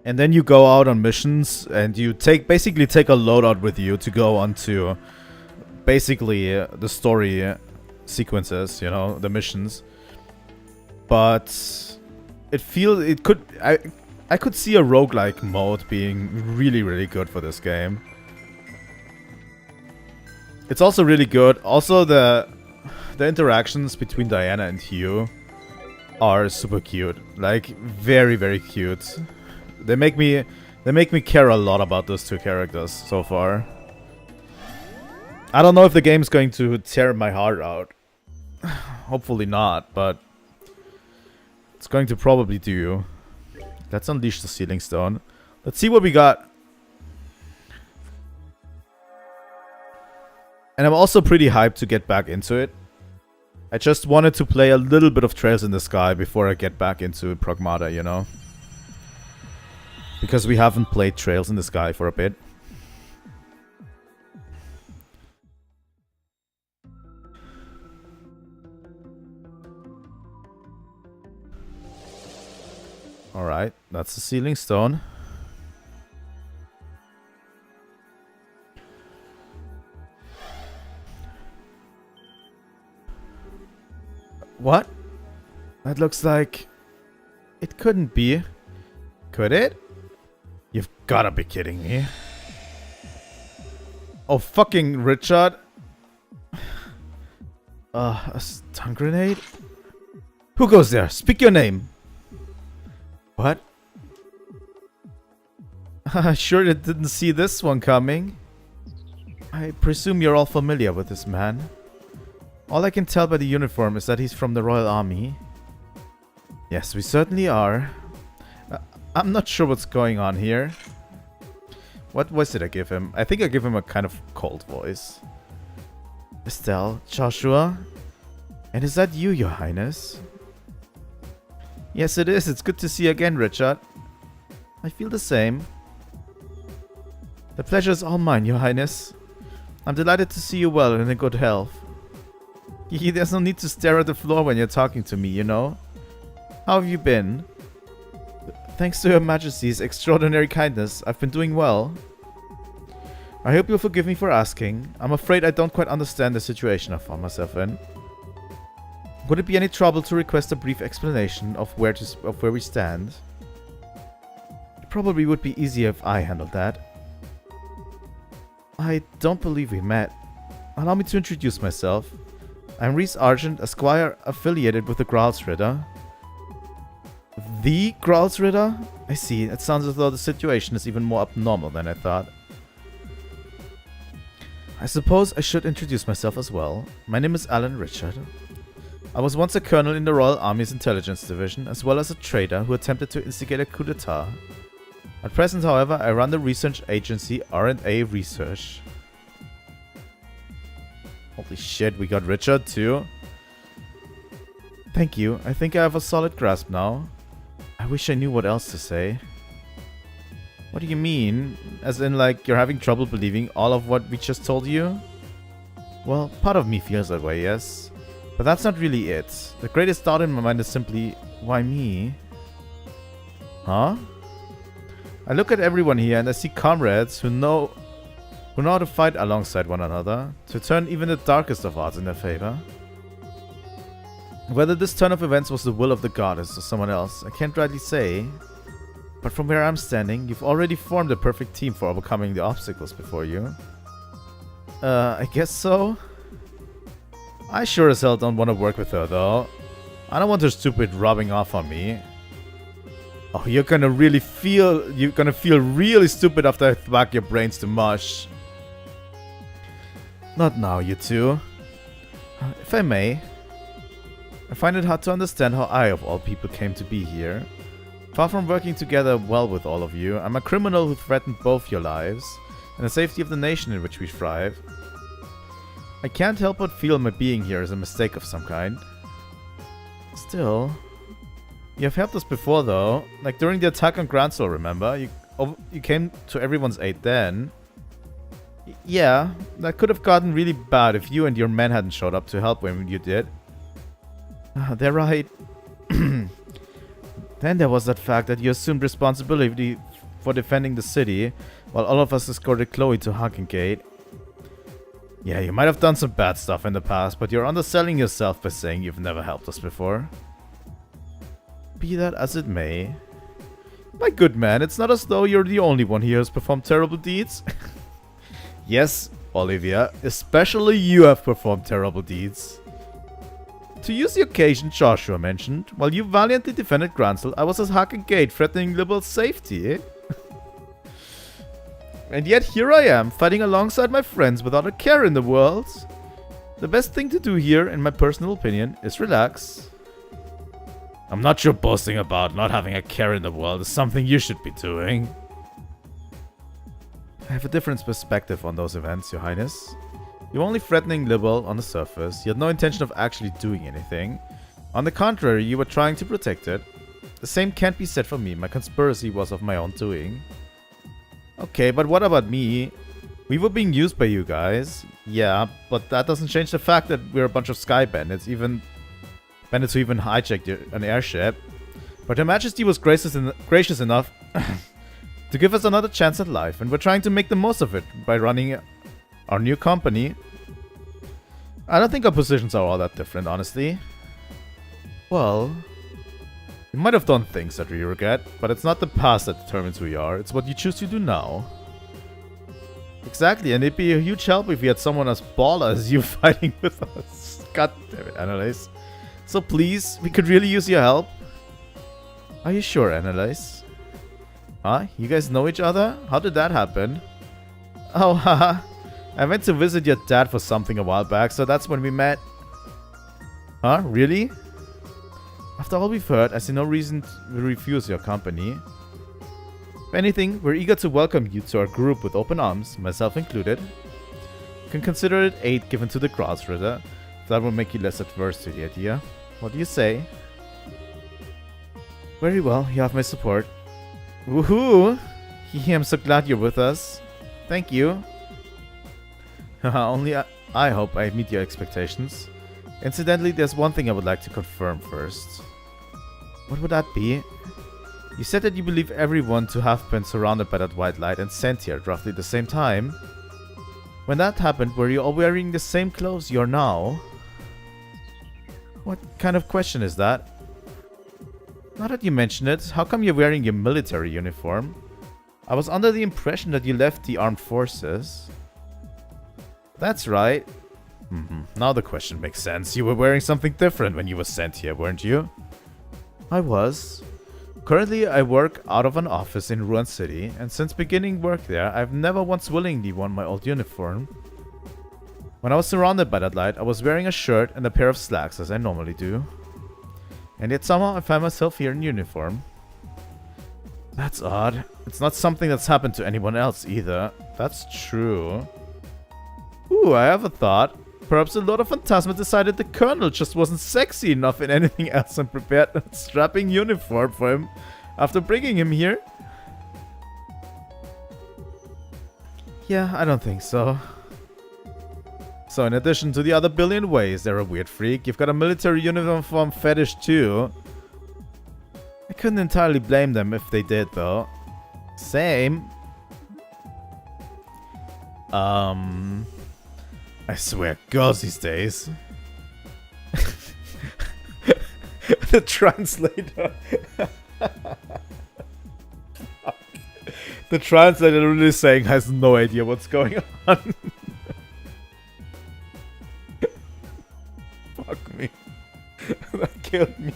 And then you go out on missions and you basically take a loadout with you to go onto basically the story sequences, you know, the missions. But I could see a roguelike mode being really, really good for this game. It's also really good. Also, the interactions between Diana and Hugh are super cute. Like, very, very cute. They make me care a lot about those two characters so far. I don't know if the game's going to tear my heart out. Hopefully not, but it's going to probably do. Let's unleash the Sealing Stone. Let's see what we got. And I'm also pretty hyped to get back into it. I just wanted to play a little bit of Trails in the Sky before I get back into Pragmata, you know? Because we haven't played Trails in the Sky for a bit. Alright, that's the Sealing Stone. What? That looks like... It couldn't be. Could it? You've gotta be kidding me. Oh, fucking Richard. A stun grenade? Who goes there? Speak your name. What? I sure didn't see this one coming. I presume you're all familiar with this man. All I can tell by the uniform is that he's from the Royal Army. Yes, we certainly are. I'm not sure what's going on here. What voice did I give him? I think I give him a kind of cold voice. Estelle, Joshua? And is that you, Your Highness? Yes, it is. It's good to see you again, Richard. I feel the same. The pleasure is all mine, Your Highness. I'm delighted to see you well and in good health. There's no need to stare at the floor when you're talking to me, you know? How have you been? Thanks to Her Majesty's extraordinary kindness, I've been doing well. I hope you'll forgive me for asking. I'm afraid I don't quite understand the situation I found myself in. Would it be any trouble to request a brief explanation of where we stand? It probably would be easier if I handled that. I don't believe we met. Allow me to introduce myself. I'm Ries Argent, a squire affiliated with the Gralsritter. The Gralsritter? I see. It sounds as though the situation is even more abnormal than I thought. I suppose I should introduce myself as well. My name is Alan Richard. I was once a colonel in the Royal Army's Intelligence Division, as well as a traitor who attempted to instigate a coup d'etat. At present, however, I run the research agency R&A Research. Holy shit, we got Richard too. Thank you. I think I have a solid grasp now. I wish I knew what else to say. What do you mean? As in, like, you're having trouble believing all of what we just told you? Well, part of me feels that way, yes. But that's not really it. The greatest doubt in my mind is simply, why me? Huh? I look at everyone here and I see comrades who know how to fight alongside one another, to turn even the darkest of odds in their favor. Whether this turn of events was the will of the goddess or someone else, I can't rightly say. But from where I'm standing, you've already formed a perfect team for overcoming the obstacles before you. I guess so? I sure as hell don't want to work with her though. I don't want her stupid rubbing off on me. Oh, you're gonna feel really stupid after I thwack your brains to mush. Not now, you two. If I may. I find it hard to understand how I, of all people, came to be here. Far from working together well with all of you, I'm a criminal who threatened both your lives and the safety of the nation in which we thrive. I can't help but feel my being here is a mistake of some kind. Still, you have helped us before though, like during the attack on Gransel, remember? You came to everyone's aid then. Yeah, that could have gotten really bad if you and your men hadn't showed up to help when you did. They're right. Then there was that fact that you assumed responsibility for defending the city, while all of us escorted Chloe to Hagen Gate. Yeah, you might have done some bad stuff in the past, but you're underselling yourself by saying you've never helped us before. Be that as it may. My good man, it's not as though you're the only one here who's performed terrible deeds. Yes, Olivia, especially you have performed terrible deeds. To use the occasion Joshua mentioned, while you valiantly defended Gransel, I was at Hagen Gate threatening Liberl's safety. And yet here I am, fighting alongside my friends without a care in the world. The best thing to do here, in my personal opinion, is relax. I'm not sure boasting about not having a care in the world is something you should be doing. I have a different perspective on those events, Your Highness. You're only threatening Liberl on the surface. You had no intention of actually doing anything. On the contrary, you were trying to protect it. The same can't be said for me. My conspiracy was of my own doing. Okay, but what about me? We were being used by you guys. Yeah, but that doesn't change the fact that we're a bunch of sky bandits. Bandits who even hijacked an airship. But Her Majesty was gracious enough to give us another chance at life. And we're trying to make the most of it by running our new company. I don't think our positions are all that different, honestly. Well, we might have done things that we regret, but it's not the past that determines who we are. It's what you choose to do now. Exactly, and it'd be a huge help if we had someone as baller as you fighting with us. God damn it, Annalise. So please, we could really use your help. Are you sure, Annalise? Huh? You guys know each other? How did that happen? Oh, haha. I went to visit your dad for something a while back, so that's when we met. Huh? Really? After all we've heard, I see no reason to refuse your company. If anything, we're eager to welcome you to our group with open arms, myself included. You can consider it aid given to the Gralsritter, if that will make you less adverse to the idea. What do you say? Very well, you have my support. Woohoo! I'm so glad you're with us. Thank you. Only I hope I meet your expectations. Incidentally, there's one thing I would like to confirm first. What would that be? You said that you believe everyone to have been surrounded by that white light and sent here at roughly the same time. When that happened, were you all wearing the same clothes you're now? What kind of question is that? Now that you mention it, how come you're wearing your military uniform? I was under the impression that you left the armed forces. That's right. Now the question makes sense. You were wearing something different when you were sent here, weren't you? I was. Currently, I work out of an office in Ruan City, and since beginning work there, I've never once willingly worn my old uniform. When I was surrounded by that light, I was wearing a shirt and a pair of slacks, as I normally do. And yet somehow I find myself here in uniform. That's odd. It's not something that's happened to anyone else either. That's true. Ooh, I have a thought. Perhaps the Lord of Phantasma decided the Colonel just wasn't sexy enough in anything else and prepared a strapping uniform for him after bringing him here. Yeah, I don't think so. So in addition to the other billion ways they're a weird freak, you've got a military uniform fetish too. I couldn't entirely blame them if they did though. Same. I swear, girls these days. The translator. The translator really saying has no idea what's going on. Fuck me. That killed me.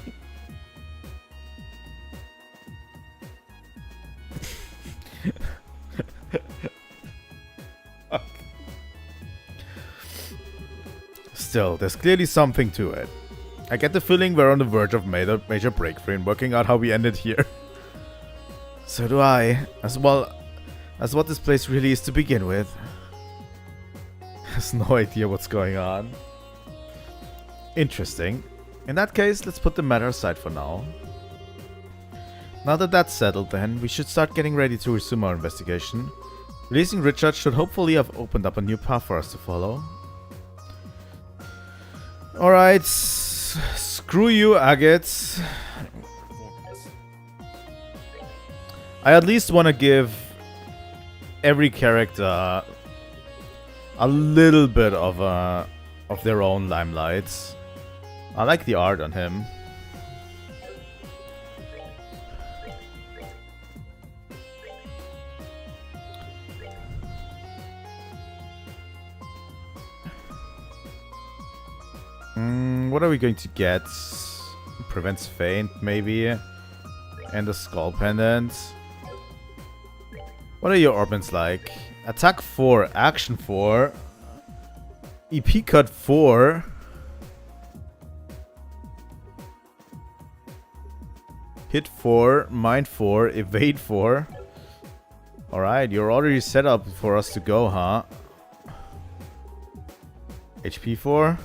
Still, there's clearly something to it. I get the feeling we're on the verge of major breakthrough in working out how we ended here. So do I, as well as what this place really is to begin with. Has no idea what's going on. Interesting. In that case, let's put the matter aside for now. Now that that's settled then, we should start getting ready to resume our investigation. Releasing Richard should hopefully have opened up a new path for us to follow. Alright, screw you, agates. I at least want to give every character a little bit of their own limelights. I like the art on him. What are we going to get? Prevents faint, maybe. And a skull pendant. What are your orbits like? Attack 4, action 4. EP cut 4. Hit 4, mind 4, evade 4. Alright, you're already set up for us to go, huh? HP 4.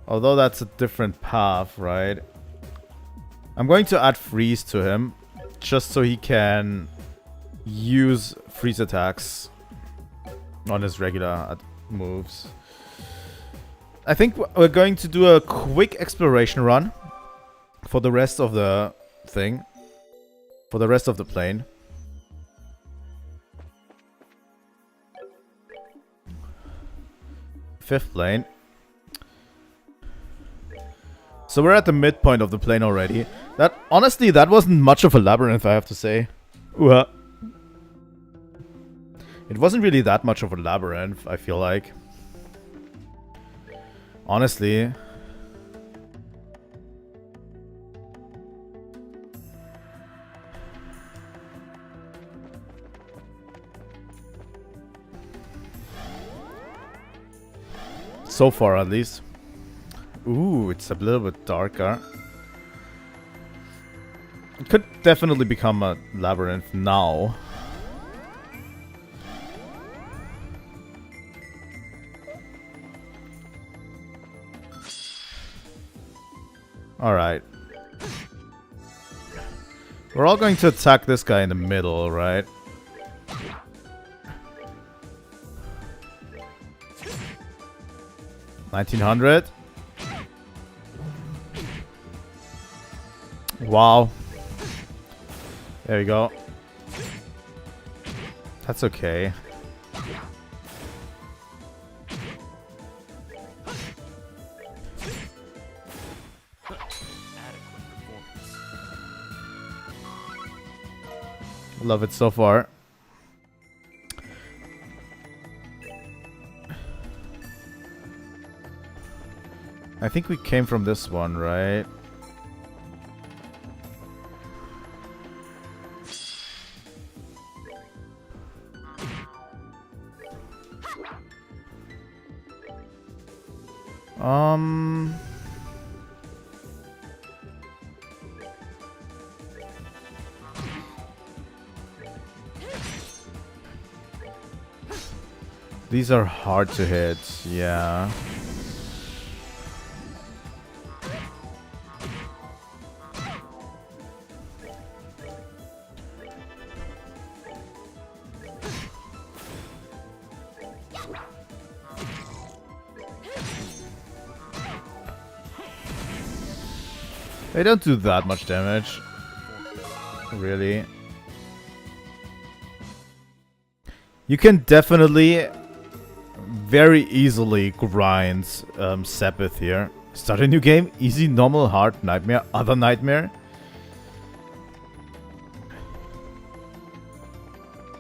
Although that's a different path, right? I'm going to add freeze to him, just so he can use freeze attacks on his regular moves. I think we're going to do a quick exploration run for the rest of the thing. For the rest of the plane. Fifth plane. So we're at the midpoint of the plane already. Honestly, that wasn't much of a labyrinth, I have to say. It wasn't really that much of a labyrinth, I feel like. Honestly. So far, at least. Ooh, it's a little bit darker. It could definitely become a labyrinth now. Alright. We're all going to attack this guy in the middle, right? $1900. Wow. There you go. That's okay. Love it so far. I think we came from this one, right? These are hard to hit, yeah. They don't do that much damage, really. You can definitely very easily grind Sepith here. Start a new game, easy, normal, hard, nightmare, other nightmare.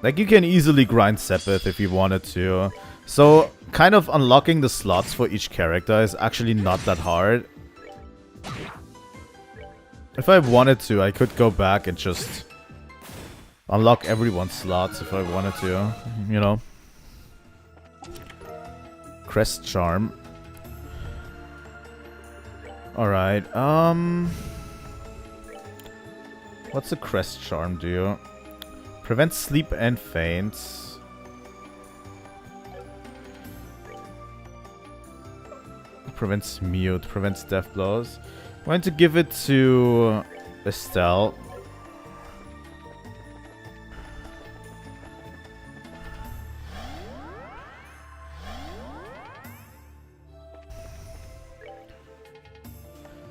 Like, you can easily grind Sepith if you wanted to. So, kind of unlocking the slots for each character is actually not that hard. If I wanted to, I could go back and just unlock everyone's slots if I wanted to, you know. Crest Charm. Alright, what's the Crest Charm do? Prevents sleep and faints. Prevents mute, prevents death blows. I'm going to give it to Estelle.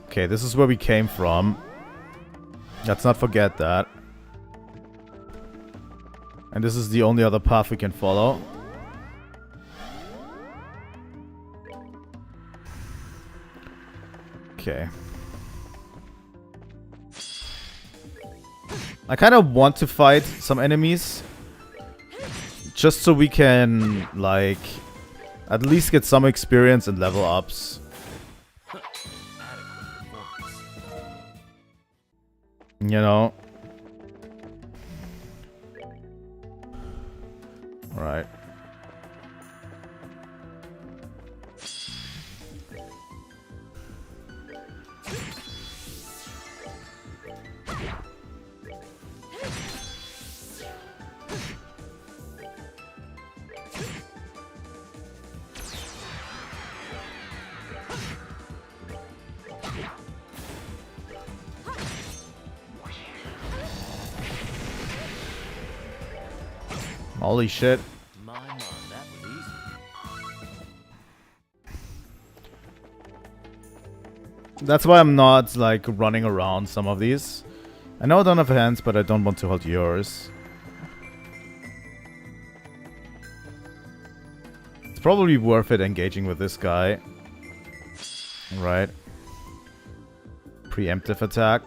Okay, this is where we came from. Let's not forget that. And this is the only other path we can follow. Okay. I kind of want to fight some enemies. Just so we can, like, at least get some experience and level ups. You know? Alright. Holy shit. That was easy. That's why I'm not, like, running around some of these. I know I don't have hands, but I don't want to hold yours. It's probably worth it engaging with this guy. Right. Preemptive attack.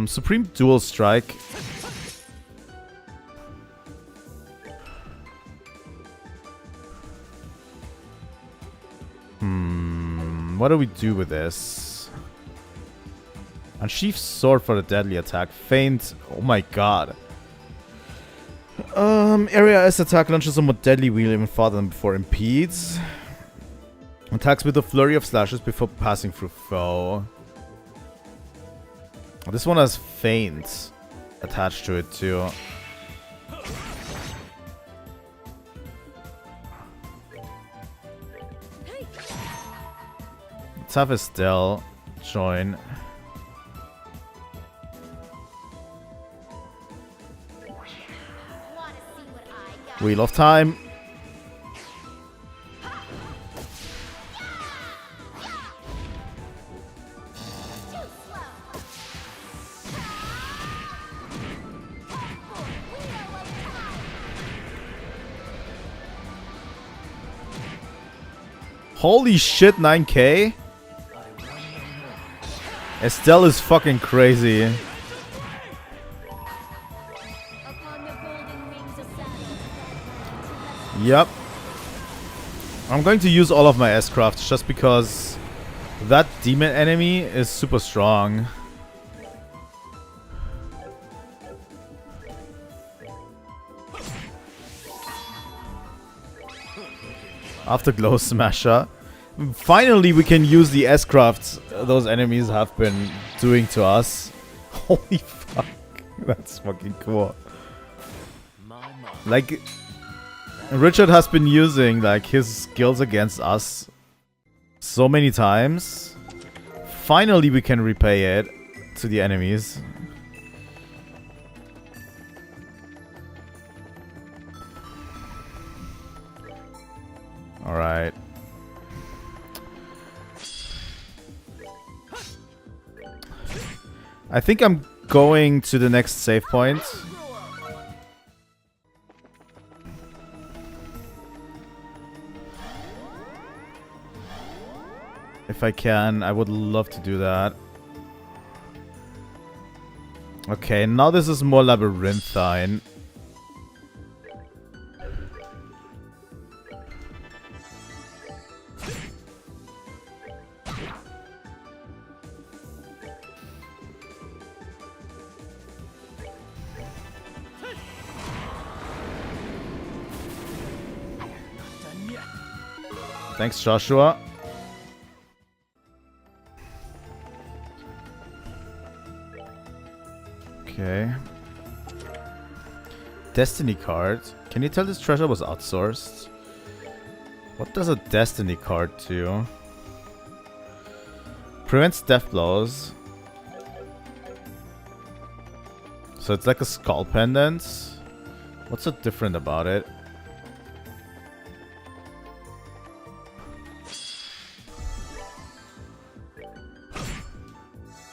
Supreme Dual Strike. What do we do with this? Unsheath Sword for the deadly attack. Feint. Oh my god. Area S attack launches a more deadly wheel even farther than before. Impedes. Attacks with a flurry of slashes before passing through foe. This one has Feint attached to it too. Let's have Estelle join. Wheel of Time. Holy shit, 9k? Estelle is fucking crazy. Yep. I'm going to use all of my S-crafts just because that demon enemy is super strong. After Glow Smasher. Finally we can use the S-crafts those enemies have been doing to us. Holy fuck. That's fucking cool. Like, Richard has been using like his skills against us so many times. Finally we can repay it to the enemies. Alright. I think I'm going to the next save point. If I can, I would love to do that. Okay, now this is more labyrinthine. Thanks, Joshua. Okay. Destiny card. Can you tell this treasure was outsourced? What does a destiny card do? Prevents death blows. So it's like a skull pendant. What's so different about it?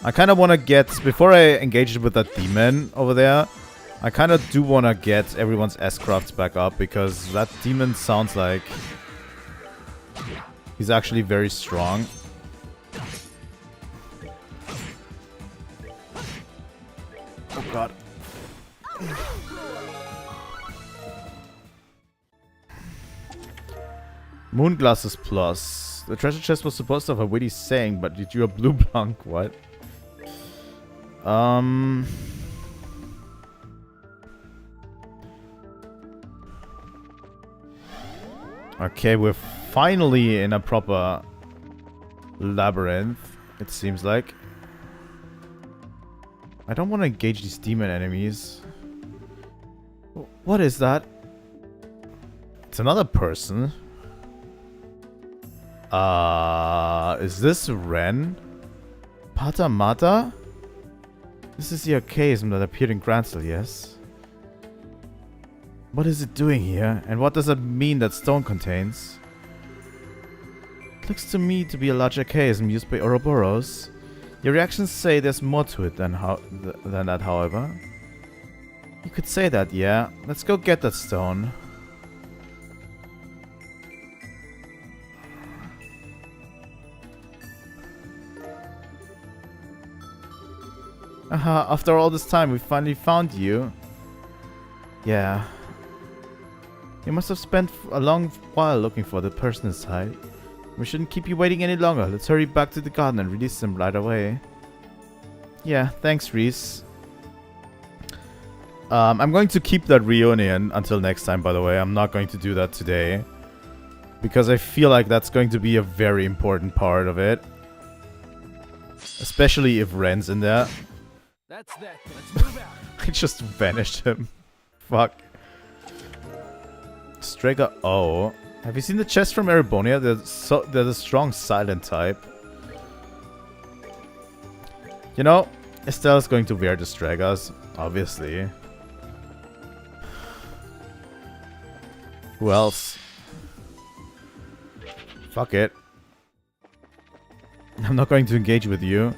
I kind of want to get, before I engage with that demon over there, I kind of do want to get everyone's S-crafts back up, because that demon sounds like he's actually very strong. Oh god. Moon glasses plus. The treasure chest was supposed to have a witty saying, but did you a blue blank? What? Okay, we're finally in a proper labyrinth, it seems like. I don't want to engage these demon enemies. What is that? It's another person. Is this Ren? Pata Mata? This is the archaism that appeared in Gransel, yes? What is it doing here? And what does it mean that stone contains? It looks to me to be a large archaism used by Ouroboros. Your reactions say there's more to it than that, however. You could say that, yeah. Let's go get that stone. Aha, after all this time, we finally found you. Yeah. You must have spent a long while looking for the person inside. We shouldn't keep you waiting any longer. Let's hurry back to the garden and release them right away. Yeah, thanks, Ries. I'm going to keep that reunion until next time, by the way. I'm not going to do that today, because I feel like that's going to be a very important part of it. Especially if Ren's in there. That's that. Let's move out. I just vanished him. Fuck. Strega O. Have you seen the chest from Erebonia? They're the strong silent type. You know, Estelle's going to wear the Stregas, obviously. Who else? Fuck it. I'm not going to engage with you.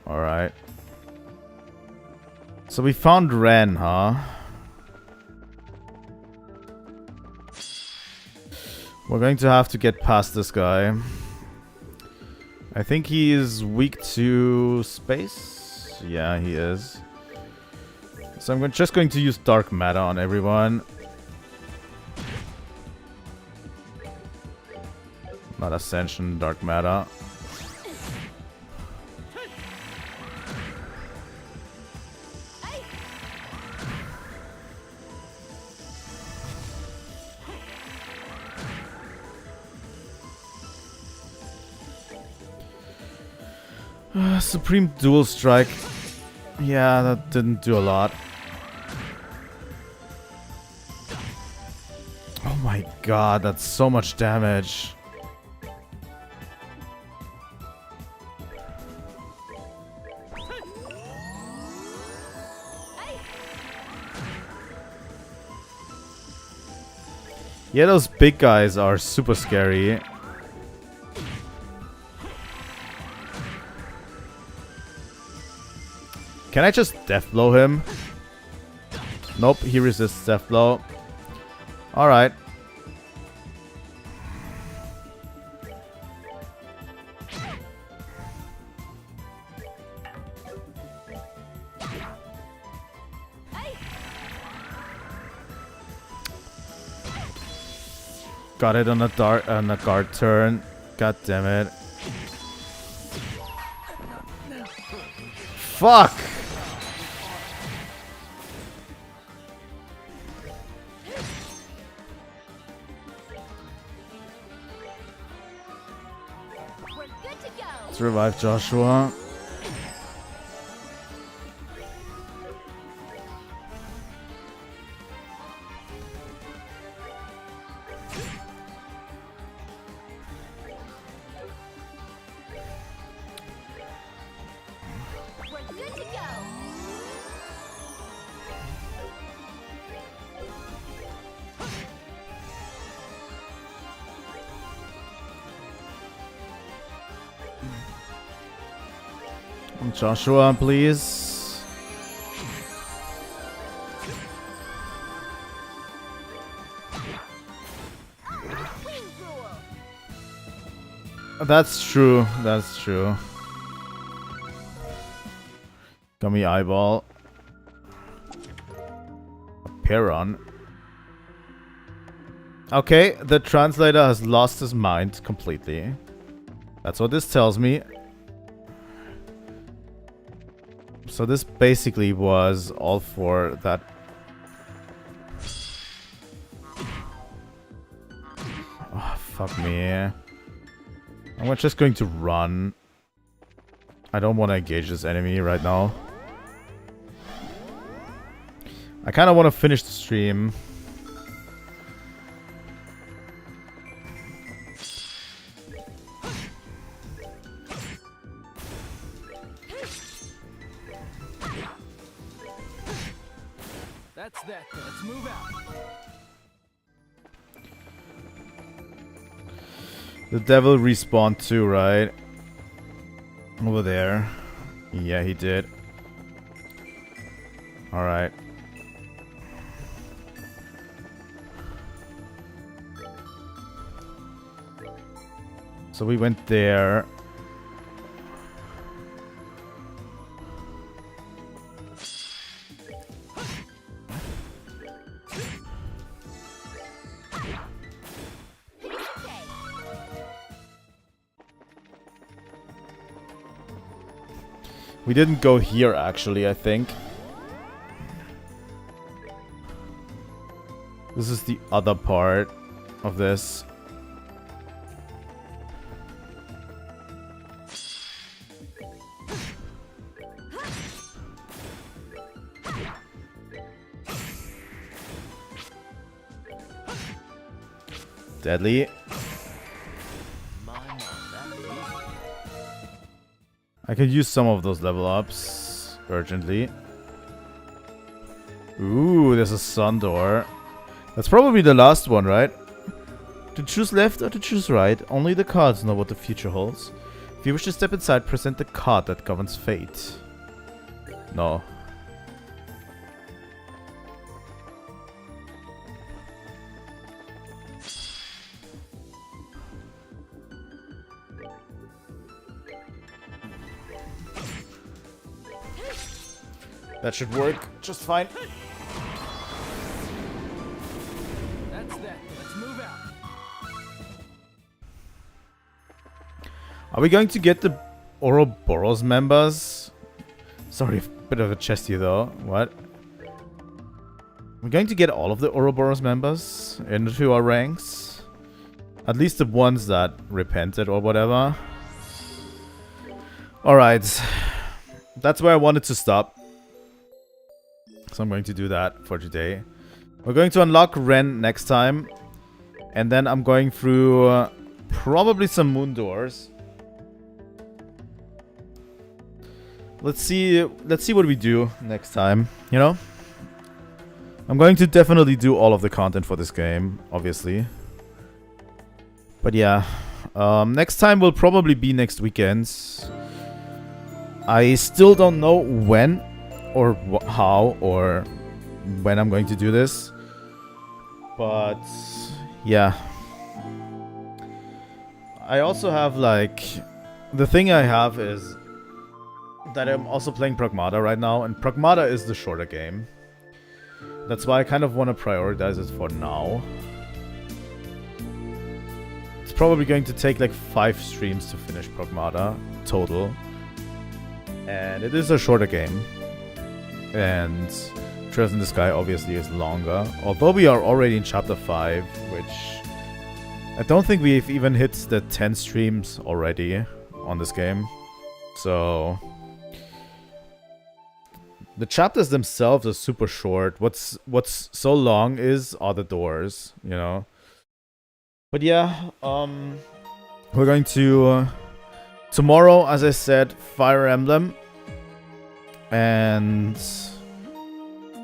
Alright. So we found Ren, huh? We're going to have to get past this guy. I think he is weak to space. Yeah, he is. So I'm just going to use dark matter on everyone. Not Ascension, dark matter. Supreme Dual Strike. Yeah, that didn't do a lot. Oh my god, that's so much damage. Yeah, those big guys are super scary. Can I just death blow him? Nope, he resists death blow. Alright. Got it on a guard turn. God damn it. Fuck! Let's revive Joshua. Joshua, please. That's true. That's true. Gummy eyeball. A Peron. Okay, the translator has lost his mind completely. That's what this tells me. So this basically was all for that. Oh, fuck me. I'm just going to run. I don't want to engage this enemy right now. I kind of want to finish the stream. That's that. Let's move out. The devil respawned too, right? Over there. Yeah, he did. Alright. So we went there. We didn't go here, actually, I think. This is the other part of this. Deadly. I could use some of those level ups urgently. Ooh, there's a sun door. That's probably the last one, right? To choose left or to choose right, only the cards know what the future holds. If you wish to step inside, present the card that governs fate. No. That should work just fine. That's that. Let's move out. Are we going to get the Ouroboros members? Sorry, a bit of a chesty though. What? We're going to get all of the Ouroboros members into our ranks. At least the ones that repented or whatever. Alright. That's where I wanted to stop. So I'm going to do that for today. We're going to unlock Ren next time. And then I'm going through probably some moon doors. Let's see what we do next time, you know? I'm going to definitely do all of the content for this game, obviously. But yeah, next time will probably be next weekend. I still don't know when or how or when I'm going to do this. But yeah. I also have like... The thing I have is that I'm also playing Pragmata right now. And Pragmata is the shorter game. That's why I kind of want to prioritize it for now. It's probably going to take like 5 streams to finish Pragmata total. And it is a shorter game. And Trails in the Sky obviously is longer. Although we are already in chapter 5, which I don't think we've even hit the 10 streams already on this game. So the chapters themselves are super short. What's so long are the doors, you know. But yeah, we're going to tomorrow, as I said, Fire Emblem. And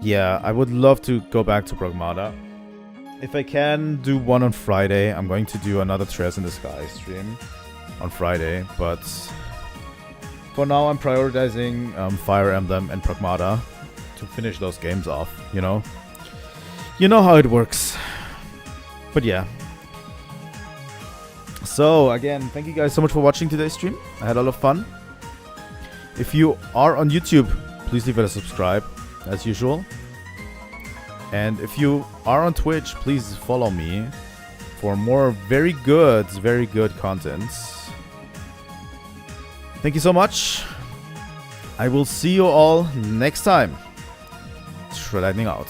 yeah, I would love to go back to Pragmata. If I can do one on Friday, I'm going to do another Trails in the Sky stream on Friday. But for now, I'm prioritizing Fire Emblem and Pragmata to finish those games off, you know? You know how it works. But yeah. So, again, thank you guys so much for watching today's stream. I had a lot of fun. If you are on YouTube, please leave it a subscribe, as usual. And if you are on Twitch, please follow me for more very good content. Thank you so much. I will see you all next time. Trilightning out.